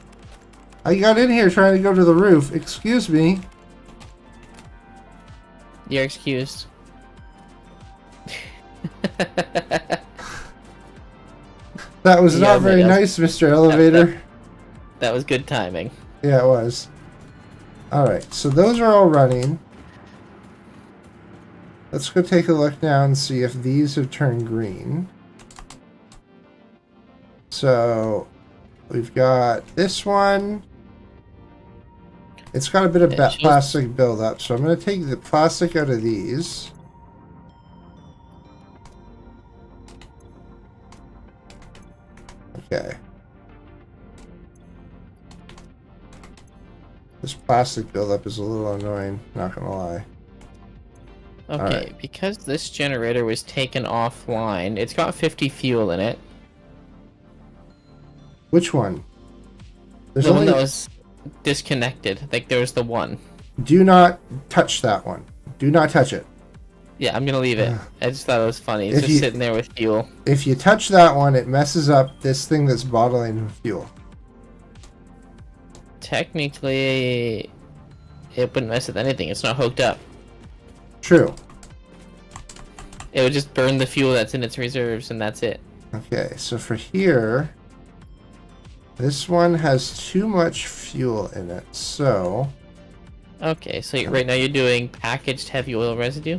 Speaker 2: I got in here trying to go to the roof. Excuse me.
Speaker 1: You're excused.
Speaker 2: That was not very nice, Mr. Elevator.
Speaker 1: That was good timing.
Speaker 2: Yeah, it was. Alright, so those are all running. Let's go take a look now and see if these have turned green. So, we've got this one. It's got a bit of plastic buildup, so I'm going to take the plastic out of these. Okay. This plastic buildup is a little annoying, not going to lie.
Speaker 1: Okay,
Speaker 2: right.
Speaker 1: Because this generator was taken offline, it's got 50 fuel in it.
Speaker 2: Which one?
Speaker 1: The one that was disconnected. Like, there was the one.
Speaker 2: Do not touch that one. Do not touch it.
Speaker 1: Yeah, I'm gonna leave it. I just thought it was funny. It's just sitting there with fuel.
Speaker 2: If you touch that one, it messes up this thing that's bottling fuel.
Speaker 1: Technically, it wouldn't mess with anything. It's not hooked up.
Speaker 2: True.
Speaker 1: It would just burn the fuel that's in its reserves, and that's it.
Speaker 2: Okay, so for here, this one has too much fuel in it, so...
Speaker 1: Okay, so right now you're doing packaged heavy oil residue?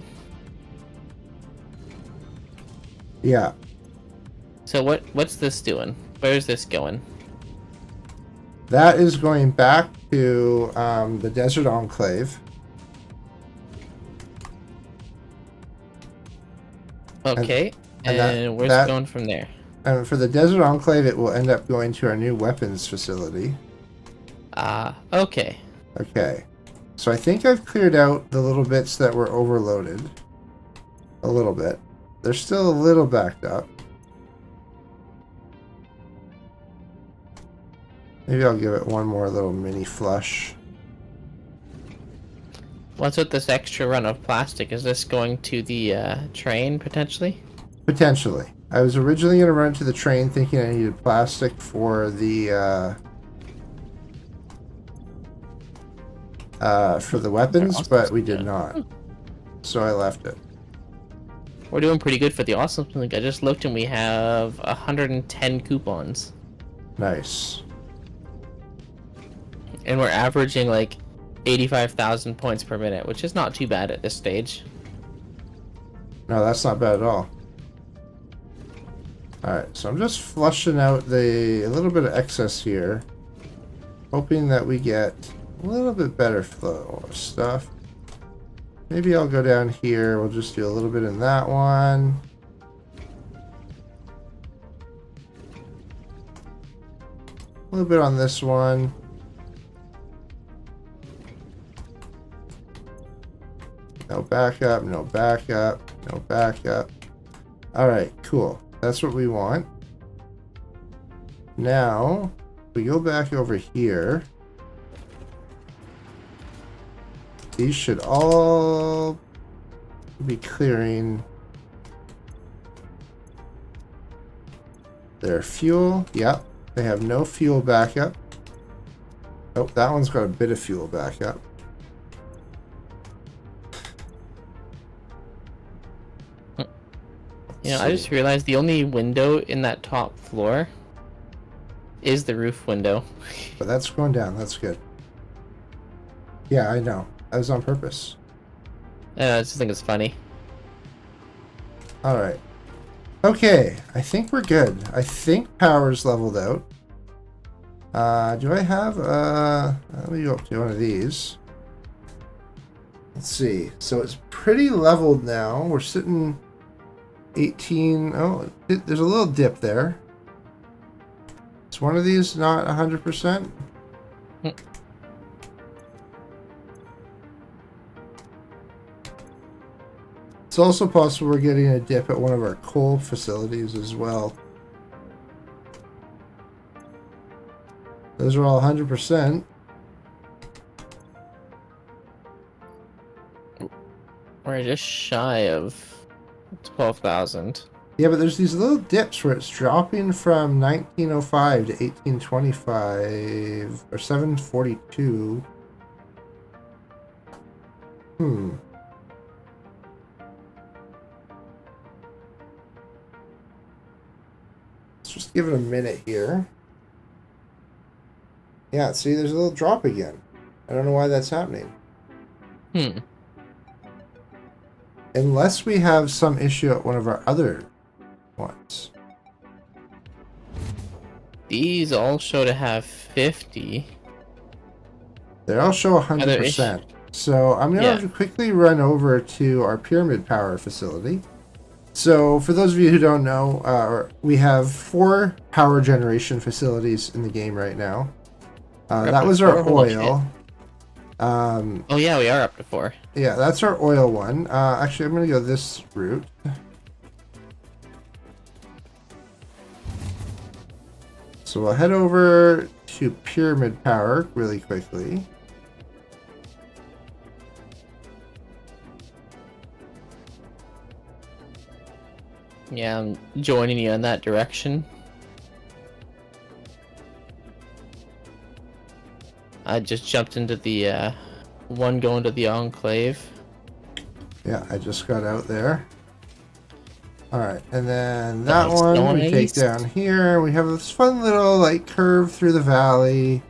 Speaker 2: Yeah.
Speaker 1: So what's this doing? Where's this going?
Speaker 2: That is going back to the Desert Enclave.
Speaker 1: Okay, and where's it going from there?
Speaker 2: And for the Desert Enclave, it will end up going to our new weapons facility.
Speaker 1: Okay.
Speaker 2: Okay. So I think I've cleared out the little bits that were overloaded. A little bit. They're still a little backed up. Maybe I'll give it one more little mini flush.
Speaker 1: What's with this extra run of plastic? Is this going to the train, potentially?
Speaker 2: Potentially. I was originally going to run to the train thinking I needed plastic for the weapons, but we did not. So I left it.
Speaker 1: We're doing pretty good for the awesome link. I just looked and we have 110 coupons.
Speaker 2: Nice.
Speaker 1: And we're averaging like 85,000 points per minute, which is not too bad at this stage.
Speaker 2: No, that's not bad at all. Alright, so I'm just flushing out a little bit of excess here, hoping that we get a little bit better flow of stuff. Maybe I'll go down here. We'll just do a little bit in that one. A little bit on this one. No backup, no backup, no backup. Alright, cool. That's what we want. Now, we go back over here. These should all be clearing their fuel. Yep, they have no fuel backup. Oh, that one's got a bit of fuel backup.
Speaker 1: You know, I just realized the only window in that top floor is the roof window.
Speaker 2: But that's going down. That's good. Yeah, I know. That was on purpose.
Speaker 1: I just think it's funny.
Speaker 2: Alright. Okay, I think we're good. I think power's leveled out. Do I have, let me go up to one of these. Let's see. So it's pretty leveled now. We're sitting 18. Oh, there's a little dip there. Is one of these not 100%? It's also possible we're getting a dip at one of our coal facilities as well. Those are all 100%.
Speaker 1: We're just shy of 12,000.
Speaker 2: Yeah, but there's these little dips where it's dropping from 1905 to 1825 or 742. Let's just give it a minute here. Yeah, see, there's a little drop again. I don't know why that's happening.
Speaker 1: Hmm.
Speaker 2: Unless we have some issue at one of our other ones.
Speaker 1: These all show to have 50.
Speaker 2: They all show
Speaker 1: Other
Speaker 2: 100%. So I'm going to
Speaker 1: Yeah.
Speaker 2: quickly run over to our pyramid power facility. So for those of you who don't know, we have 4 power generation facilities in the game right now.
Speaker 1: We're up
Speaker 2: That
Speaker 1: to
Speaker 2: was
Speaker 1: 4?
Speaker 2: our
Speaker 1: Holy shit.
Speaker 2: oil.
Speaker 1: Oh yeah, we are up to 4.
Speaker 2: Yeah, that's our oil one. Actually, I'm going to go this route. So we'll head over to pyramid power really quickly.
Speaker 1: Yeah, I'm joining you in that direction. I just jumped into the one going to the Enclave.
Speaker 2: Yeah, I just got out there. Alright, and then that
Speaker 1: Nice,
Speaker 2: one we take
Speaker 1: nice.
Speaker 2: down here. We have this fun little like curve through the valley.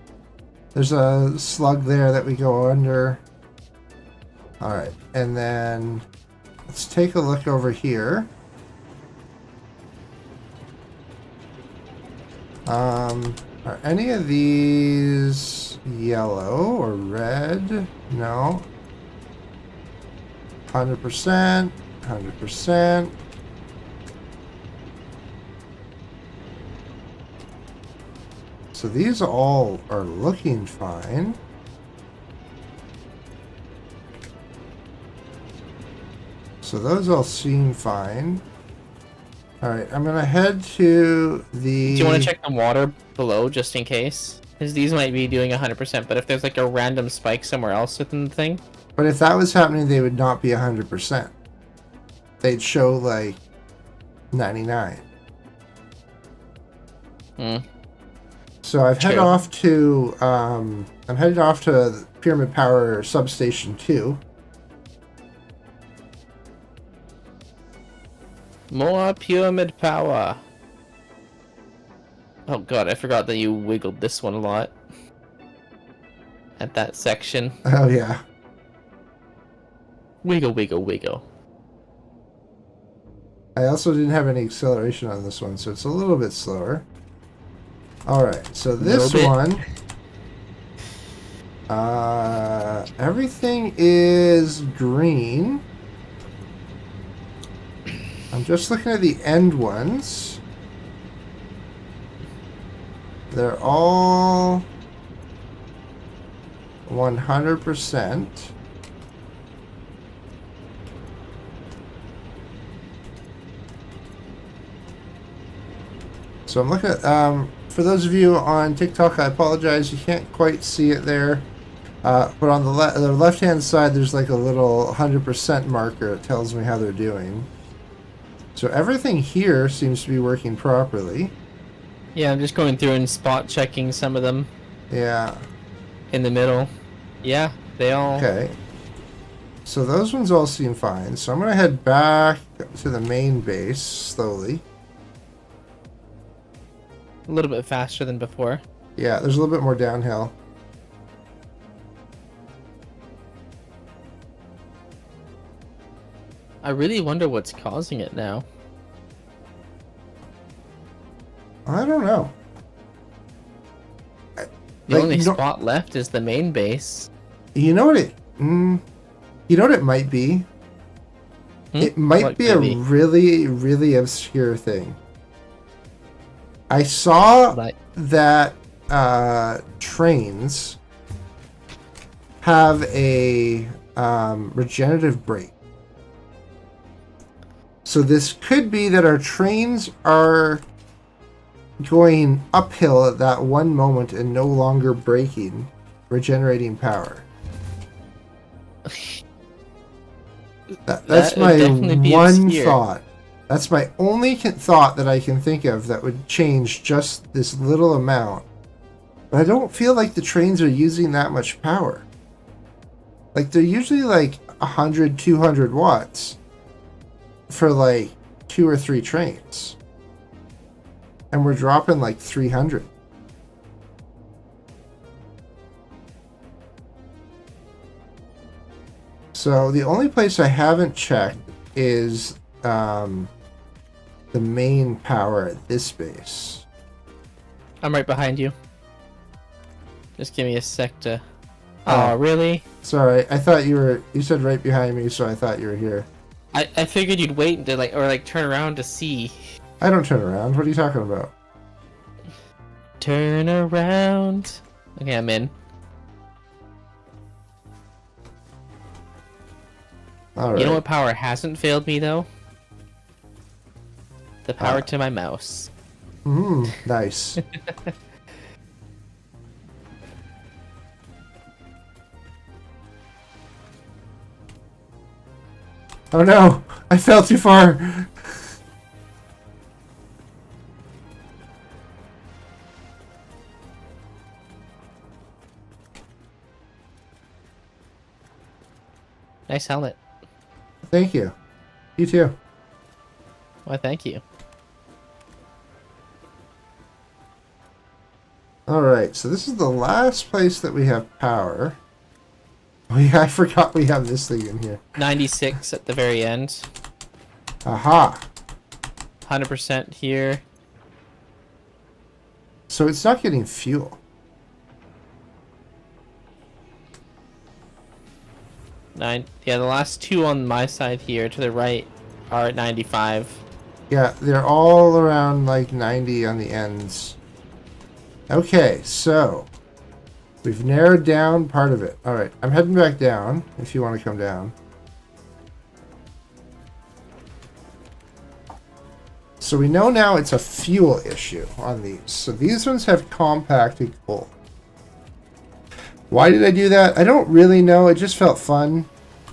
Speaker 2: There's a slug there that we go under. Alright, and then let's take a look over here. Are any of these yellow or red? No. 100%, 100%. So these all are looking fine. So those all seem fine. Alright, I'm gonna head to the...
Speaker 1: Do you want to check the water below just in case? Because these might be doing 100%, but if there's like a random spike somewhere else within the thing...
Speaker 2: But if that was happening, they would not be 100%. They'd show like 99.
Speaker 1: Hmm.
Speaker 2: So I've headed
Speaker 1: True.
Speaker 2: off to I'm headed off to Pyramid Power Substation 2.
Speaker 1: More pyramid power. Oh god, I forgot that you wiggled this one a lot. At that section.
Speaker 2: Oh yeah.
Speaker 1: Wiggle, wiggle, wiggle.
Speaker 2: I also didn't have any acceleration on this one, so it's a little bit slower. Alright, so this one... everything is green. I'm just looking at the end ones. They're all 100%. So I'm looking at, for those of you on TikTok, I apologize, you can't quite see it there. But on the left-hand side, there's like a little 100% marker that tells me how they're doing. So everything here seems to be working properly.
Speaker 1: Yeah, I'm just going through and spot checking some of them.
Speaker 2: Yeah.
Speaker 1: In the middle. Yeah, they all...
Speaker 2: Okay. So those ones all seem fine. So I'm going to head back to the main base slowly.
Speaker 1: A little bit faster than before.
Speaker 2: Yeah, there's a little bit more downhill.
Speaker 1: I really wonder what's causing it now.
Speaker 2: I don't know.
Speaker 1: The only spot left is the main base.
Speaker 2: You know what it... you know what it might be? It might be a really, really obscure thing. I saw that trains have a regenerative brake. So this could be that our trains are going uphill at that one moment and no longer braking, regenerating power. That's my one thought. That's my only thought that I can think of that would change just this little amount. But I don't feel like the trains are using that much power. Like, they're usually like 100, 200 watts for like 2 or 3 trains. And we're dropping like 300. So the only place I haven't checked is the main power at this base.
Speaker 1: I'm right behind you. Just give me a sec to... Oh, really?
Speaker 2: Sorry, I thought you said right behind me, so I thought you were here.
Speaker 1: I figured you'd wait to like turn around to see.
Speaker 2: I don't turn around. What are you talking about?
Speaker 1: Turn around. Okay, I'm in.
Speaker 2: All right.
Speaker 1: You know what power hasn't failed me though? The power to my mouse.
Speaker 2: Nice. Oh no! I fell too far!
Speaker 1: Nice helmet.
Speaker 2: Thank you. You too.
Speaker 1: Why, thank you.
Speaker 2: Alright, so this is the last place that we have power. Oh yeah, I forgot we have this thing in here.
Speaker 1: 96 at the very end.
Speaker 2: Aha!
Speaker 1: 100% here.
Speaker 2: So it's not getting fuel.
Speaker 1: Yeah, the last two on my side here to the right are at 95.
Speaker 2: Yeah, they're all around like 90 on the ends. Okay, so we've narrowed down part of it. Alright, I'm heading back down if you want to come down. So we know now it's a fuel issue on these. So these ones have compacted coal. Why did I do that? I don't really know. It just felt fun.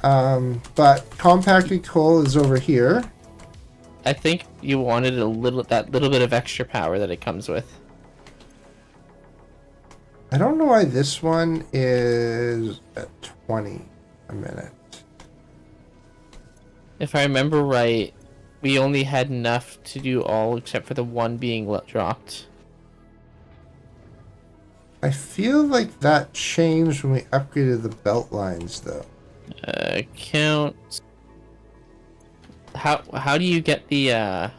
Speaker 2: But compacted coal is over here.
Speaker 1: I think you wanted that little bit of extra power that it comes with.
Speaker 2: I don't know why this one is at 20 a minute.
Speaker 1: If I remember right, we only had enough to do all except for the one being dropped.
Speaker 2: I feel like that changed when we upgraded the belt lines, though.
Speaker 1: Count. How do you get the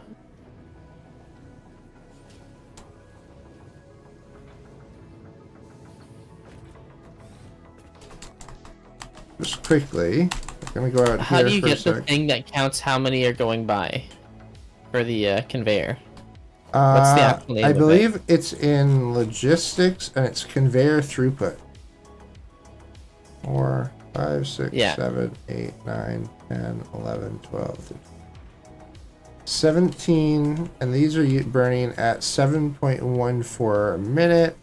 Speaker 2: Just quickly, I'm gonna go out
Speaker 1: How
Speaker 2: here
Speaker 1: do you
Speaker 2: for
Speaker 1: get
Speaker 2: a
Speaker 1: the
Speaker 2: sec.
Speaker 1: thing that counts how many are going by for the conveyor? What's the actual name
Speaker 2: I
Speaker 1: of
Speaker 2: believe
Speaker 1: it?
Speaker 2: it's in logistics and it's conveyor throughput. 4, 5, 6,
Speaker 1: Yeah.
Speaker 2: 7, 8, 9, 10, 11, 12, 13, 17, and these are burning at 7.14 a minute.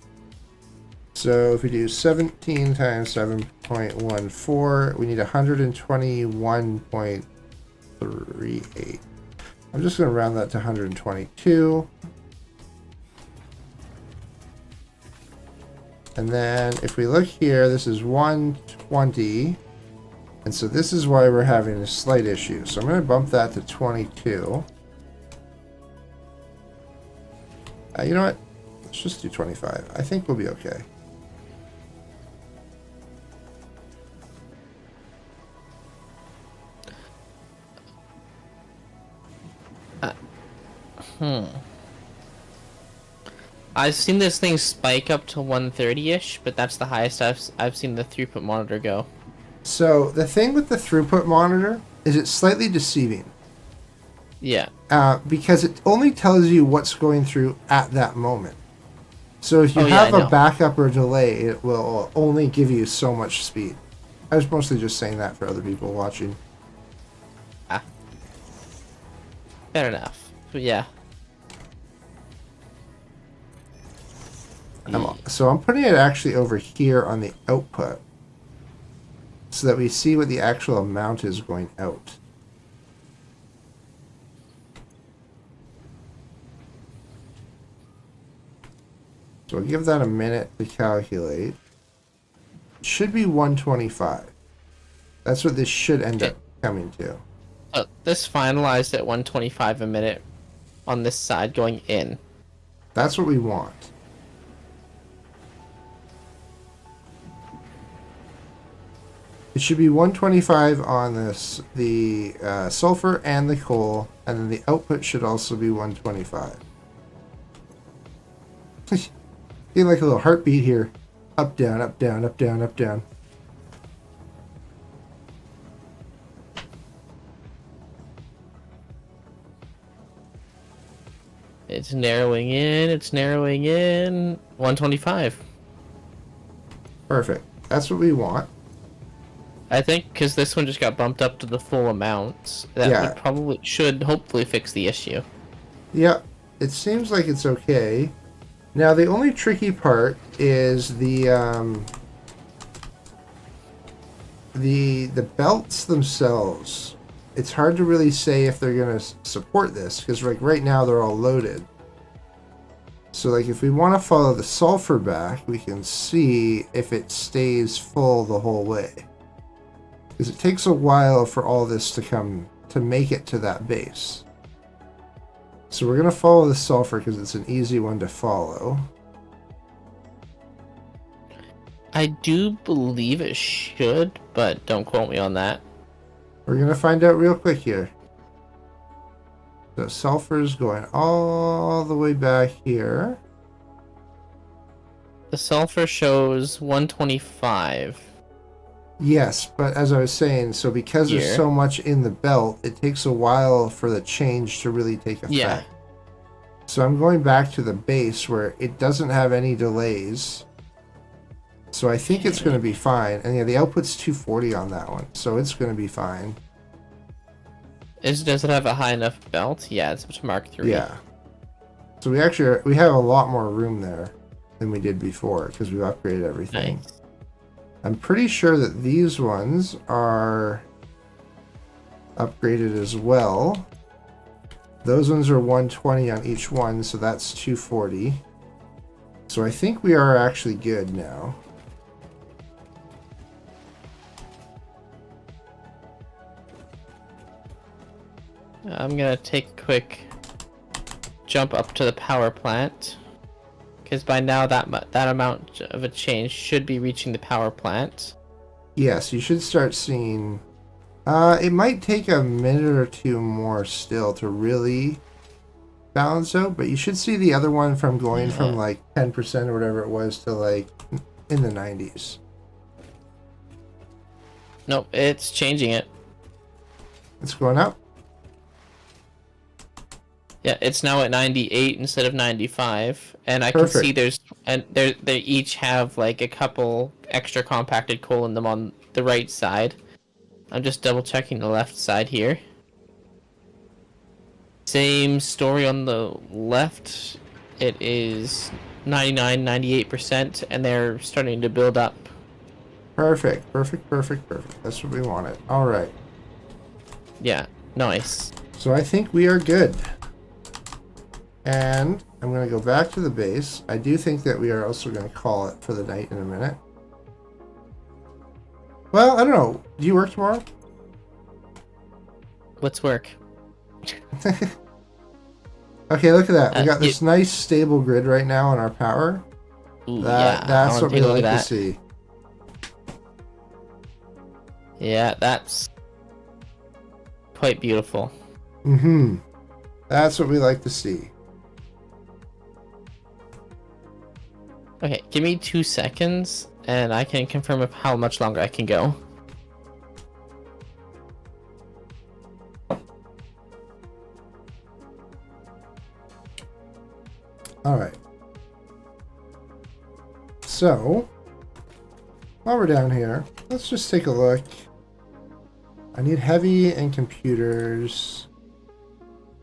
Speaker 2: So if we do 17 times 7.14, we need 121.38. I'm just going to round that to 122. And then if we look here, this is 120. And so this is why we're having a slight issue. So I'm going to bump that to 22. You know what? Let's just do 25. I think we'll be okay.
Speaker 1: I've seen this thing spike up to 130-ish, but that's the highest I've seen the throughput monitor go.
Speaker 2: So the thing with the throughput monitor is it's slightly deceiving.
Speaker 1: Yeah.
Speaker 2: Because it only tells you what's going through at that moment. So if you have a backup or delay, it will only give you so much speed. I was mostly just saying that for other people watching.
Speaker 1: Fair enough. But yeah.
Speaker 2: So I'm putting it actually over here on the output so that we see what the actual amount is going out. So I'll give that a minute to calculate. It should be 125. That's what this should end up coming to.
Speaker 1: This finalized at 125 a minute on this side going in.
Speaker 2: That's what we want. It should be 125 on the sulfur and the coal, and then the output should also be 125. Getting like a little heartbeat here. Up, down, up, down, up, down, up, down.
Speaker 1: It's narrowing in. It's narrowing in. 125.
Speaker 2: Perfect. That's what we want.
Speaker 1: I think because this one just got bumped up to the full amount, that should hopefully fix the issue.
Speaker 2: Yeah, it seems like it's okay. Now the only tricky part is the belts themselves. It's hard to really say if they're gonna support this because like right now they're all loaded. So like if we want to follow the sulfur back, we can see if it stays full the whole way. Because it takes a while for all this to make it to that base. So we're going to follow the sulfur because it's an easy one to follow.
Speaker 1: I do believe it should, but don't quote me on that.
Speaker 2: We're going to find out real quick here. So sulfur is going all the way back here.
Speaker 1: The sulfur shows 125.
Speaker 2: Yes, but as I was saying, so because there's so much in the belt, it takes a while for the change to really take effect. Yeah. So I'm going back to the base where it doesn't have any delays. So I think it's going to be fine. And yeah, the output's 240 on that one, so it's going to be fine.
Speaker 1: Does it have a high enough belt? Yeah, it's Mark 3.
Speaker 2: Yeah. So we have a lot more room there than we did before because we've upgraded everything. Nice. I'm pretty sure that these ones are upgraded as well. Those ones are 120 on each one, so that's 240. So I think we are actually good now.
Speaker 1: I'm gonna take a quick jump up to the power plant. Because by now that amount of a change should be reaching the power plant.
Speaker 2: Yes, you should start seeing... it might take a minute or two more still to really balance out, but you should see the other one from going from like 10% or whatever it was to like in the 90s.
Speaker 1: Nope, it's changing it.
Speaker 2: It's going up?
Speaker 1: Yeah, it's now at 98 instead of 95, and I
Speaker 2: Perfect.
Speaker 1: can see they each have like a couple extra compacted coal in them on the right side. I'm just double checking the left side here. Same story on the left. It is 99, 98%, and they're starting to build up.
Speaker 2: Perfect, perfect, perfect, perfect. That's what we wanted. All right.
Speaker 1: Yeah, nice.
Speaker 2: So I think we are good. And I'm going to go back to the base. I do think that we are also going to call it for the night in a minute. Well, I don't know. Do you work tomorrow?
Speaker 1: What's work?
Speaker 2: Okay, look at that. We got this nice stable grid right now on our power.
Speaker 1: Ooh,
Speaker 2: that's what we like to see.
Speaker 1: Yeah, that's quite beautiful.
Speaker 2: Mm-hmm. That's what we like to see.
Speaker 1: Okay, give me 2 seconds, and I can confirm of how much longer I can go.
Speaker 2: All right. So, while we're down here, let's just take a look. I need heavy and computers.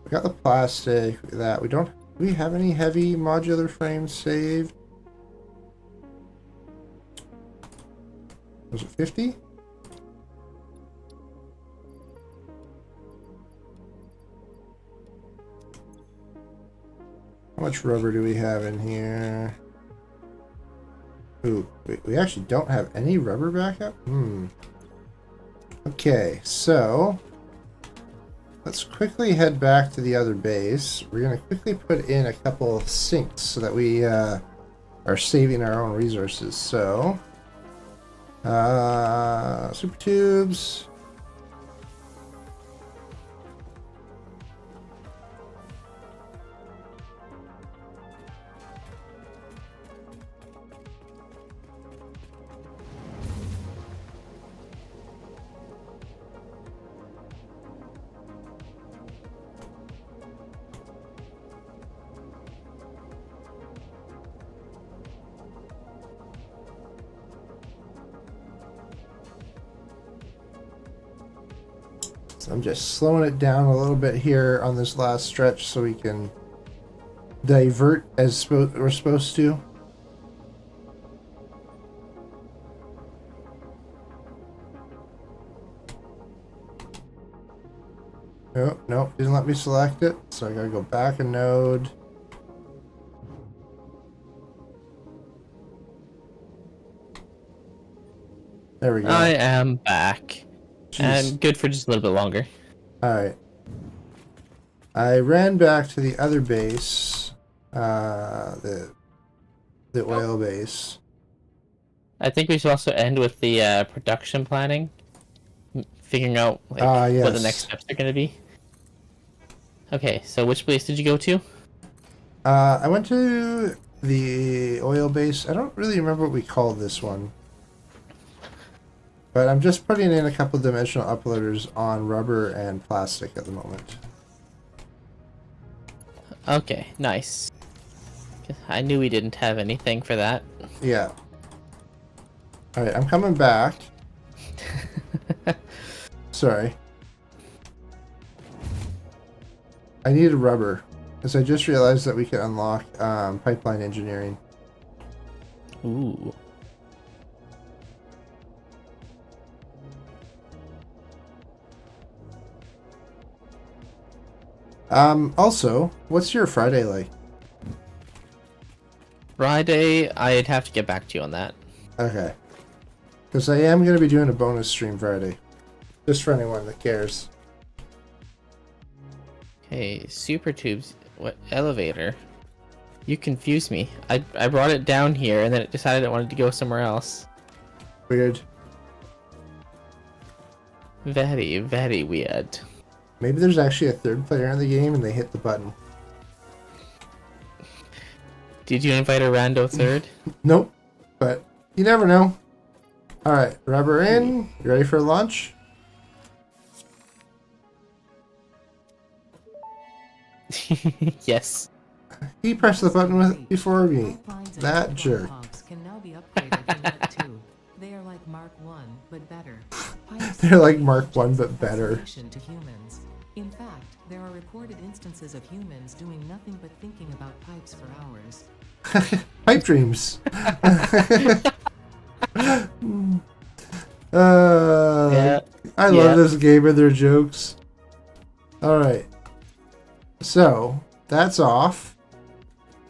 Speaker 2: We got the plastic, that. Do we have any heavy modular frames saved? Was it 50? How much rubber do we have in here? Ooh, we actually don't have any rubber backup? Okay, so let's quickly head back to the other base. We're going to quickly put in a couple of sinks so that we are saving our own resources. So Super tubes. So I'm just slowing it down a little bit here on this last stretch so we can divert as we're supposed to. Oh, nope, didn't let me select it, so I gotta go back a node. There we go.
Speaker 1: I am back.
Speaker 2: Jeez.
Speaker 1: And good for just a little bit longer.
Speaker 2: Alright. I ran back to the other base, the oil base.
Speaker 1: I think we should also end with the production planning. Figuring out like,
Speaker 2: yes.
Speaker 1: what the next steps are going to be. Okay, so which place did you go to?
Speaker 2: I went to the oil base. I don't really remember what we called this one. But I'm just putting in a couple dimensional uploaders on rubber and plastic at the moment.
Speaker 1: Okay, nice. I knew we didn't have anything for that.
Speaker 2: Yeah. Alright, I'm coming back. Sorry. I needed rubber, because I just realized that we can unlock pipeline engineering.
Speaker 1: Ooh.
Speaker 2: Also, what's your Friday like?
Speaker 1: Friday, I'd have to get back to you on that.
Speaker 2: Okay. Because I am going to be doing a bonus stream Friday. Just for anyone that cares.
Speaker 1: Okay, super tubes. What elevator? You confused me. I brought it down here and then it decided it wanted to go somewhere else.
Speaker 2: Weird.
Speaker 1: Very, very weird.
Speaker 2: Maybe there's actually a third player in the game and they hit the button.
Speaker 1: Did you invite a rando third?
Speaker 2: Nope. But you never know. Alright, rubber in. You ready for lunch?
Speaker 1: Yes.
Speaker 2: He pressed the button before me. That jerk.
Speaker 3: Can now be upgraded in Mark 2. They are like Mark 1, but better.
Speaker 2: They're like Mark 1, but better.
Speaker 3: To humans. In fact, there are recorded instances of humans doing nothing but thinking about pipes for hours.
Speaker 2: Pipe dreams.
Speaker 1: Yeah.
Speaker 2: I love this game and their jokes. Alright. So, that's off.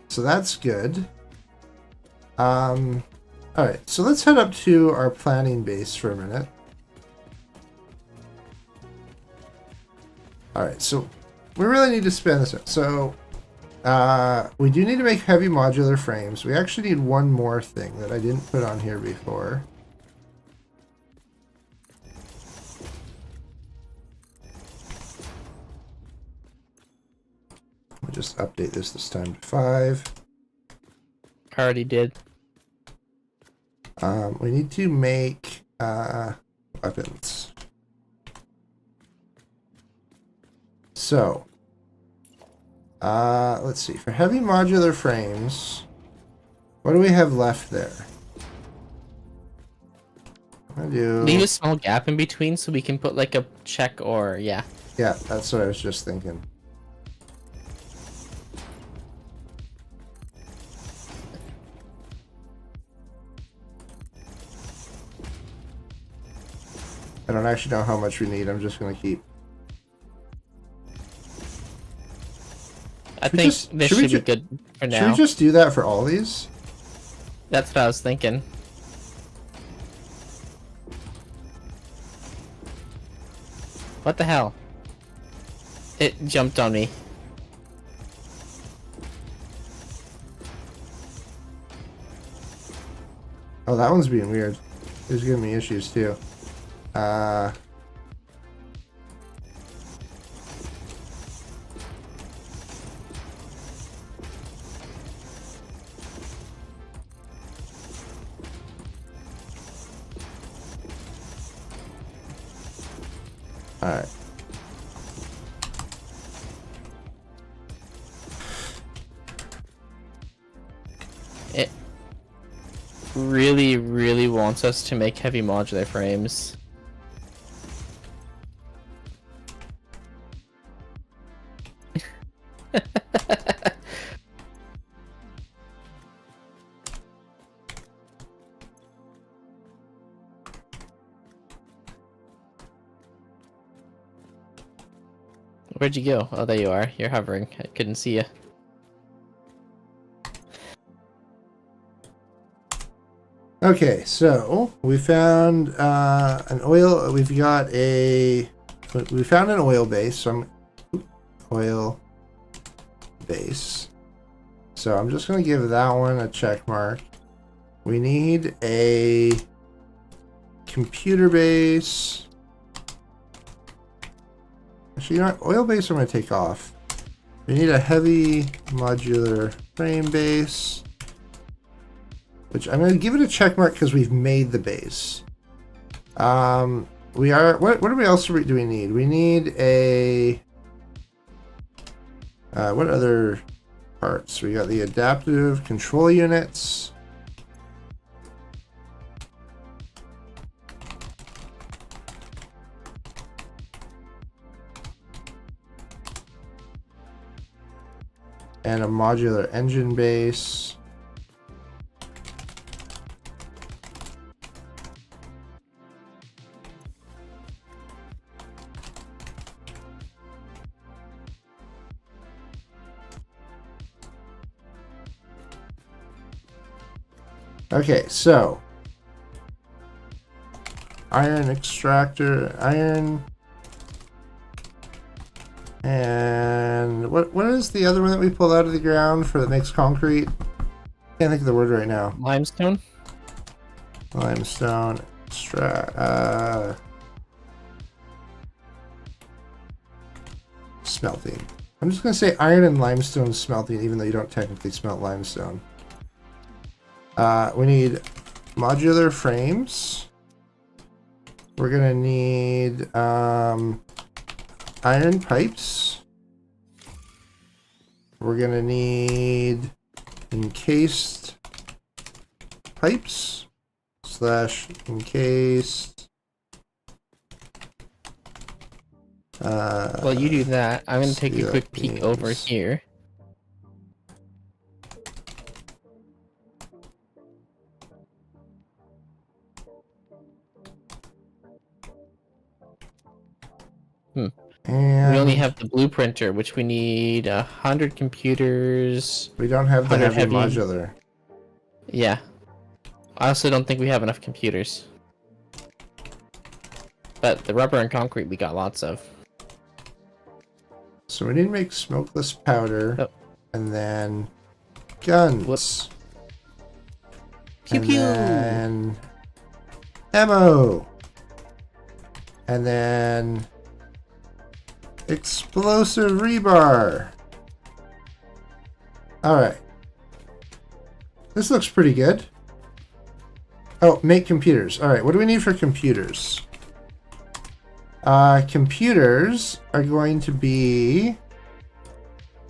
Speaker 2: So that's good. Alright, so let's head up to our planning base for a minute. Alright, so we really need to spend this. So, we do need to make heavy modular frames. We actually need one more thing that I didn't put on here before. I'll just update this time to 5.
Speaker 1: Already did.
Speaker 2: We need to make weapons. So, let's see. For heavy modular frames, what do we have left there?
Speaker 1: Leave a small gap in between so we can put like a check or yeah.
Speaker 2: Yeah, that's what I was just thinking. I don't actually know how much we need. I'm just going to keep.
Speaker 1: I think this should be good for now.
Speaker 2: Should we just do that for all these?
Speaker 1: That's what I was thinking. What the hell? It jumped on me.
Speaker 2: Oh, that one's being weird. It was giving me issues too. Alright.
Speaker 1: It really, really wants us to make heavy modular frames. Where'd you go? Oh, there you are. You're hovering. I couldn't see you.
Speaker 2: Okay, so we found an oil. We found an oil base. So oil base. So I'm just gonna give that one a check mark. We need a computer base. Actually, you know what? Oil base I'm going to take off. We need a heavy modular frame base. Which I'm going to give it a check mark because we've made the base. We are... What else do we need? We need a... what other parts? We got the adaptive control units. And a modular engine base. Okay, so iron extractor, iron. And what is the other one that we pulled out of the ground for that makes concrete? Can't think of the word right now.
Speaker 1: Limestone?
Speaker 2: Limestone. Smelting. I'm just going to say iron and limestone smelting, even though you don't technically smelt limestone. We need modular frames. We're going to need iron pipes. We're going to need encased pipes / encased.
Speaker 1: Well, you do that. I'm going to take a quick peek over here.
Speaker 2: And
Speaker 1: we only have the blueprinter, which we need 100 computers.
Speaker 2: We don't have the heavy modular.
Speaker 1: Yeah. I also don't think we have enough computers. But the rubber and concrete we got lots of.
Speaker 2: So we need to make smokeless powder.
Speaker 1: Oh.
Speaker 2: And then guns.
Speaker 1: Whoops.
Speaker 2: Pew pew. And ammo. And then explosive rebar. Alright. This looks pretty good. Oh, make computers. Alright, what do we need for computers? Computers are going to be...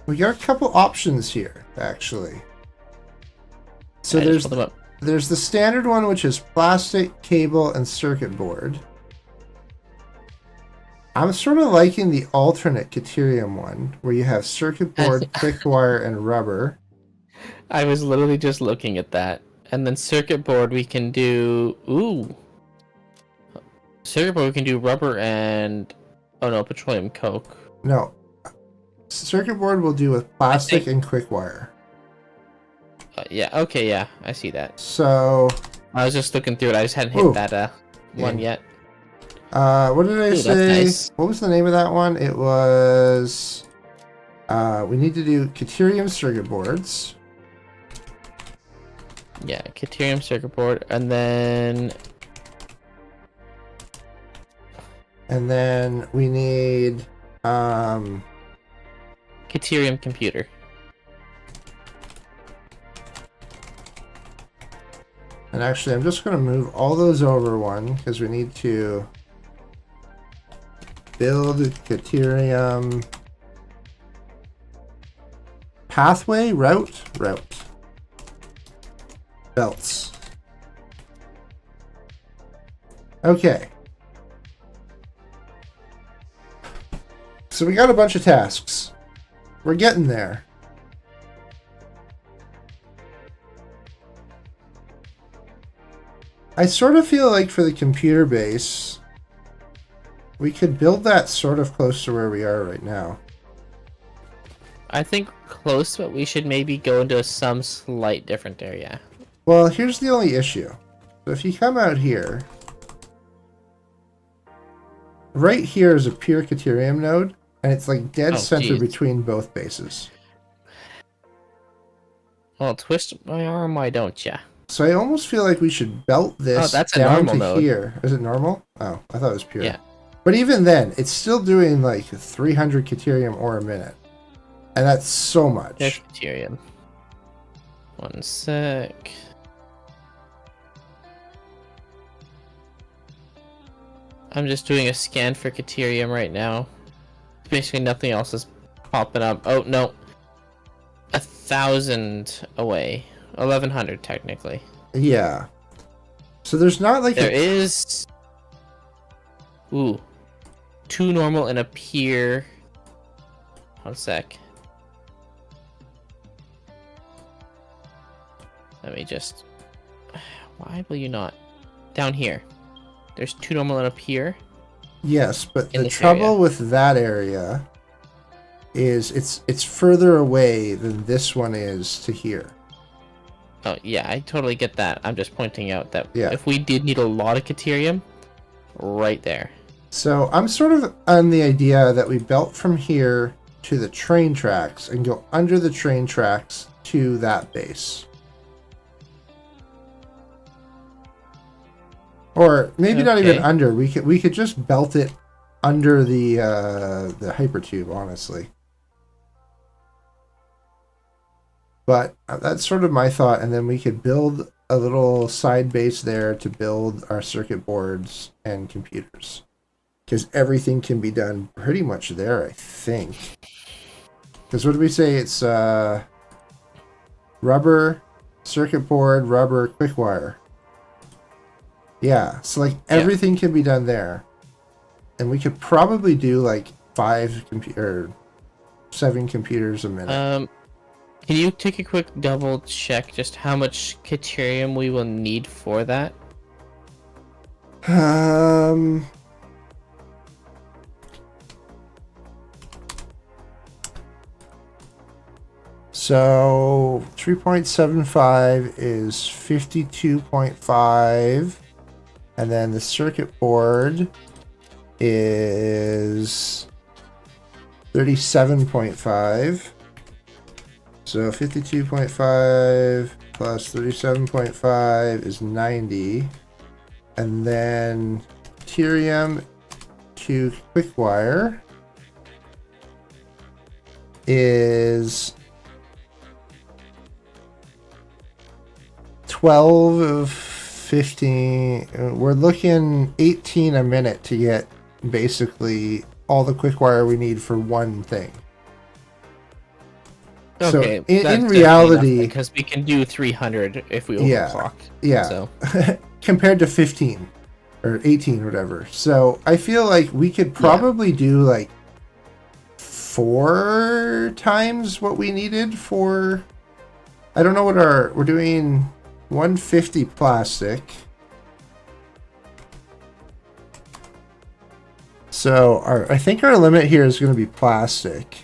Speaker 2: We got a couple options here, actually. So there's the standard one, which is plastic, cable, and circuit board. I'm sort of liking the alternate Caterium one, where you have circuit board, quick wire, and rubber.
Speaker 1: I was literally just looking at that. And then circuit board we can do... Ooh. Circuit board we can do rubber and... Oh no, petroleum coke.
Speaker 2: No. Circuit board will do with plastic and quick wire.
Speaker 1: Yeah, okay, yeah. I see that.
Speaker 2: So...
Speaker 1: I was just looking through it. I just hadn't hit that one yet.
Speaker 2: What did I say?
Speaker 1: Nice.
Speaker 2: What was the name of that one? It was... we need to do Caterium circuit boards.
Speaker 1: Yeah, Caterium circuit board, and then
Speaker 2: And then we need
Speaker 1: Caterium computer.
Speaker 2: and actually I'm just going to move all those over one because we need to build Caterium pathway route belts. Okay. So we got a bunch of tasks. We're getting there. I sort of feel like for the computer base, we could build that sort of close to where we are right now.
Speaker 1: I think close, but we should maybe go into some slight different area.
Speaker 2: Well, here's the only issue. So if you come out here, right here is a pure Caterium node, and it's like dead center between both bases.
Speaker 1: Well, twist my arm, why don't ya?
Speaker 2: So I almost feel like we should belt this down to node. Here. Is it normal? Oh, I thought it was pure.
Speaker 1: Yeah.
Speaker 2: But even then, it's still doing like 300 Caterium ore a minute. And that's so much.
Speaker 1: There's Caterium. One sec. I'm just doing a scan for Caterium right now. Basically nothing else is popping up. Oh, no. 1,000 away. 1,100 technically.
Speaker 2: Yeah. So there's not like
Speaker 1: there is. Ooh, 2 normal and a pier. One sec. Let me just. Why will you not? Down here. There's 2 normal and a pier.
Speaker 2: Yes, but the trouble with that area is it's further away than this one is to here.
Speaker 1: Oh, yeah, I totally get that. I'm just pointing out that if we did need a lot of Caterium, right there.
Speaker 2: So I'm sort of on the idea that we belt from here to the train tracks and go under the train tracks to that base. Or maybe not even under. We could just belt it under the hypertube, honestly. But that's sort of my thought, and then we could build a little side base there to build our circuit boards and computers. Because everything can be done pretty much there, I think. Because what did we say? It's rubber, circuit board, rubber, quick wire. Yeah, so like everything can be done there. And we could probably do like 7 computers a minute.
Speaker 1: Can you take a quick double check just how much Caterium we will need for that?
Speaker 2: So 3.75 is 52.5, and then the circuit board is 37.5. So 52.5 plus 37.5 is 90. And then Caterium to quick wire is 12 of 15. We're looking 18 a minute to get basically all the quick wire we need for one thing.
Speaker 1: Okay,
Speaker 2: so in reality,
Speaker 1: because we can do 300 if we overclock.
Speaker 2: Yeah. So compared to 15 or 18 or whatever. So I feel like we could probably do like 4 times what we needed for. I don't know what we're doing 150 plastic. So I think our limit here is going to be plastic.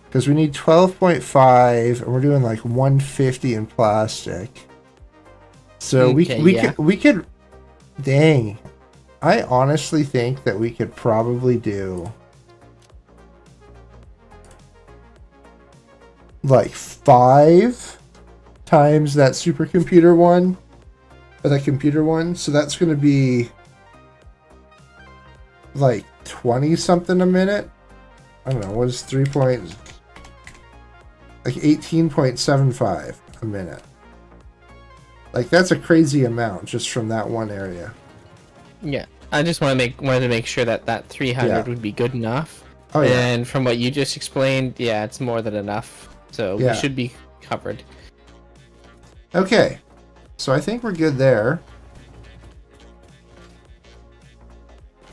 Speaker 2: Because we need 12.5 and we're doing like 150 in plastic. So we could dang. I honestly think that we could probably do like 5 times that supercomputer one, or that computer one. So that's going to be like 20 something a minute. I don't know, what is 3 point, like 18.75 a minute. Like, that's a crazy amount just from that one area.
Speaker 1: Yeah, I just wanted to make sure that 300 would be good enough.
Speaker 2: Oh, yeah.
Speaker 1: And from what you just explained, yeah, it's more than enough. So we should be covered.
Speaker 2: Okay, so I think we're good there.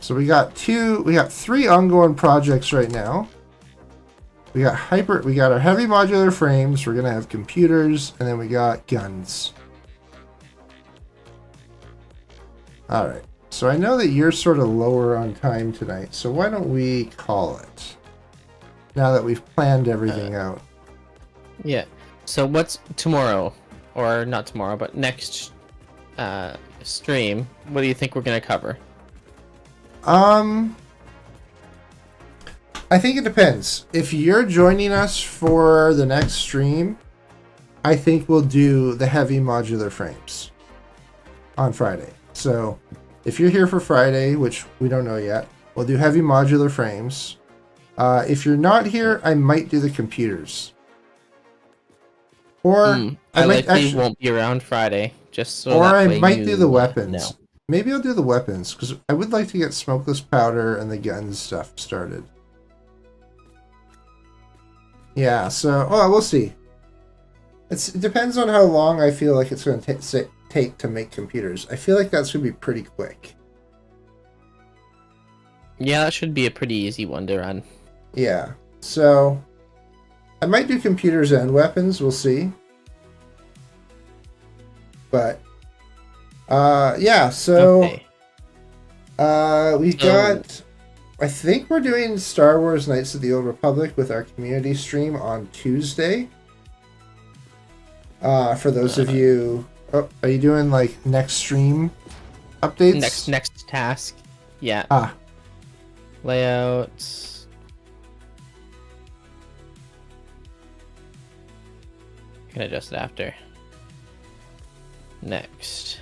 Speaker 2: So we got 3 ongoing projects right now. We got our heavy modular frames, we're gonna have computers, and then we got guns. Alright, so I know that you're sort of lower on time tonight, so why don't we call it? Now that we've planned everything out.
Speaker 1: Yeah, so what's tomorrow? Or not tomorrow, but next stream, what do you think we're gonna cover?
Speaker 2: I think it depends. If you're joining us for the next stream, I think we'll do the heavy modular frames on Friday. So if you're here for Friday, which we don't know yet, we'll do heavy modular frames. If you're not here, I might do the computers. Or
Speaker 1: I likely won't be around Friday, just so.
Speaker 2: Or I might do the weapons. Maybe I'll do the weapons, because I would like to get smokeless powder and the guns stuff started. Yeah, so, we'll see. It depends on how long I feel like it's going to take to make computers. I feel like that's going to be pretty quick.
Speaker 1: Yeah, that should be a pretty easy one to run.
Speaker 2: Yeah, so I might do computers and weapons, we'll see. But, yeah, so
Speaker 1: okay.
Speaker 2: We got, I think we're doing Star Wars Knights of the Old Republic with our community stream on Tuesday. For those of you, are you doing like next stream updates?
Speaker 1: Next task, yeah. Layouts. I can adjust it after. Next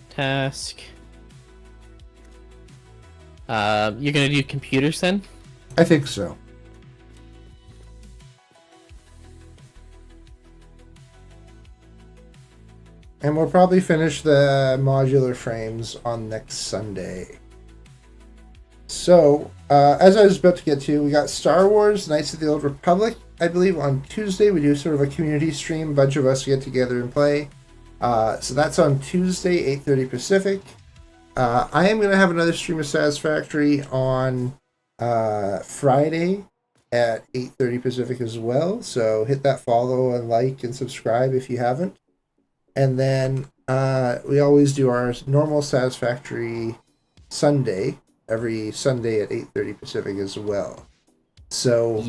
Speaker 1: task. You're gonna do computers then?
Speaker 2: I think so. And we'll probably finish the modular frames on next Sunday. So, as I was about to get to, we got Star Wars Knights of the Old Republic. I believe on Tuesday we do sort of a community stream. A bunch of us get together and play. So that's on Tuesday, 8:30 Pacific. I am going to have another stream of Satisfactory on Friday at 8:30 Pacific as well. So hit that follow and like and subscribe if you haven't. And then we always do our normal Satisfactory Sunday every Sunday at 8:30 Pacific as well. So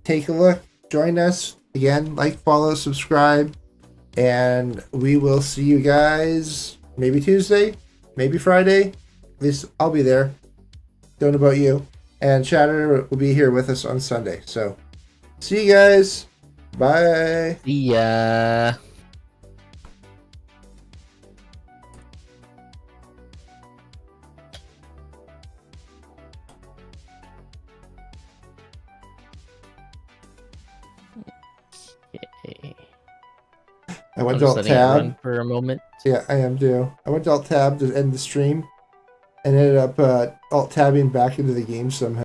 Speaker 2: take a look, join us again, like, follow, subscribe, and we will see you guys maybe Tuesday, maybe Friday. At least I'll be there. Don't know about you. And Chatter will be here with us on Sunday. So see you guys. Bye.
Speaker 1: See ya. Okay.
Speaker 2: I went to Alt
Speaker 1: letting it
Speaker 2: Tab
Speaker 1: run for a moment.
Speaker 2: Yeah, I am too. I went to Alt Tab to end the stream and ended up Alt Tabbing back into the game somehow.